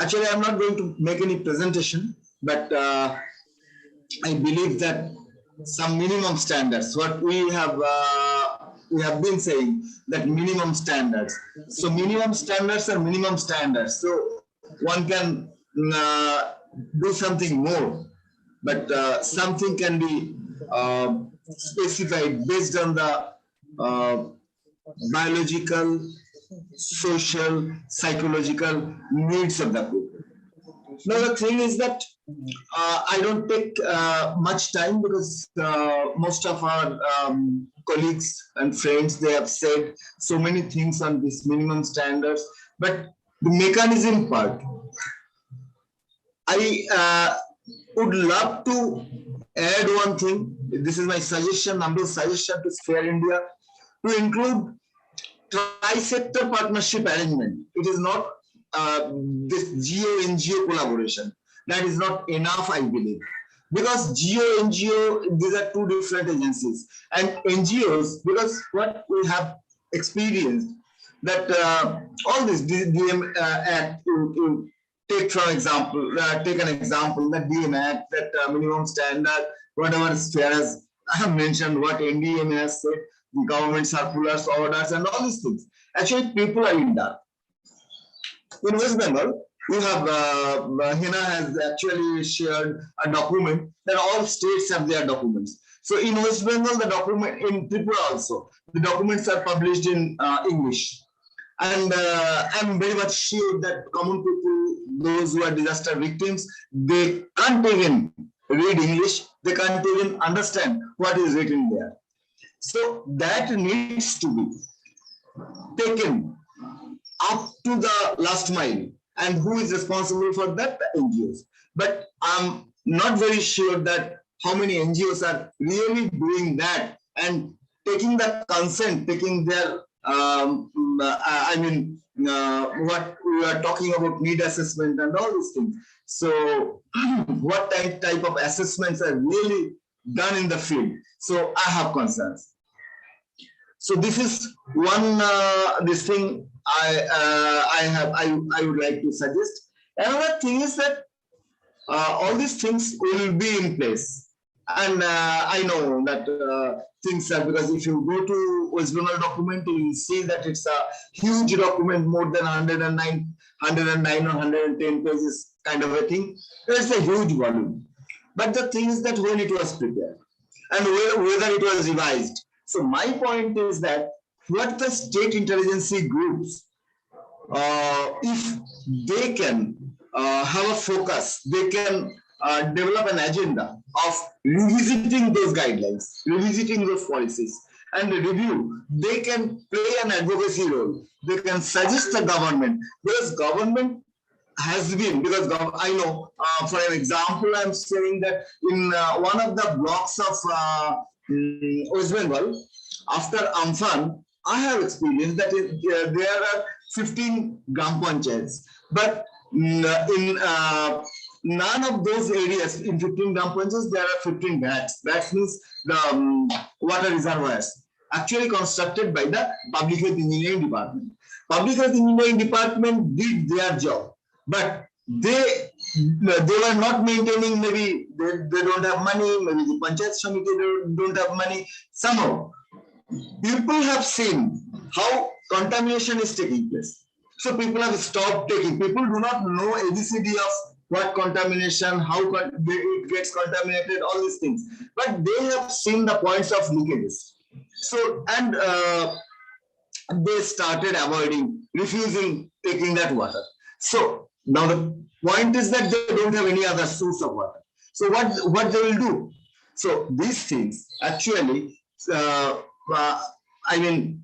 Actually, I'm not going to make any presentation, but I believe that some minimum standards, what we have been saying, that minimum standards. So minimum standards are minimum standards. So one can do something more, but something can be specified based on the biological, social, psychological needs of the group. Now the thing is that I don't take much time because most of our colleagues and friends, they have said so many things on this minimum standards, but the mechanism part, I would love to add one thing. This is my suggestion, number suggestion to Sphere India, to include tri-sector partnership arrangement. It is not this GO-NGO collaboration. That is not enough, I believe. Because GO-NGO, these are two different agencies. And NGOs, because what we have experienced, that all this DM Act, to take for example, take an example, that DM Act, that minimum standard, whatever Sphere has I have mentioned, what NDM has said, the government circulars, orders, and all these things. Actually, people are in dark. In West Bengal, we have, Hina has actually shared a document that all states have their documents. So in West Bengal, the document, in Tripura also, the documents are published in English. And I'm very much sure that common people, those who are disaster victims, they can't even read English, they can't even understand what is written there. So that needs to be taken up to the last mile. And who is responsible for that? The NGOs. But I'm not very sure that how many NGOs are really doing that and taking the consent, taking their, what we are talking about, need assessment and all these things. So what type of assessments are really done in the field? So I have concerns. So this is one this thing I would like to suggest. Another thing is that all these things will be in place, and I know that things are, because if you go to West Bengal document, you will see that it's a huge document, more than 109 or 110 pages kind of a thing. It's a huge volume. But the thing is that when it was prepared and whether it was revised. So my point is that what the state intelligence groups, if they can have a focus, they can develop an agenda of revisiting those guidelines, revisiting those policies, and review. They can play an advocacy role. They can suggest the government, because government has been, because I know, for an example, I'm saying that in one of the blocks of West Bengal, after Amphan, I have experienced that there are 15 Gram Panchayats, but in none of those areas, in 15 Gram Panchayats, there are 15 ghats. That means the water reservoirs, actually constructed by the Public Health Engineering Department. Public Health Engineering Department did their job. but they were not maintaining, maybe they don't have money, maybe the Panchayat Samiti don't have money. Somehow, people have seen how contamination is taking place. So people have stopped taking. People do not know ABCD of what contamination, how it gets contaminated, all these things. But they have seen the points of leakages. So, and they started avoiding, refusing taking that water. So now the point is that they don't have any other source of water. So what they will do? So these things actually, I mean,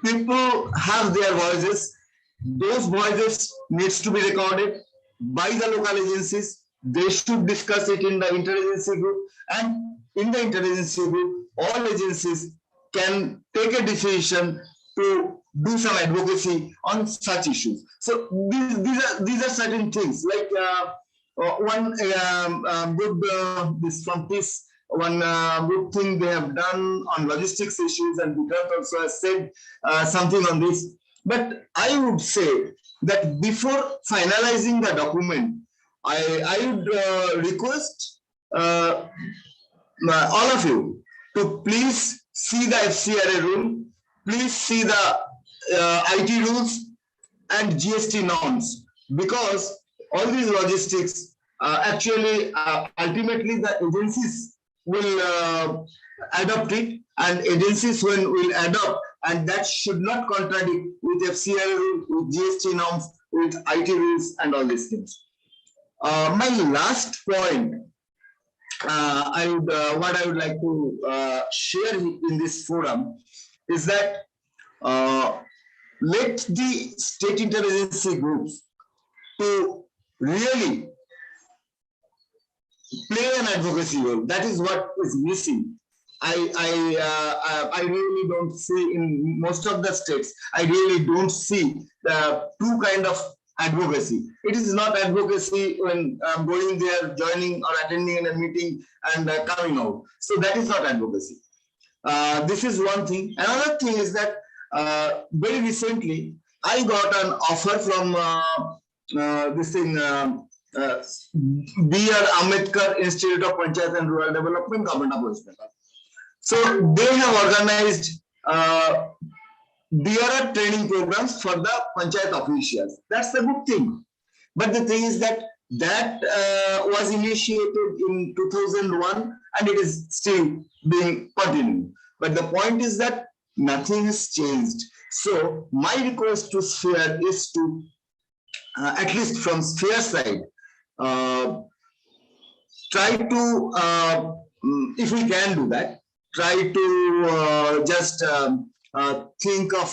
people have their voices. Those voices needs to be recorded by the local agencies. They should discuss it in the interagency group, and in the interagency group, all agencies can take a decision to do some advocacy on such issues. So these are certain things like one good this from this one good thing they have done on logistics issues, and Vikrant also has said something on this. But I would say that before finalizing the document, I would request all of you to please see the FCRA rule, please see the IT rules and GST norms, because all these logistics actually ultimately the agencies will adopt it, and agencies will adopt, and that should not contradict with FCRA rule, with GST norms, with IT rules and all these things. My last point, what I would like to share in this forum is that let the state interagency groups to really play an advocacy role. That is what is missing. I really don't see in most of the states. I really don't see the two kind of advocacy. It is not advocacy when going there, joining or attending a meeting and coming out. So that is not advocacy. This is one thing. Another thing is that very recently I got an offer from this thing, B.R. Ambedkar Institute of Panchayat and Rural Development, Government of West Bengal. So they have organized BRR training programs for the Panchayat officials. That's the good thing. But the thing is that was initiated in 2001 and it is still being continued. But the point is that nothing has changed. So my request to Sphere is to, at least from Sphere side, try to, if we can do that, try to just think of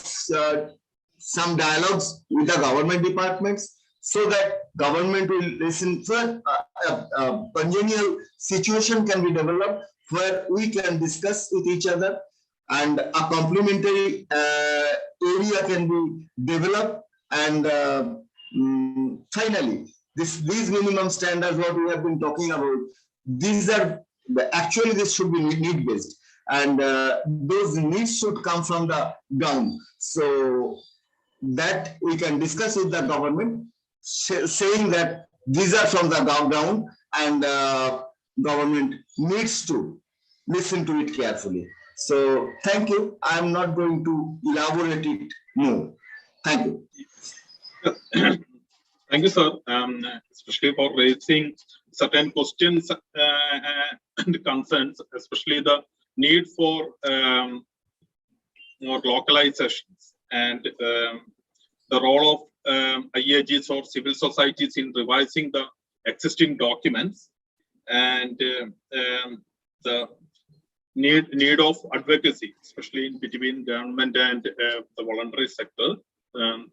some dialogues with the government departments so that government will listen. So a congenial situation can be developed where we can discuss with each other and a complementary area can be developed. And finally, these minimum standards, what we have been talking about, these are actually this should be need-based, and those needs should come from the ground. So that we can discuss with the government, saying that these are from the ground, and government needs to listen to it carefully. So thank you. I'm not going to elaborate it more. Thank you. Thank you, sir, especially for raising certain questions and concerns, especially the need for more localizations and the role of IAGs or civil societies in revising the existing documents, and the need of advocacy, especially in between government and the voluntary sector.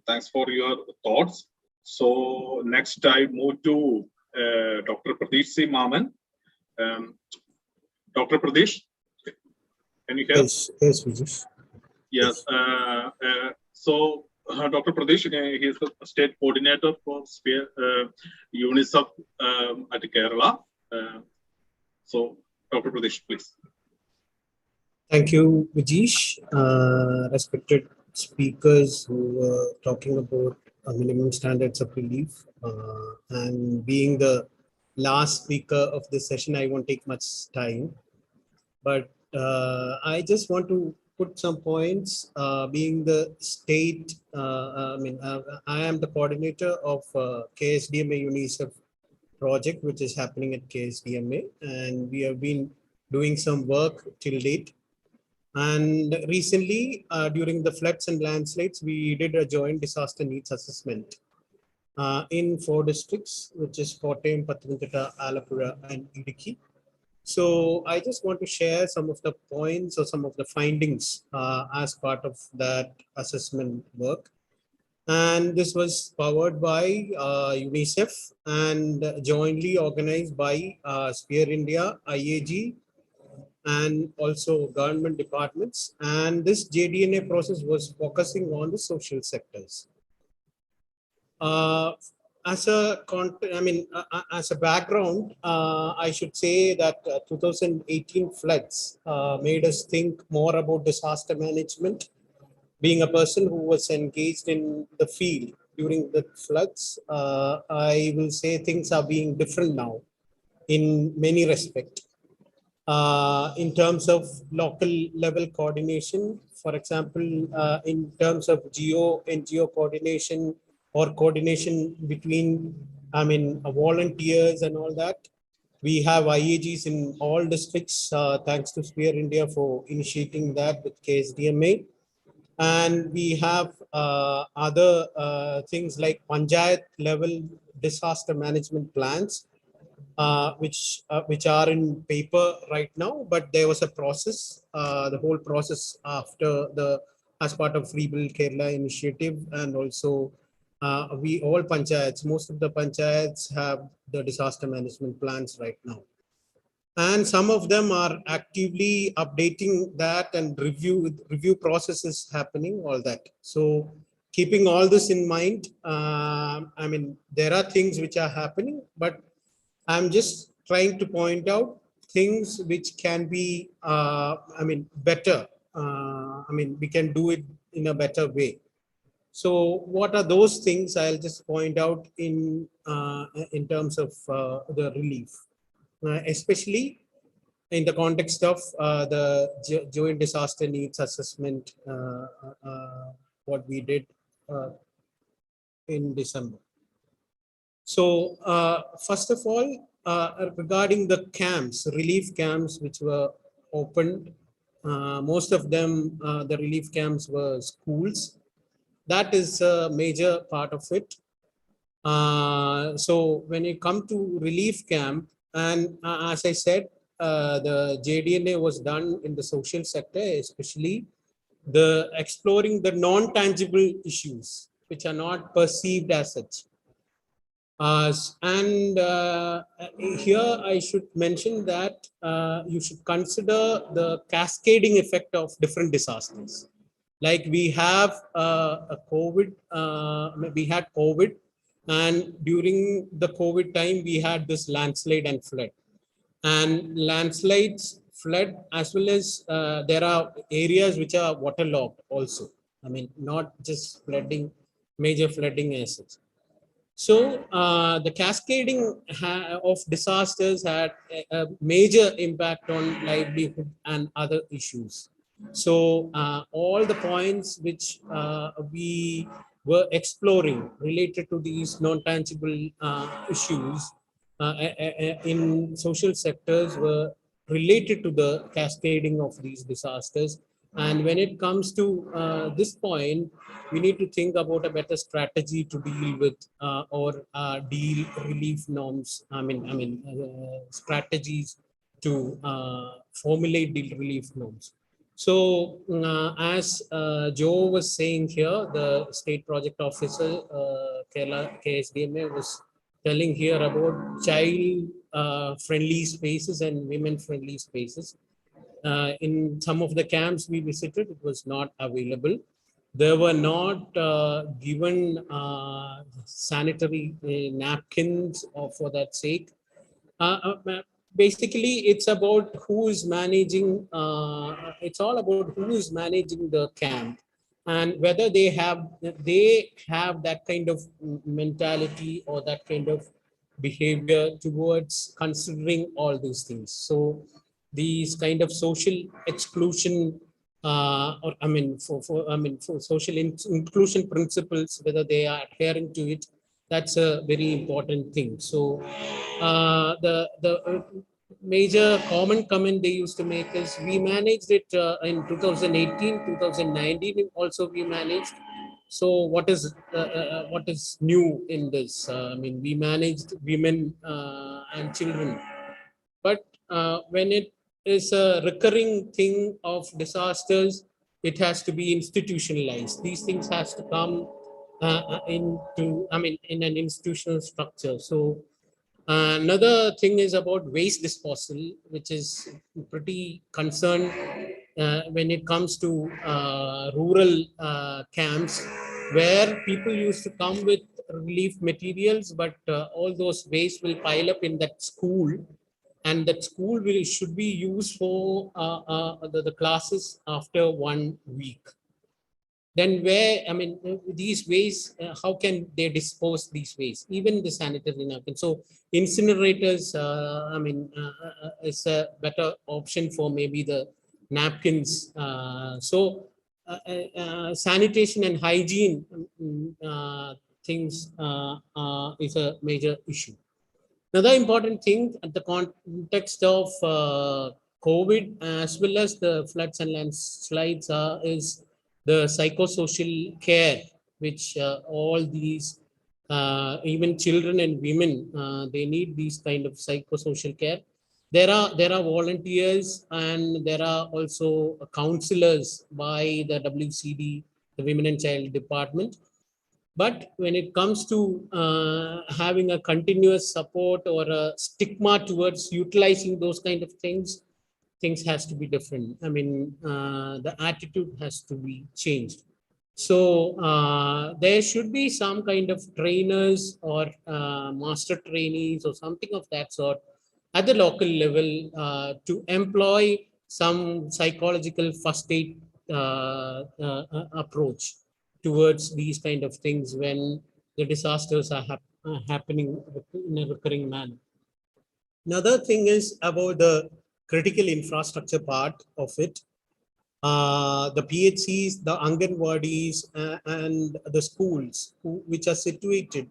Thanks for your thoughts. So next I move to Dr. Pradesh C. Maman. Dr. Pradesh, can you hear? Yes, yes, Vijesh. Yes. So Dr. Pradesh, he is the state coordinator for Sphere UNICEF at Kerala. So Dr. Pradesh, please. Thank you, Vijesh. Respected speakers who were talking about minimum standards of relief. And being the last speaker of this session, I won't take much time. But I just want to put some points. Being the state, I am the coordinator of KSDMA UNICEF project, which is happening at KSDMA, and we have been doing some work till date. And recently, during the floods and landslides, we did a joint disaster needs assessment in 4 districts, which is Kottayam, Pathanamthitta, Alappuzha, and Idukki. So I just want to share some of the points or some of the findings as part of that assessment work. And this was powered by UNICEF and jointly organized by Sphere India, IAG, and also government departments. And this JDNA process was focusing on the social sectors. As a background, I should say that 2018 floods made us think more about disaster management. Being a person who was engaged in the field during the floods, I will say things are being different now in many respects. In terms of local level coordination, for example, in terms of NGO coordination or coordination between, volunteers and all that. We have IAGs in all districts, thanks to Sphere India for initiating that with KSDMA. And we have other things like Panchayat level disaster management plans, which are in paper right now, but there was a process, the whole process after as part of Rebuild Kerala initiative, and also we all panchayats, most of the panchayats have the disaster management plans right now. And some of them are actively updating that, and review processes happening, all that. So keeping all this in mind, there are things which are happening, but I'm just trying to point out things which can be, better. We can do it in a better way. So what are those things? I'll just point out in terms of the relief, especially in the context of the joint disaster needs assessment, what we did in December. So first of all, regarding the camps, relief camps which were opened, most of them, the relief camps were schools. That is a major part of it. So when you come to relief camp, and as I said, the JDNA was done in the social sector, especially the exploring the non-tangible issues which are not perceived as such. Here I should mention that you should consider the cascading effect of different disasters. Like we have a COVID, we had COVID, and during the COVID time, we had this landslide and flood. And landslides, flood, as well as there are areas which are waterlogged also. Not just flooding, major flooding as such. So the cascading of disasters had a major impact on livelihood and other issues. So all the points which we were exploring related to these non-tangible issues in social sectors were related to the cascading of these disasters. And when it comes to this point, we need to think about a better strategy to deal with or deal relief norms. Strategies to formulate the relief norms. So as Joe was saying here, the state project officer, Kerala KSDMA, was telling here about child friendly spaces and women friendly spaces. In some of the camps we visited, it was not available. There were not given sanitary napkins for that sake. Basically, it's about who is managing, it's all about who is managing the camp. and whether they have that kind of mentality or that kind of behavior towards considering all these things. So these kind of social exclusion, or for social inclusion principles, whether they are adhering to it, that's a very important thing. So the major common comment they used to make is, we managed it in 2018, 2019 also we managed. So what is new in this? I mean, we managed women and children, but when it is a recurring thing of disasters, it has to be institutionalized. These things has to come into, I mean, in an institutional structure. So another thing is about waste disposal, which is pretty concerned when it comes to rural camps, where people used to come with relief materials, but all those waste will pile up in that school, and that school should be used for the classes after 1 week. Then where, I mean, these ways, how can they dispose these ways? Even the sanitary napkins. So incinerators, is a better option for maybe the napkins. Sanitation and hygiene things is a major issue. Another important thing at the context of COVID, as well as the floods and landslides, is the psychosocial care, which all these, even children and women, they need these kind of psychosocial care. There are volunteers, and there are also counselors by the WCD, the Women and Child Department. But when it comes to having a continuous support or a stigma towards utilizing those kind of things has to be different. I mean, the attitude has to be changed. So there should be some kind of trainers or master trainees or something of that sort at the local level to employ some psychological first aid approach towards these kind of things when the disasters are happening in a recurring manner. Another thing is about the critical infrastructure part of it. The PHCs, the Anganwadis, and the schools which are situated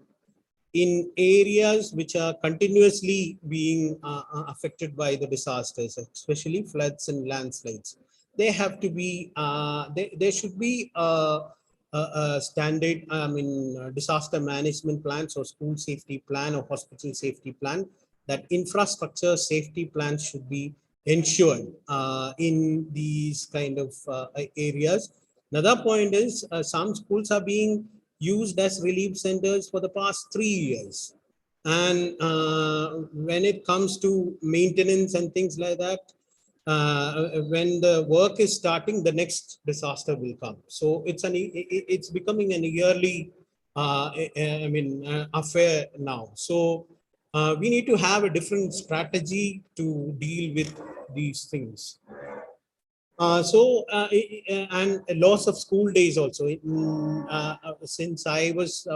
in areas which are continuously being affected by the disasters, especially floods and landslides. They have to be, there should be a standard, disaster management plans or school safety plan or hospital safety plan. That infrastructure safety plans should be ensured in these kind of areas. Another point is some schools are being used as relief centers for the past 3 years. And when it comes to maintenance and things like that, when the work is starting, the next disaster will come. So it's becoming an yearly affair now. So we need to have a different strategy to deal with these things. And a loss of school days also. Since I was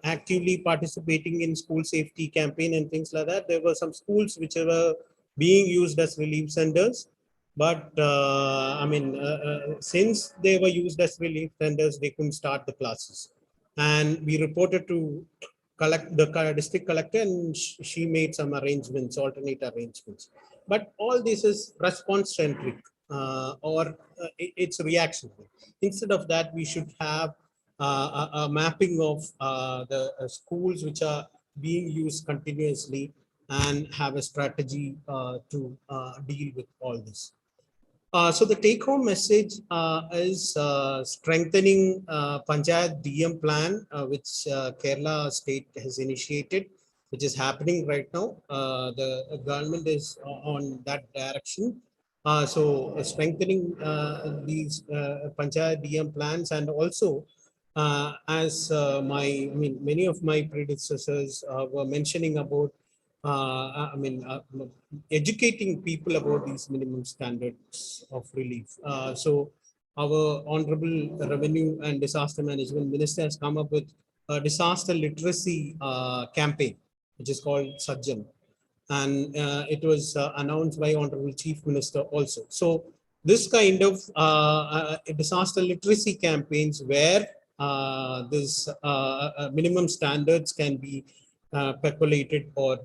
actively participating in school safety campaign and things like that, there were some schools which were being used as relief centers. But since they were used as relief centers, they couldn't start the classes. And we reported to the district collector, and she made some arrangements, alternate arrangements. But all this is response centric. It's reactionary. Instead of that, we should have a mapping of the schools which are being used continuously and have a strategy to deal with all this. So the take-home message is strengthening Panchayat DM plan, which Kerala state has initiated, which is happening right now. The government is on that direction. So strengthening these Panchayat DM plans, and also as many of my predecessors were mentioning about educating people about these minimum standards of relief. So our Honorable Revenue and Disaster Management Minister has come up with a disaster literacy campaign, which is called Sajjan. And it was announced by Honorable Chief Minister also. So this kind of disaster literacy campaigns where this minimum standards can be percolated or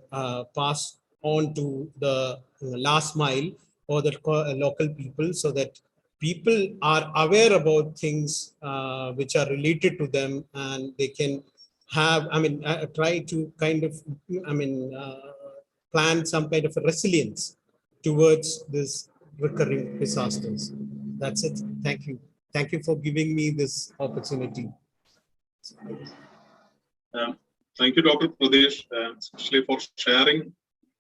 passed on to the last mile or the local people, so that people are aware about things which are related to them, and they can have, try to kind of, plan some kind of a resilience towards this recurring disasters. That's it. Thank you. Thank you for giving me this opportunity. Thank you, Dr. Pradesh, especially for sharing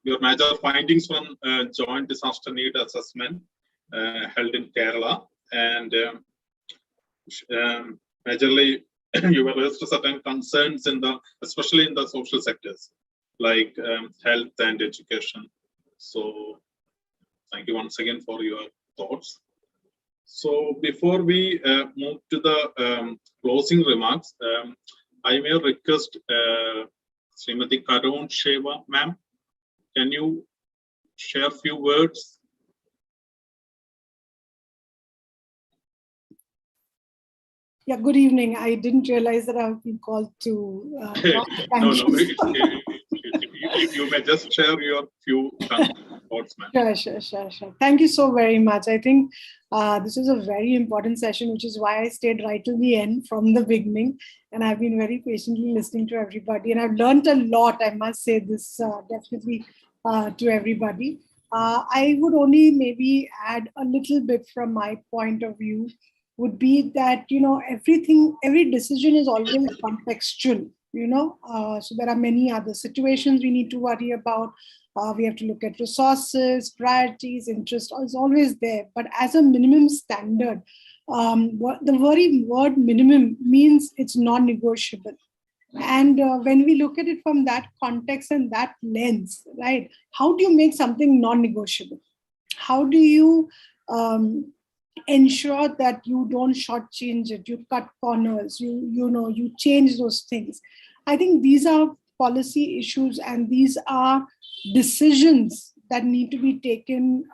your major findings from joint disaster need assessment held in Kerala. And majorly, you raised certain concerns especially in the social sectors, like health and education. So thank you once again for your thoughts. So before we move to the closing remarks, I may request Srimati Karun Sheva, ma'am, can you share a few words? Yeah, good evening. I didn't realize that I've been called to. No, you may just share your few thoughts, ma'am. Sure. Thank you so very much. I think this is a very important session, which is why I stayed right till the end from the beginning. And I've been very patiently listening to everybody. And I've learned a lot, I must say this definitely to everybody. I would only maybe add a little bit from my point of view, would be that, every decision is always contextual, so there are many other situations we need to worry about. We have to look at resources, priorities, interest is always there. But as a minimum standard, the very word minimum means it's non-negotiable. And when we look at it from that context and that lens, right, how do you make something non-negotiable? How do you ensure that you don't shortchange it, you cut corners, you change those things? I think these are policy issues, and these are decisions that need to be taken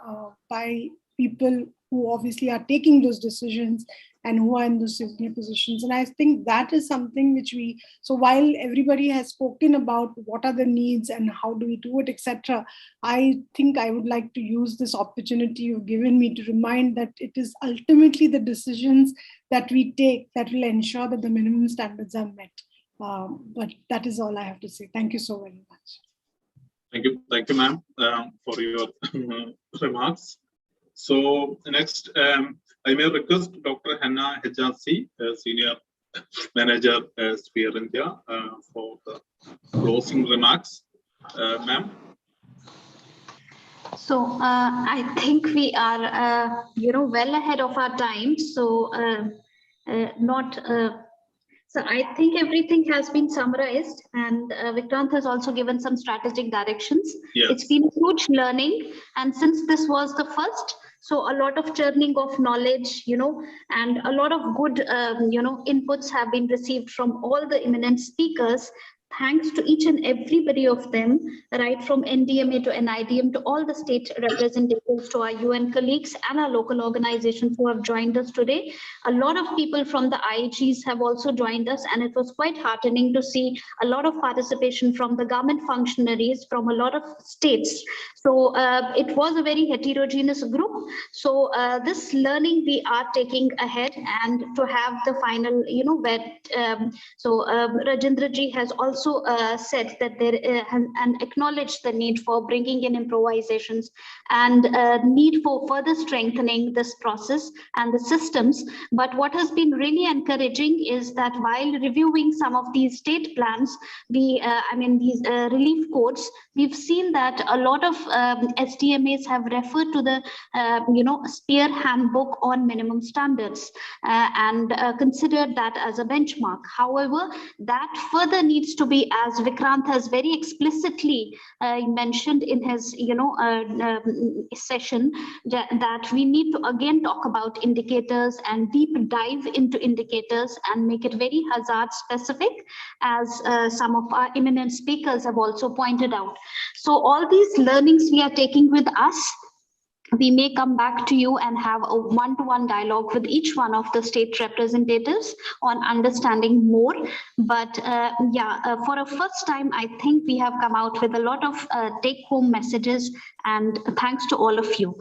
by people who obviously are taking those decisions and who are in those senior positions. And I think that is something which so while everybody has spoken about what are the needs and how do we do it, etc., I think I would like to use this opportunity you've given me to remind that it is ultimately the decisions that we take that will ensure that the minimum standards are met. But that is all I have to say. Thank you so very much. Thank you, ma'am, for your remarks. So next, I may request Dr. Henna Hejazi, Senior Manager, Sphere India, for the closing remarks. Ma'am. So I think we are, well ahead of our time. So So I think everything has been summarized, and Vikrant has also given some strategic directions. Yes. It's been huge learning, and since this was the first, so a lot of churning of knowledge, and a lot of good, inputs have been received from all the eminent speakers. Thanks to each and everybody of them, right from NDMA to NIDM to all the state representatives, to our UN colleagues and our local organizations who have joined us today. A lot of people from the IHEs have also joined us, and it was quite heartening to see a lot of participation from the government functionaries from a lot of states. So it was a very heterogeneous group. So this learning we are taking ahead, and to have the final, Rajendra ji has also said that there and acknowledged the need for bringing in improvisations and need for further strengthening this process and the systems. But what has been really encouraging is that while reviewing some of these state plans, these relief codes, we've seen that a lot of SDMAs have referred to the Sphere handbook on minimum standards and considered that as a benchmark. However, that further needs to to be, as Vikrant has very explicitly mentioned in his session, that we need to again talk about indicators and deep dive into indicators and make it very hazard specific, as some of our eminent speakers have also pointed out. So all these learnings we are taking with us. We may come back to you and have a one-to-one dialogue with each one of the state representatives on understanding more. But for a first time, I think we have come out with a lot of take-home messages, and thanks to all of you.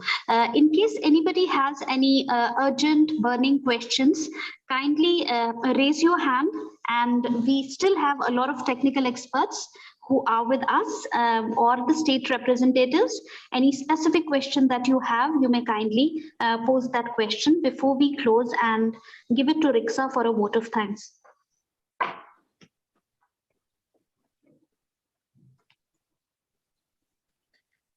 In case anybody has any urgent burning questions, kindly raise your hand, and we still have a lot of technical experts who are with us, or the state representatives. Any specific question that you have, you may kindly pose that question before we close and give it to Rixa for a vote of thanks.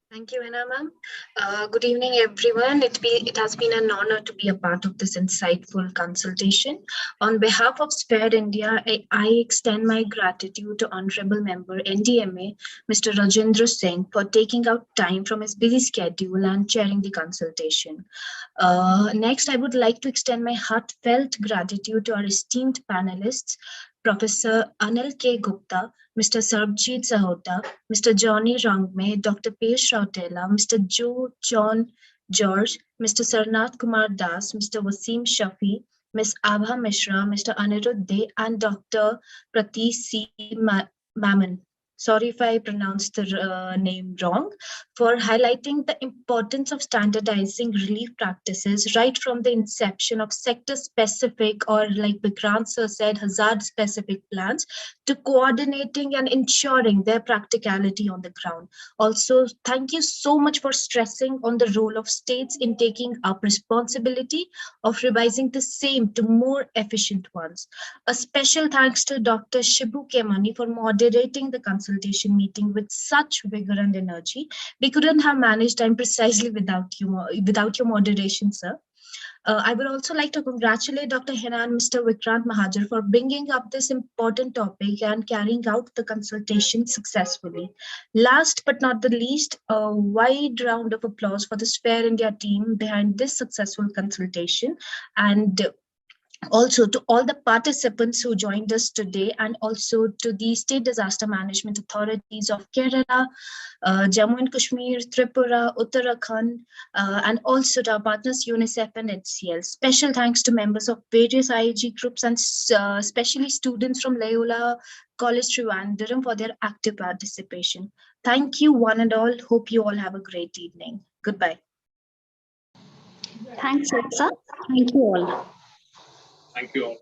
Thank you, Hannah ma'am. Good evening, everyone. It has been an honor to be a part of this insightful consultation. On behalf of Spare India, I extend my gratitude to Honorable Member NDMA, Mr. Rajendra Singh, for taking out time from his busy schedule and chairing the consultation. Next, I would like to extend my heartfelt gratitude to our esteemed panelists, Professor Anil K. Gupta, Mr. Sarbjeet Sahota, Mr. Johnny Rangme, Dr. Pesh Rautela, Mr. John George, Mr. Sarnath Kumar Das, Mr. Wasim Shafi, Ms. Abha Mishra, Mr. Anirudh De, and Dr. Prati C. Maman. Sorry if I pronounced the name wrong, for highlighting the importance of standardizing relief practices right from the inception of sector-specific, or like Vikrant sir said, hazard-specific plans, to coordinating and ensuring their practicality on the ground. Also, thank you so much for stressing on the role of states in taking up responsibility of revising the same to more efficient ones. A special thanks to Dr. Shibu Kemani for moderating the consultation meeting with such vigor and energy. We couldn't have managed time precisely without your moderation, sir. I would also like to congratulate Dr. Hena and Mr. Vikrant Mahajar for bringing up this important topic and carrying out the consultation successfully. Last but not the least, a wide round of applause for the Spare India team behind this successful consultation, and also to all the participants who joined us today, and also to the state disaster management authorities of Kerala, Jammu and Kashmir, Tripura, Uttarakhand, and also to our partners UNICEF and HCL. Special thanks to members of various IAG groups, and especially students from Loyola College Trivandrum for their active participation. Thank you one and all. Hope you all have a great evening. Goodbye. Thanks, Rixa. Thank you all. Thank you all.